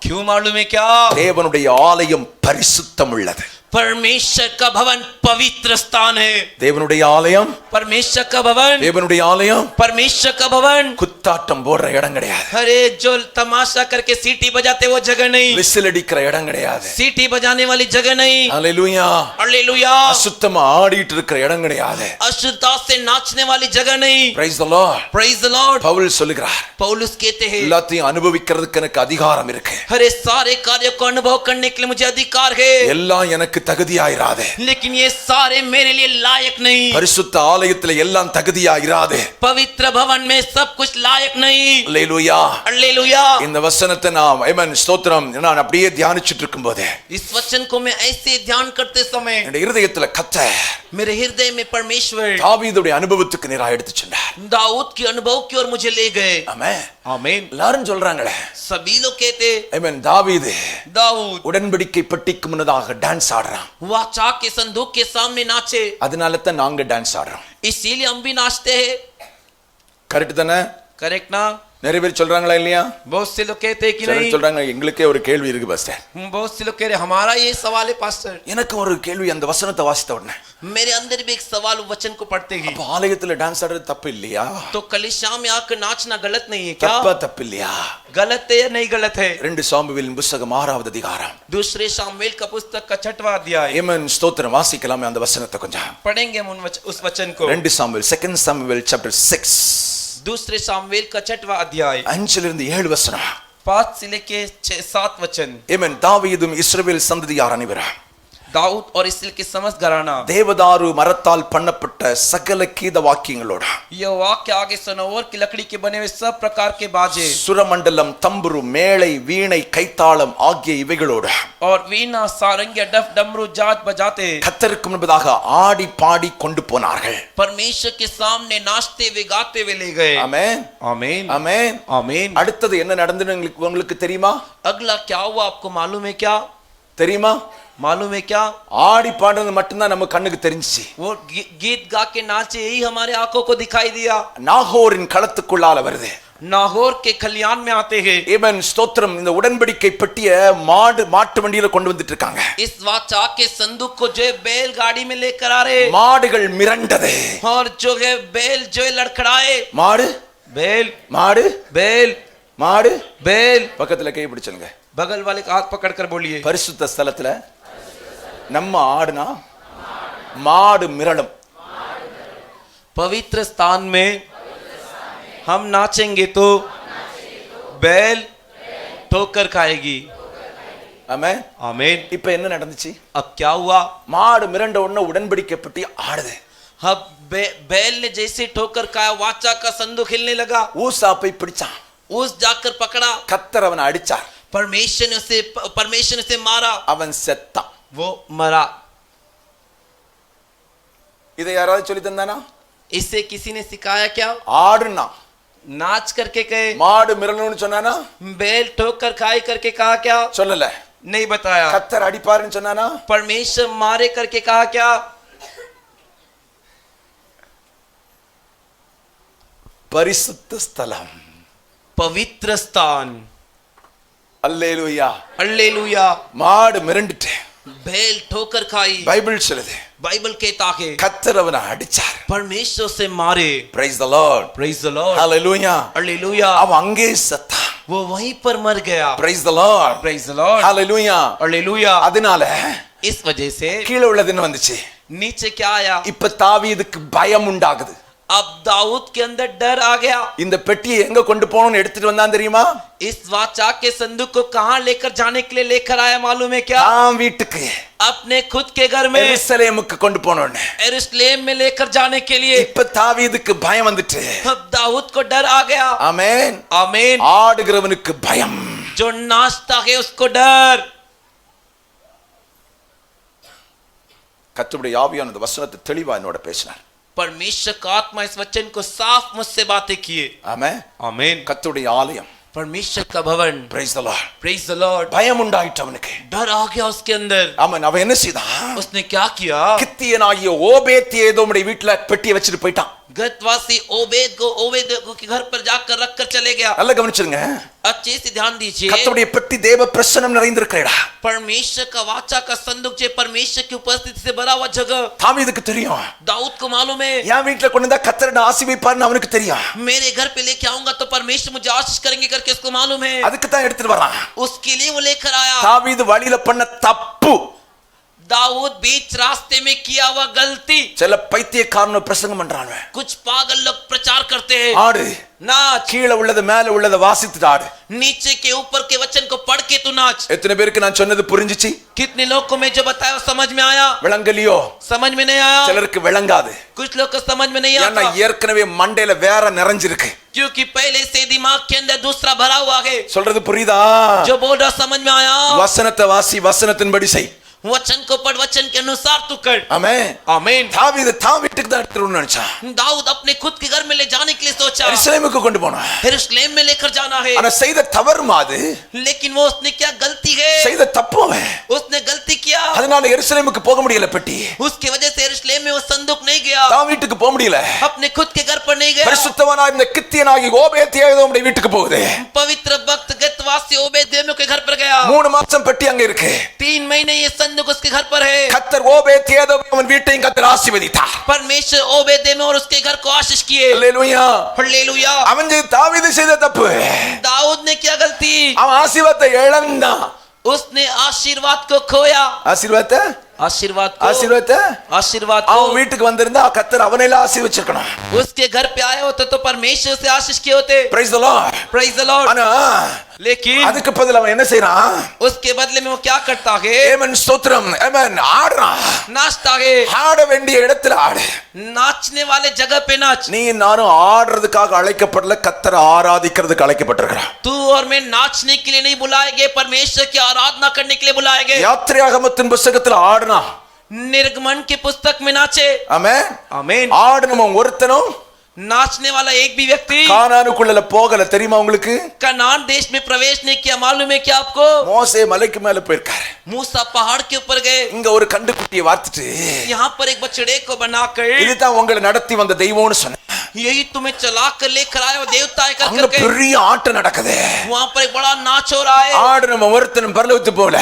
क्यों मालूम है क्या? தேவனுடைய ஆலயம் பரிசுத்தம் உள்ளது. परमेश्वर का भवन पवित्र स्थान है. தேவனுடைய ஆலயம், परमेश्वर का भवन, தேவனுடைய ஆலயம் परमेश्वर का भवन. குத்தாட்டம் போடுற இடம் கிடையாது. अरे जो तमाशा करके सीटी बजाते वो जगह नहीं, விசில் அடிக்கிற இடம் கிடையாது. सीटी बजाने वाली जगह नहीं. ஹalleluya. हालेलुया. அசுத்தமா ஆடிட்டு இருக்கிற இடம் கிடையாது. अशुद्धता से नाचने वाली जगह नहीं. Praise the Lord. Praise the Lord. Pavul சொல்லுகிறார், पौलुस कहते हैं, எல்லாத்தையும் அனுபவிக்கிறதுக்கு எனக்கு அதிகாரம் இருக்கு. हरे सारे कार्यों को अनुभव करने के लिए मुझे अधिकार है, எல்லாம் எனக்கு தகுதியாயிராதே. लेकिन ये सारे मेरे लिए लायक नहीं. பரிசுத்த ஆலயத்துல எல்லாம் தகுதியாயிராதே. पवित्र भवन में सब कुछ लायक नहीं. அல்லேலூயா. हालेलुया. இந்த வசனத்தை நாம் ஆமென் ஸ்தோத்திரம் நான் அப்படியே தியானிச்சிட்டு இருக்கும்போது इस वचन को मैं ऐसे ध्यान करते समय என் இதயத்துல கர்த்தர் मेरे हृदय में परमेश्वर தாவீதுடைய அனுபவத்துக்கு நேரா எடுத்து சென்றார். दाऊद के अनुभव की ओर मुझे ले गए. ஆமென். आमीन. எல்லாரும் சொல்றாங்களே, सभी लोग कहते ஆமென், தாவீது दाऊद உடன்படிக்கை பெட்டிக்கு முன்னதாக டான்ஸ் ஆடுறான். वाचा के संदूक के सामने नाचे, அதனால தான் நாங்க டான்ஸ் ஆடுறோம். इसीलिए हम भी नाचते हैं. கரெக்ட் தானே? करेक्ट ना? நிறைய பேர் சொல்றாங்களா இல்லையா? बहुत से लोग कहते हैं कि சிலர் नहीं. சொல்றாங்க எங்களுக்கே ஒரு கேள்வி இருக்கு பாஸ்டர். बहुत से लोग कह रहे हमारा ये सवाल है पास्टर. எனக்கு ஒரு கேள்வி அந்த வசனத்தை வாசித்த உடனே, मेरे अंदर भी एक सवाल वचन को पढ़ते ही, அப்ப ஆலயத்துல டான்ஸ் ஆடுறது தப்பு இல்லையா? तो कलीसिया में आकर नाचना गलत नहीं है क्या? தப்பு இல்லையா? गलत है या नहीं गलत है? 2 சாமுவேலின் புத்தகம் 6வது அதிகாரம் दूसरे शामुएल का पुस्तक का 6वां अध्याय ஆமென் ஸ்தோத்திரம் வாசிக்கலாமே அந்த வசனத்தை கொஞ்சம். पढ़ेंगे हम उस वचन को. 2 சாமுவேல் 2 சாமுவேல் chapter 6 दूसरे शामुएल का 6वां अध्याय 5 இருந்து 7 வசனம். 5 से लेके 7 वचन. ஆமென். தாவீதும் இஸ்ரவேல் சந்ததியார் அனைவரும் दाऊद और इसराइल के समस्त घराना தேவதாரு மரத்தால் பண்ணப்பட்ட சகல கீத வாக்கியங்களோட यह वाक्य आगे सनोवर की लकड़ी के बने हुए सब प्रकार के बाजे சுரமண்டலம் தம்புரு மேளை வீணை கைத்தாளம் ஆகிய இவைகளோட और वीणा सारंगी डफ डमरू जात बजाते கர்த்தருக்கு முன்பதாக ஆடி பாடி கொண்டு போனார்கள். परमेश्वर के सामने नाचते हुए गाते हुए ले गए. ஆமென் आमीन ஆமென் आमीन. அடுத்தது என்ன நடந்ததுன்னு உங்களுக்கு தெரியுமா? अगला क्या हुआ आपको मालूम है क्या? தெரியுமா? मालूम है क्या? ஆடி பாடுறது மட்டும்தான் நம்ம கண்ணுக்கு தெரிஞ்சிச்சு. वो गीत गा के नाचे यही हमारे आंखों को दिखाई दिया. நாகோரின் களத்துக்குள்ளால வருது. नाहोर के खलियान में आते हैं. ஏமேன் ஸ்தோத்திரம். இந்த உடன்படிக்கை பெட்டிய மாட்டு வண்டியில கொண்டு வந்துட்டு இருக்காங்க. इस वाचा के संदूक को जो है बैल गाड़ी में लेकर आ रहे. மாடுகள் மிரண்டது. और जो है बैल जो है लड़खड़ाए. மாடு बैल மாடு बैल மாடு बैल. பக்கத்துல கை பிடிச்சுங்க. बगल वाले का हाथ पकड़कर बोलिए. பரிசுத்த ஸ்தலத்துல நம்ம ஆடுனா மாடு மிரளும். पवित्र स्थान में हम नाचेंगे तो बैल ठोकर खाएगी. ஆமென் आमीन. இப்போ என்ன நடந்துச்சு? अब क्या हुआ? மாடு மிரண்ட உடனே உடன்படிக்கை பெட்டி ஆடுது. अब बैल ने जैसे ठोकर खाया वाचा का संदूक हिलने लगा. ஊசா போய் பிடிச்சான். उस जाकर पकड़ा. கர்த்தர் அவனை அடிச்சார். परमेश्वर ने उसे मारा. அவன் செத்தான். वो मरा. இதை யாராவது சொல்லி தந்தானா? इसे किसी ने सिखाया क्या? ஆடுனா नाच करके कहे. மாடு மிரளணும்னு சொன்னானா? बैल ठोकर खाई करके कहा क्या? சொல்லல. नहीं बताया. கர்த்தர் அடிப்பாருன்னு சொன்னானா? परमेश्वर मारे करके कहा क्या? பரிசுத்த ஸ்தலம், पवित्र स्थान. அல்லேலூயா हालेलुया. மாடு மிரண்டுட்டு बैल ठोकर खाई. பைபிள் சொல்லுது बाइबल कहता है கர்த்தர் அவனை அடிச்சார். परमेश्वर से मारे. praise the lord praise the Lord. hallelujah hallelujah. அவன் அங்கே செத்தான். वो वहीं पर मर गया. praise the lord praise the Lord. hallelujah hallelujah. அதனால इस वजह से கீழே உள்ளதுன்னு வந்துச்சு. नीचे क्या आया? இப்ப தாவீதுக்கு பயம் உண்டாகுது. अब दाऊद के अंदर डर आ गया. இந்த பெட்டியை எங்க கொண்டு போகணும்னு எடுத்துட்டு வந்தான் தெரியுமா? इस वाचा के संदूक को कहां लेकर जाने के लिए लेकर आया मालूम है क्या? தான் வீட்டுக்கு अपने खुद के घर में எருசலேமுக்கு கொண்டு போனோன்னு. यरूशलेम में लेकर जाने के लिए. இப்ப தாவீதுக்கு பயம் வந்துட்டு. अब दाऊद को डर आ गया. ஆமென் आमीन. ஆடுகிறவனுக்கு பயம். जो नाचता है उसको डर. கர்த்தருடைய ஆவியானவர் இந்த வசனத்தை தெளிவா என்னோட பேசினார். परमेश्वर का आत्मा इस वचन को साफ मुझसे बातें किए. ஆமென் आमीन. கர்த்தருடைய ஆலயம், परमेश्वर का भवन. praise the lord. Praise the Lord. பயம் உண்டாயிட்டு அவனுக்கு. डर आ गया उसके अंदर. ஆமென் அவன் என்ன செய்தான்? उसने क्या किया? கித்தியனாகிய ஓபேத் ஏதோமுடைய வீட்டுல பெட்டியை வச்சிட்டு போயிட்டான். गतवासी ओबेद के घर पर जाकर रखकर चले गया. நல்லா கவனிச்சுங்க. अच्छे से ध्यान दीजिए. கர்த்தருடைய பெட்டி தேவ பிரசன்னம் நிறைந்திருக்கிறடா. परमेश्वर का वाचा का संदूक जो परमेश्वर की उपस्थिति से भरा हुआ जगह. தாவீதுக்கு தெரியும். दाऊद को मालूम है. என் வீட்டுல கொண்டு வந்தா கர்த்தர் ஆசீர்வதிப்பார்னு அவனுக்கு தெரியும். मेरे घर पे लेके आऊंगा तो परमेश्वर मुझे आशीष करेंगे करके उसको मालूम है. அதுக்கு தான் எடுத்துட்டு வரான். उसके लिए वो लेकर आया. தாவீது வழியில பண்ண தப்பு. दाऊद बीच रास्ते में किया हुआ गलती. சில பைத்தியக்காரன பிரசங்கம் பண்றாங்க. कुछ पागल लोग प्रचार करते हैं. ஆடு नाच. கீழே உள்ளது மேல உள்ளது வாசித்துட்டு ஆடு. नीचे के ऊपर के वचन को पढ़ के तू नाच. எத்தனை பேருக்கு நான் சொன்னது புரிஞ்சிச்சு? कितने लोग को मैं जो बताया समझ में आया? விளங்கலையோ? समझ में नहीं आया. சிலருக்கு விளங்காது. कुछ लोग को समझ में नहीं ஏன்னா आता ஏற்கனவே மண்டையில வேற நிறைஞ்சிருக்கு. क्योंकि पहले से दिमाग के अंदर दूसरा भरा हुआ है. சொல்றது புரியுதா? जो बोल रहा समझ में आया? வசனத்தை வாசி, வசனத்தின்படி செய். वचन को पढ़, वचन के अनुसार तू कर. ஆமென் आमीन. தாவீது தான் வீட்டுக்கு தான் எடுத்துட்டு நினைச்சான். दाऊद अपने खुद के घर में ले जाने के लिए सोचा. எருசலேமுக்கு கொண்டு போனான். यरूशलेम में लेकर जाना है. ஆனா செய்த தவறு மாது. लेकिन वो उसने क्या गलती है? செய்த தப்பு அவன். उसने गलती किया. அதனால எருசலேமுக்கு போக முடியல பெட்டி. उसकी वजह से यरूशलेम में वो संदूक नहीं गया. தான் வீட்டுக்கு போக முடியல. अपने खुद के घर पर नहीं गया. பரிசுத்தவானாய் இந்த கித்தியனாகி ஓபேத் ஏதோமுடைய வீட்டுக்கு போகுது. पवित्र भक्त गतवासी ओबेदेदोम के घर पर गया. 3 மாசம் பெட்டி அங்க இருக்கு. 3 महीने ये संदूक उसके घर पर है. கர்த்தர் ஓபேத் ஏதோமின் வீட்டையும் கர்த்தர் ஆசீர்வதித்தார். परमेश्वर ओबेदेदोम और उसके घर को आशीष किए. அல்லேலூயா. हालेलुया. அவன் தாவீது செய்த தப்பு. दाऊद ने क्या गलती? அவன் ஆசீர்வாதத்தை இழந்தான். उसने आशीर्वाद को खोया. ஆசீர்வாதத்தை आशीर्वाद को அவன் வீட்டுக்கு வந்திருந்தா கர்த்தர் அவனையில ஆசீர்வதிச்சிருக்கணும். उसके घर पे आए होते तो परमेश्वर से आशीष किए होते. praise the lord. Praise the Lord. ஆனா लेकिन அதுக்கு பதிலா அவன் என்ன செய்றான்? उसके बदले में वो क्या करता है? ஆமென் ஸ்தோத்திரம். ஆமென் ஆடுறான். नाचता है। ஆட வேண்டிய இடத்துல ஆடு. नाचने वाले जगह पे नाच। நீ நானும் ஆடுறதுக்காக அழைக்கப்படல, கர்த்தரை ஆராதிக்கிறதுக்கு அழைக்கப்பட்டிருக்கிறோம். तू और मैं नाचने के लिए नहीं बुलाए गए, परमेश्वर की आराधना करने के लिए बुलाए गए। யாத்திராகமத்தின் புத்தகத்துல ஆடுனா, निर्गमन की पुस्तक में नाचे। ஆமென் आमीन। ஆடுனவன் ஒருத்தனும் नाचने वाला एक भी व्यक्ति கானானுக்குள்ள போகல. தெரியுமா உங்களுக்கு? कनान देश में प्रवेश नहीं किया। मालूम है क्या आपको? மோசே மலைக்கு மேல போயிருக்காரு. मूसा पहाड़ के ऊपर गए। இங்க ஒரு கண்டுக்குட்டியை வார்த்துட்டு यहाँ पर एक बछड़े को बनाकर இதுதான் உங்களை நடத்தி வந்த தெய்வம்னு சொன்னேன். यही तुम्हें चला कर लेकर आए और देवता है அங்க करके। பெரிய ஆட்டம் நடக்குது. वहाँ पर एक बड़ा नाच हो रहा है। ஆடுனவன் ஒருத்தனும் பரலோகத்துக்கு போல.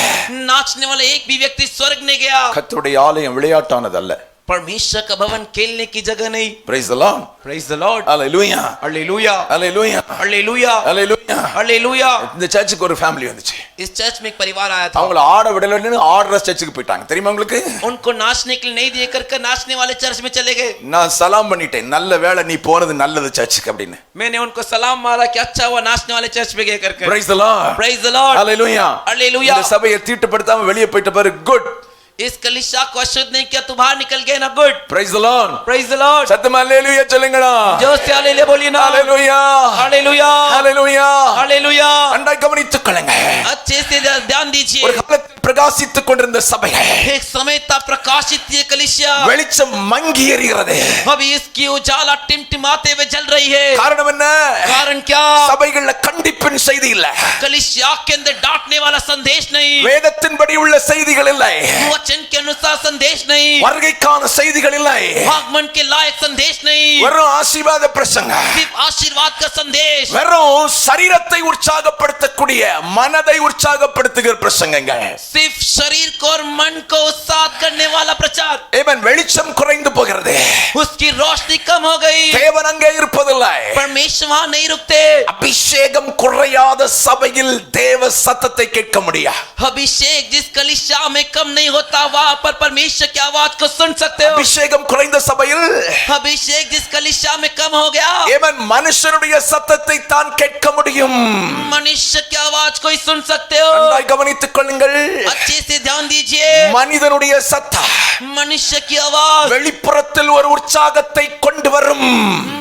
नाचने वाला एक भी व्यक्ति स्वर्ग नहीं गया। கர்த்தருடைய ஆலயம் விளையாட்டானதல்ல. परमेश्वर का भवन खेलने की जगह नहीं। Praise the Lord. Praise the Lord. Hallelujah. Hallelujah. Hallelujah. Hallelujah. Hallelujah. Hallelujah. இந்த சர்ச்சுக்கு ஒரு ஃபேமிலி வந்துச்சு. इस चर्च में एक परिवार आया था। அவங்கள ஆட விடலன்னு ஆடுற சர்ச்சுக்கு போயிட்டாங்க. தெரியுமா உங்களுக்கு? उनको नाचने के लिए नहीं दिए कर नाचने वाले चर्च में चले गए। நான் சலாம் பண்ணிட்டேன். நல்ல வேளை நீ போனது நல்லது சர்ச்சுக்கு அப்படின்னு. मैंने उनको सलाम मारा कि अच्छा हुआ नाचने वाले चर्च में गए करके। Praise the Lord. Praise the Lord. Hallelujah. Hallelujah. இந்த சபையை தீட்டுப்படுத்தாம வெளியே போயிட்ட பாரு. குட். इस कलीसिया को अशुद्ध नहीं किया, तू बाहर निकल गए ना। Good. Praise the Lord. Praise the Lord. சத்தமா ஹalleluya சொல்லுங்கடா. जोर से हालेलुया बोलिए ना। ஹalleluya. हालेलुया। ஹalleluya. हालेलुया। அண்டை கவனித்துக் கொள்ளுங்க. अच्छे से ध्यान दीजिए। ஒரு காலத்தில் பிரகாசித்துக் கொண்டிருந்த சபை एक समय तक प्रकाशित ये कलीसिया வெளிச்சம் மங்கி எரிகிறது. अभी इसकी उजाला टिमटिमाते हुए जल रही है। காரணம் என்ன? कारण क्या? சபைகள்ல கண்டிப்பின் செய்தி இல்ல. कलीसिया के अंदर डांटने वाला संदेश नहीं। வேதத்தின்படி உள்ள செய்திகள் இல்லை. वचन के अनुसार संदेश नहीं। வருகைக்கான செய்திகள் இல்லை. आगमन के लायक संदेश नहीं। வெறும் ஆசீர்வாத பிரசங்கம். सिर्फ आशीर्वाद का संदेश। வெறும் சரீரத்தை உற்சாகப்படுத்தக்கூடிய, மனதை உற்சாகப்படுத்துகிற பிரசங்கங்கள். सिर्फ शरीर को और मन को उत्साहित करने वाला प्रचार। ஆமென். வெளிச்சம் குறைந்து போகிறது. उसकी रोशनी कम हो गई। தேவன் அங்கே இருப்பதில்லை. परमेश्वर वहां नहीं रुकते। அபிஷேகம் குறையாத சபையில் தேவ சத்தத்தை கேட்க முடியாது. अभिषेक जिस कलीसिया में कम नहीं होता वहां पर परमेश्वर की आवाज को सुन सकते हो। அபிஷேகம் குறைந்த சபையில் अभिषेक जिस कलीसिया में कम हो गया, ஆமென், மனுஷனுடைய சத்தத்தை தான் கேட்க முடியும். मनुष्य की आवाज को ही सुन सकते हो। நன்றாய் கவனித்துக் கொள்ளுங்கள். अच्छे से ध्यान दीजिए। மனிதனுடைய சத்தம் मनुष्य की आवाज வெளிப்புறத்தில் ஒரு உற்சாகத்தை கொண்டு வரும்.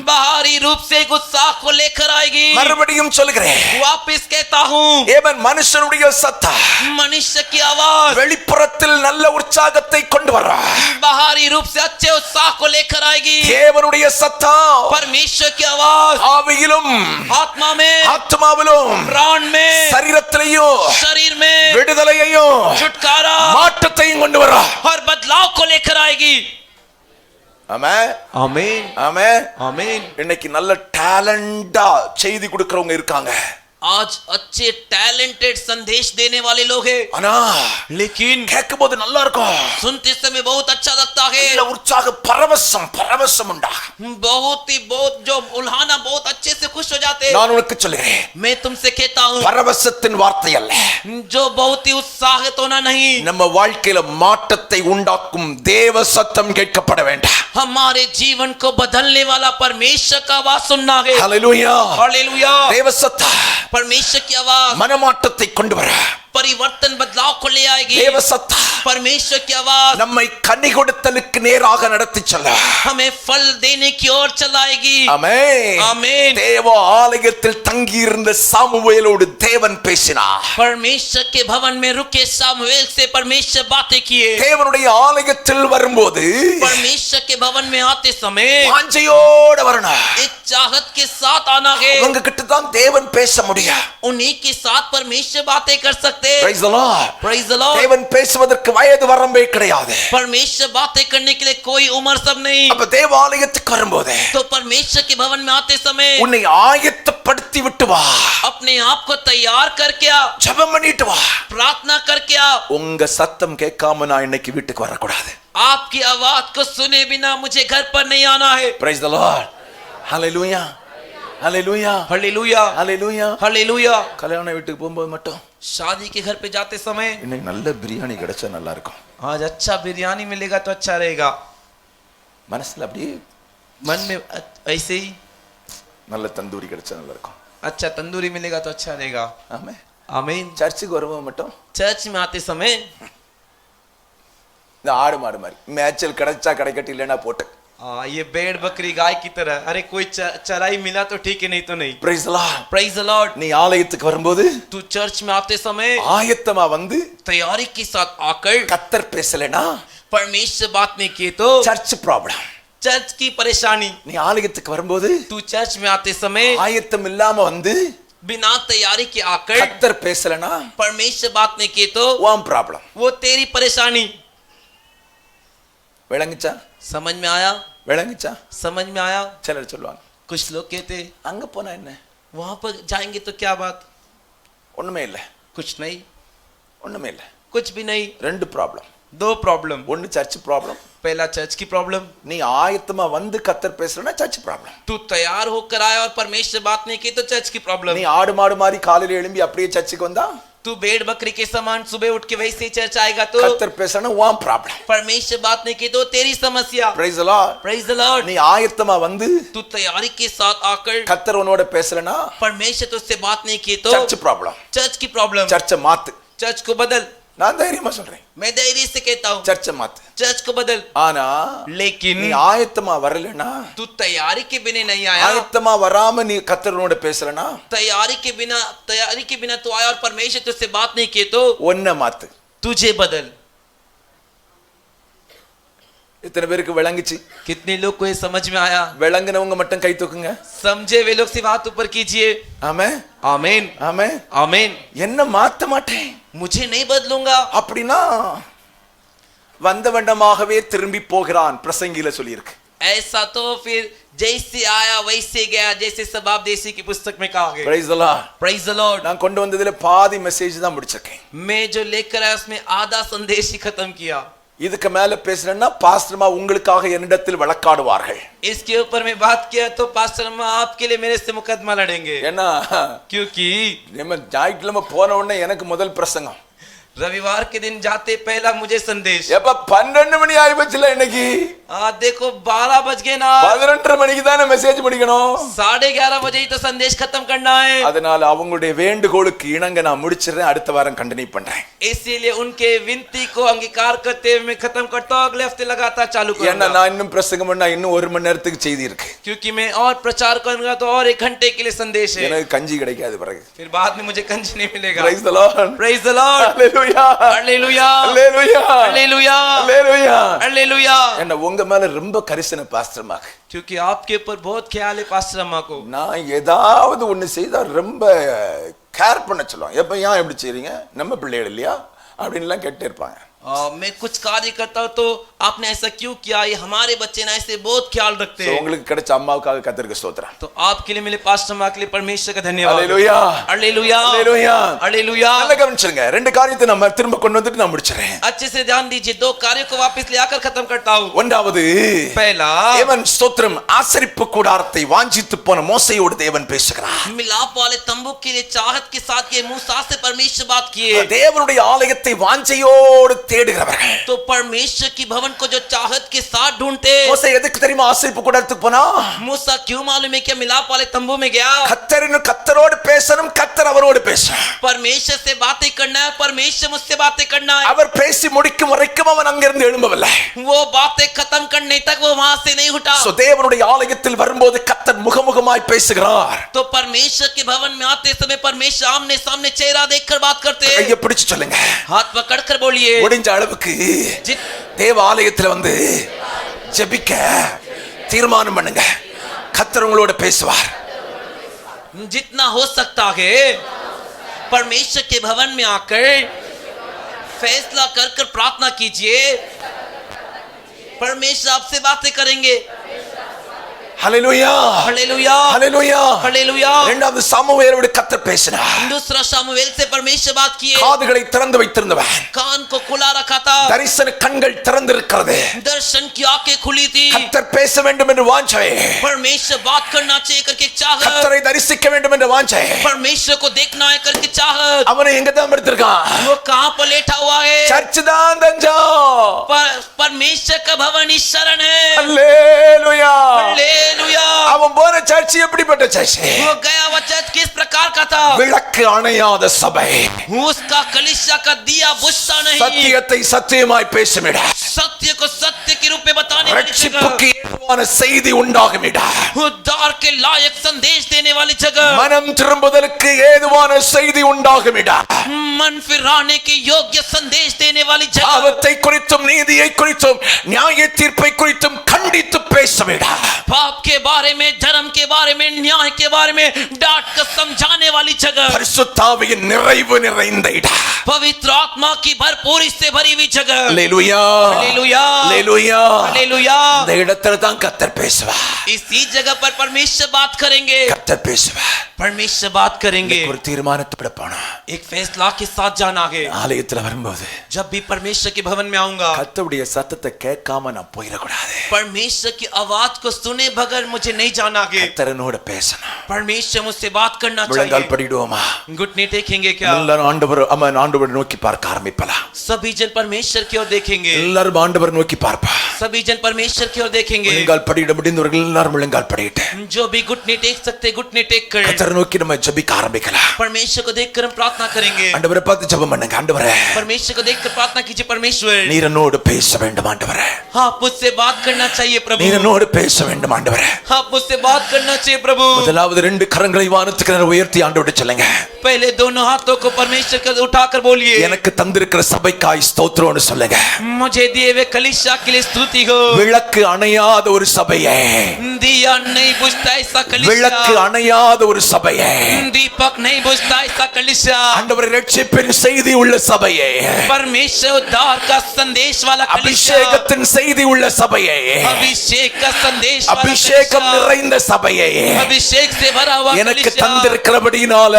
बाहरी रूप से एक उत्साह को लेकर आएगी। மறுபடியும் சொல்கிறேன், वापिस कहता हूँ, ஆமென், மனுஷனுடைய சத்தம் मनुष्य की आवाज வெளிப்புறத்தில் நல்ல உற்சாகத்தை கொண்டு வரும். बाहरी रूप से अच्छे उत्साह को लेकर आएगी। தேவனுடைய சத்தம் परमेश्वर की आवाज ஆவியிலும் आत्मा में, ஆத்மாவிலும் प्राण में, சரீரத்திலையும் शरीर में விடுதலையையும் छुटकारा மாற்றத்தையும் கொண்டு வரும். और बदलाव को लेकर आएगी। ஆமென். आमीन। ஆமென். आमीन। இன்னைக்கு நல்ல டேலண்டா செய்தி கொடுக்கறவங்க இருக்காங்க. आज अच्छे टैलेंटेड संदेश देने वाले लोग हैं, ஆனா लेकिन கேட்கும்போது நல்லா இருக்கும். सुनते समय बहुत अच्छा लगता है। இல்ல உற்சாக பரவசம் உண்டா. बहुत जो उल्हाना बहुत अच्छे से खुश हो जाते हैं। நான் உனக்கு சொல்கிறேன், मैं तुमसे कहता हूँ, பரவசத்தின் வார்த்தை அல்ல, जो बहुत ही उत्साहित होना नहीं, நம்ம வாழ்க்கையில மாற்றத்தை உண்டாக்கும் தேவ சத்தம் கேட்கப்பட வேண்டாம். हमारे जीवन को बदलने वाला परमेश्वर का आवाज सुनना है। ஹalleluya. हालेलुया। தேவ சத்தம் परमेश्वर की आवाज மனமாற்றத்தை கொண்டு வர, परिवर्तन बदलाव को ले आएगी। தேவ சத்தம் परमेश्वर की आवाज நம்மை கனி கொடுத்தலுக்கு நேராக நடத்தி செல்ல, हमें फल देने की ओर चलाएगी। ஆமென். आमीन। தேவ ஆலயத்தில் தங்கி இருந்த சாமுவேலோடு தேவன் பேசினார். परमेश्वर के भवन में रुके सामुएल से परमेश्वर बातें किए। தேவனுடைய ஆலயத்தில் வரும்போது परमेश्वर के भवन में आते समय வாஞ்சையோட வரணும். एक चाहत के साथ आना है। அவங்க கிட்ட தான் தேவன் பேச முடியும். उन्हीं के साथ परमेश्वर बातें कर सकते। Praise the Lord. Praise the Lord। தேவன் பேசுவதற்கு வயது வரம்பே கிடையாது. परमेश्वर बातें करने के लिए कोई उम्र सब नहीं। அப்ப தேவாலயத்துக்கு வரும்போது तो परमेश्वर के भवन में आते समय உன்னை ஆயத்தப்படுத்தி விட்டு வா. अपने आप को तैयार करके आ, ஜெபம் பண்ணிட்டு வா. प्रार्थना करके आ। உங்க சத்தம் கேட்காம நான் இன்னைக்கு வீட்டுக்கு வரக்கூடாது. आपकी आवाज को सुने बिना मुझे घर पर नहीं आना है। Praise the Lord. Hallelujah. Hallelujah. Hallelujah. Hallelujah. Hallelujah. கல்யாண வீட்டுக்கு போகும்போது மட்டும் शादी के घर पे जाते समय இன்னைக்கு நல்ல பிரியாணி கிடைச்சா நல்லா இருக்கும். आज अच्छा बिरयानी मिलेगा तो अच्छा रहेगा। மனசுல அப்படியே मन में ऐसे ही நல்ல தந்தூரி கிடைச்சா நல்லா இருக்கும். अच्छा तंदूरी मिलेगा तो अच्छा रहेगा। ஆமே आमीन। சர்ச்சுக்கு வரும்போது மட்டும் चर्च में आते समय இந்த ஆடு மாடு மாதிரி மேய்ச்சல் கிடைச்சா கிடைக்கட்டு இல்லைன்னா போட்டு ये भेड़ बकरी गाय की तरह, अरे कोई चराई मिला तो ठीक है नहीं तो नहीं। Praise the Lord. Praise the Lord। நீ ஆலயத்துக்கு வரும்போது तू चर्च में आते समय ஆயத்தமா வந்து तैयारी के साथ आकर கத்தர் பேசலனா परमेश्वर बात नहीं किए तो சர்ச் ப்ராப்ளம்। चर्च की परेशानी। நீ ஆலயத்துக்கு வரும்போது तू चर्च में आते समय ஆயத்தம் இல்லாம வந்து बिना तैयारी के आकर கத்தர் பேசலனா परमेश्वर बात नहीं किए तो உன் ப்ராப்ளம்। वो तेरी परेशानी। விளங்குச்சா? समझ में आया? விளங்குச்சா? समझ में आया? சிலர் சொல்லுவாங்க कुछ लोग कहते அங்க போனா என்ன, वहां पर जाएंगे तो क्या बात, ஒண்ணுமே இல்ல, कुछ नहीं, ஒண்ணுமே இல்ல। कुछ भी नहीं। ரெண்டு ப்ராப்ளம்। दो प्रॉब्लम। ஒன்னு சர்ச் ப்ராப்ளம், पहला चर्च की प्रॉब्लम। நீ ஆயத்தமா வந்து கத்தர் பேசலனா சர்ச் ப்ராப்ளம்। तू तैयार होकर आया और परमेश्वर बात नहीं की तो चर्च की प्रॉब्लम। நீ ஆடு மாடு மாதிரி காலையில எழும்பி அப்படியே சர்ச்சுக்கு வந்தா तू भेड़ बकरी के समान सुबह उठ के वैसे ही चर्च आएगा तो கத்தர் பேசலனா உன் ப்ராப்ளம்। परमेश्वर बात नहीं की तो तेरी समस्या। Praise the Lord. Praise the Lord। நீ ஆயத்தமா வந்து तू तैयारी के साथ आकर கத்தர் உன்னோட பேசலனா परमेश्वर तुझसे बात नहीं की तो சர்ச் ப்ராப்ளம்। चर्च की प्रॉब्लम। சர்ச்சை மாத்து। चर्च को बदल। நான் தைரியமா சொல்றேன், मैं धैर्य से कहता हूँ சர்ச்சை மாத்து। चर्च को बदल। ஆனா लेकिन நீ ஆயத்தமா வரலனா, तू तैयारी के बिना नहीं आया, ஆயத்தமா வராம நீ கத்தர் உன்னோட பேசலனா तैयारी के बिना तू आया और परमेश्वर तुझसे बात नहीं किए तो ஒன்ன மாத்து। तुझे बदल। இத்தனை பேருக்கு விளங்குச்சு? कितने लोग को ये समझ में आया? விளங்குனவங்க மட்டும் கை தூக்குங்க। समझे वे लोग सिर्फ हाथ ऊपर कीजिए। ஆமென் आमीन। ஆமென்। आमीन। என்ன மாத்த மாட்டேன் मुझे नहीं बदलूंगा அப்படினா வந்தவண்டமாகவே திரும்பி போகிறான், பிரசங்கில சொல்லியிருக்கு। ऐसा तो फिर जैसे आया वैसे गया, जैसे सबाब देसी की पुस्तक में कहा गया। Praise the Lord. Praise the Lord। நான் கொண்டு வந்ததுல பாதி மெசேஜ் தான் முடிச்சிருக்கேன்। मैं जो लेकर आया उसमें आधा संदेश ही खत्म किया। இதுக்கு மேல பேசலன்னா பாஸ்டர்மா உங்களுக்காக என்னிடத்தில் வழக்காடுவார்கள்। इसके ऊपर में बात किया तो पास्टर अम्मा आपके लिए मेरे से मुकदमा लड़ेंगे। ஏன்னா क्योंकि நம்ம ஞாயிற்றுக்கிழமை போன உடனே எனக்கு முதல் பிரசங்கம், रविवार के दिन जाते पहला मुझे संदेश। எப்ப 12 மணி ஆயிடுச்சுல, இன்னைக்கு देखो 12 बज गए ना, 11:30 மணிக்கு தானே மெசேஜ் முடிக்கணும்। 11:30 बजे ही तो संदेश खत्म करना है। அதனால அவங்களுடைய வேண்டுகோளுக்கு இணங்க நான் முடிச்சிடுறேன், அடுத்த வாரம் கண்டினியூ பண்றேன்। इसीलिए उनके विनती को अंगीकार करते हुए मैं खत्म करता हूं, अगले हफ्ते लगातार चालू ஏன்னா करूंगा। நான் இன்னும் பிரசங்கம் பண்ணா இன்னும் 1 மணி நேரத்துக்கு செய்தி இருக்கு। क्योंकि मैं और प्रचार करूंगा तो और 1 घंटे के लिए संदेश है, எனக்கு கஞ்சி கிடைக்காது பிறகு। फिर बाद में मुझे कंजी नहीं मिलेगा। Praise the Lord। Praise the Lord। Hallelujah। Hallelujah. Hallelujah। Hallelujah. Hallelujah। Hallelujah. என்ன உங்க மேல ரொம்ப கரிசனை பாஸ்டர்மாக்கு, क्योंकि आपके ऊपर बहुत ख्याल है पास्टर अम्मा को। நான் ஏதாவது ஒண்ணு செய்தா ரொம்ப கேர் பண்ண சொல்லுவாங்க। எப்ப ஏன் எப்படி செய்றீங்க, நம்ம பிள்ளைகள் இல்லையா அப்படின்லாம் கேட்டே இருப்பாங்க। मैं कुछ कार्य करता हूं तो आपने ऐसा क्यों किया, ये हमारे बच्चे ना ऐसे बहुत ख्याल रखते So, हैं। உங்களுக்கு கிடைச்ச அம்மாவுக்காக கர்த்தருக்கு ஸ்தோத்திரம்। तो आपके लिए मेरे पास्टर अम्मा के लिए परमेश्वर का धन्यवाद। Hallelujah। हालेलुया। Hallelujah। हालेलुया। நல்லா கவனிச்சுங்க, ரெண்டு காரியத்தை நம்ம திரும்ப கொண்டு வந்துட்டு நான் முடிச்சறேன்। अच्छे से ध्यान दीजिए, 2 कार्यों को वापस ले आकर खत्म करता हूं। ஒன்றாவது, पहला தேவன் ஸ்தோத்திரம் ஆசரிப்பு கூடாரத்தை வாஞ்சித்து போன மோசேயோடு தேவன் பேசுகிறார்। मिलाप वाले तंबू के लिए चाहत के साथ के मूसा से परमेश्वर बात किए। தேவனுடைய ஆலயத்தை வாஞ்சையோடு தேடுகிறவர்கள், तो परमेश्वर की भवन को जो चाहत के साथ ढूंढते। மோசே எதுக்கு தெரியுமா ஆசரிப்பு கூடாரத்துக்கு போனா? मूसा क्यों मालूम है क्या मिलाप वाले तंबू में गया? கர்த்தரோடு பேசணும், கர்த்தர் அவரோடு பேசணும்। परमेश्वर से बातें करना है, परमेश्वर मुझसे बातें करना है। அவர் பேசி முடிக்கும் வரைக்கும் அவன் அங்கிருந்து எழும்பவில்லை। वो बातें खत्म करने तक वो वहां से नहीं उठा। சோ தேவனுடைய ஆலயத்தில் வரும்போது கர்த்தர் முகமுகமாய் பேசுகிறார்। तो परमेश्वर के भवन में आते समय परमेश्वर आमने सामने चेहरा देखकर बात करते हैं। கையை பிடிச்சு சொல்லுங்க, हाथ पकड़कर बोलिए। முடிஞ்ச அளவுக்கு जित தேவ ஆலயத்தில் வந்து ஜெபிக்க தீர்மானம் பண்ணுங்க, கர்த்தர் உங்களோட பேசுவார்। जितना हो सकता है परमेश्वर के भवन में आकर फैसला कर कर प्रार्थना कीजिए, परमेश्वर आपसे बातें करेंगे। ஹல்லேலூயா। हालेलुया। ஹல்லேலூயா। हालेलुया। இரண்டாவது சாமுவேலோடு கர்த்தர் பேசினார்। दूसरा शमूएल से परमेश्वर बात किए। காதுகளை திறந்து வைத்திருந்தவன், कान को खुला रखा था, தரிசன கண்கள் திறந்திருக்கிறது। दर्शन की आंखें खुली थी। கர்த்தர் பேச வேண்டும் என்று வாஞ்சை, परमेश्वर बात करना चाहिए करके चाह, கர்த்தரை தரிசிக்க வேண்டும் என்ற வாஞ்சை, परमेश्वर को देखना है करके चाहत, அவனை எங்க தான் எடுத்திருக்கான்? वो कहाँ पर लेटा हुआ है? சர்ச் தான் தஞ்சம். परमेश्वर का भवन ही शरण है। அல்லேலூயா. हालेलुया। அவன் போன சர்ச் எப்படிப்பட்ட சர்ச்? वो गया हुआ चर्च किस प्रकार का था? விளக்கு அணையாத சபை, उसका कलीसिया का दिया बुझता नहीं, சத்தியத்தை சத்தியமாய் பேசும் இடம், सत्य को सत्य के रूप में बताने वाली जगह, ரட்சிப்புக்கு ஏதுவான செய்தி உண்டாகும் இடம், उद्धार के लायक संदेश देने वाली जगह, மனம் திரும்புதலுக்கு ஏதுவான செய்தி உண்டாகும் இடம், मन फिराने के योग्य संदेश देने वाली जगह, பாவத்தை குறித்தும் நீதியை குறித்தும் நியாய தீர்ப்பை குறித்தும் கண்டித்து பேசும் இடம், पाप के बारे में, धर्म के बारे में, न्याय के बारे में डांट कर समझाने वाली जगह, பரிசுத்த ஆவியின் நிறைவு நிறைந்த இடம். पवित्र आत्मा की भरपूरी से भरी हुई जगह। அல்லேலூயா. हालेलुया। அல்லேலூயா. हालेलुया। இந்த இடத்துல தான் கர்த்தர் பேசுவார். इसी जगह पर परमेश्वर बात करेंगे, கர்த்தர் பேசுவார். परमेश्वर बात करेंगे। ஒரு தீர்மானத்தோட போனா एक फैसला के साथ जाना है। ஆலயத்துல வரும்போது जब भी परमेश्वर के भवन में आऊंगा, கர்த்தருடைய சத்தத்தை கேட்காம நான் போயிடக்கூடாது. परमेश्वर की आवाज को सुने बगैर मुझे नहीं जाना है। கர்த்தரனோட பேசணும். परमेश्वर मुझसे बात करना முழங்கால் चाहिए। படிடுவோமா? घुटने टेकेंगे क्या? எல்லாரும் ஆண்டவரை நோக்கி பார்க்க ஆரம்பிப்பலாம். सभी जन परमेश्वर की ओर देखेंगे। எல்லாரும் ஆண்டவரை நோக்கி பார்ப்பா. सभी जन परमेश्वर की ओर देखेंगे। முழங்கால் படியிட முடிந்தவர்கள் எல்லாரும் முழங்கால் படியிட்டு जो भी घुटने टेक सकते घुटने टेक कर கர்த்தரை நோக்கி நம்ம ஜெபிக்க ஆரம்பிக்கலாம். परमेश्वर को देखकर हम प्रार्थना करेंगे। ஆண்டவரை பார்த்து ஜெபம் பண்ணுங்க. ஆண்டவரே, परमेश्वर को देखकर प्रार्थना कीजिए। परमेश्वर, நீர் என்னோடு பேச வேண்டும். ஆண்டவரே, आप मुझसे बात करना चाहिए प्रभु। நீர் என்னோடு பேச வேண்டும். ஆண்டவரே, आप मुझसे बात करना चाहिए प्रभु। முதலாவது ரெண்டு கரங்களை வானத்துக்கு நேரா உயர்த்தி ஆண்டவரை சொல்லுங்க. पहले दोनों हाथों को परमेश्वर को उठाकर बोलिए, எனக்கு தந்திருக்கிற சபைக்காய் ஸ்தோத்திரம்னு சொல்லுங்க. मुझे दिए हुए कलीसिया के लिए स्तुति हो। விளக்கு அணையாத ஒரு சபையே, दिया नहीं बुझता ऐसा விளக்கு कलीसिया, அணையாத ஒரு சபையே, दीपक नहीं बुझता ऐसा कलीसिया, ஆண்டவரே ரட்சிப்பின் செய்தி உள்ள சபையே, परमेश्वर उद्धार का संदेश वाला कलीसिया, அபிஷேகத்தின் செய்தி உள்ள சபையே, अभिषेक का संदेश वाला அபிஷேகம் कलीसिया, நிறைந்த சபையே, अभिषेक से भरा हुआ எனக்கு कलीसिया, தந்திருக்கிறபடினால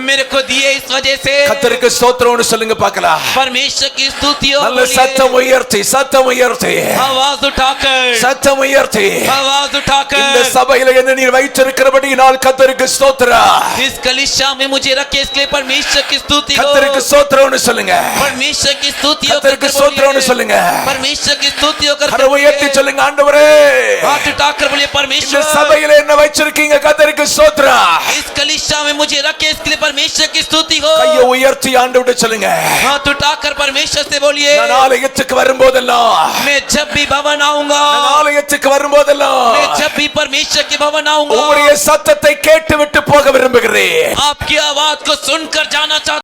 मेरे को दिए इस वजह से கர்த்தருக்கு ஸ்தோத்திரம்னு சொல்லுங்க பார்க்கலாம். परमेश्वर की स्तुति हो। நல்ல சத்தம் உயர்த்தி, சத்தம் உயர்த்தி, आवाज उठाकर, சத்தம் உயர்த்தி, आवाज இந்த उठाकर, சபையில என்ன நீர் வைத்திருக்கிறபடினால் கர்த்தருக்கு ஸ்தோத்திரம். इस कलीसिया में मुझे रखे इसके लिए परमेश्वर की स्तुति हो। கர்த்தருக்கு ஸ்தோத்திரம்னு சொல்லுங்க. परमेश्वर की स्तुति हो கர்த்தருக்கு करके ஸ்தோத்திரம்னு बोलिए। சொல்லுங்க. परमेश्वर की स्तुति हो கரை உயர்த்தி करके சொல்லுங்க. ஆண்டவரே, हाथ उठाकर बोलिए, இந்த परमेश्वर, சபையில என்ன வச்சிருக்கீங்க? கர்த்தருக்கு ஸ்தோத்திரம். इस कलीसिया में मुझे रखे इसके लिए परमेश्वर की स्तुति हो। கையை உயர்த்தி ஆண்டவரே சொல்லுங்க. हाथ उठाकर परमेश्वर से बोलिए, நான் ஆலயத்துக்கு வரும்போதெல்லாம், मैं जब भी भवन आऊंगा, நான் ஆலயத்துக்கு வரும்போதெல்லாம் मैं जब भी परमेश्वर के भवन आऊंगा, உம்முடைய சத்தத்தை கேட்டு விட்டு போக விரும்புகிறேன். आपकी आवाज को सुनकर जाना चाहता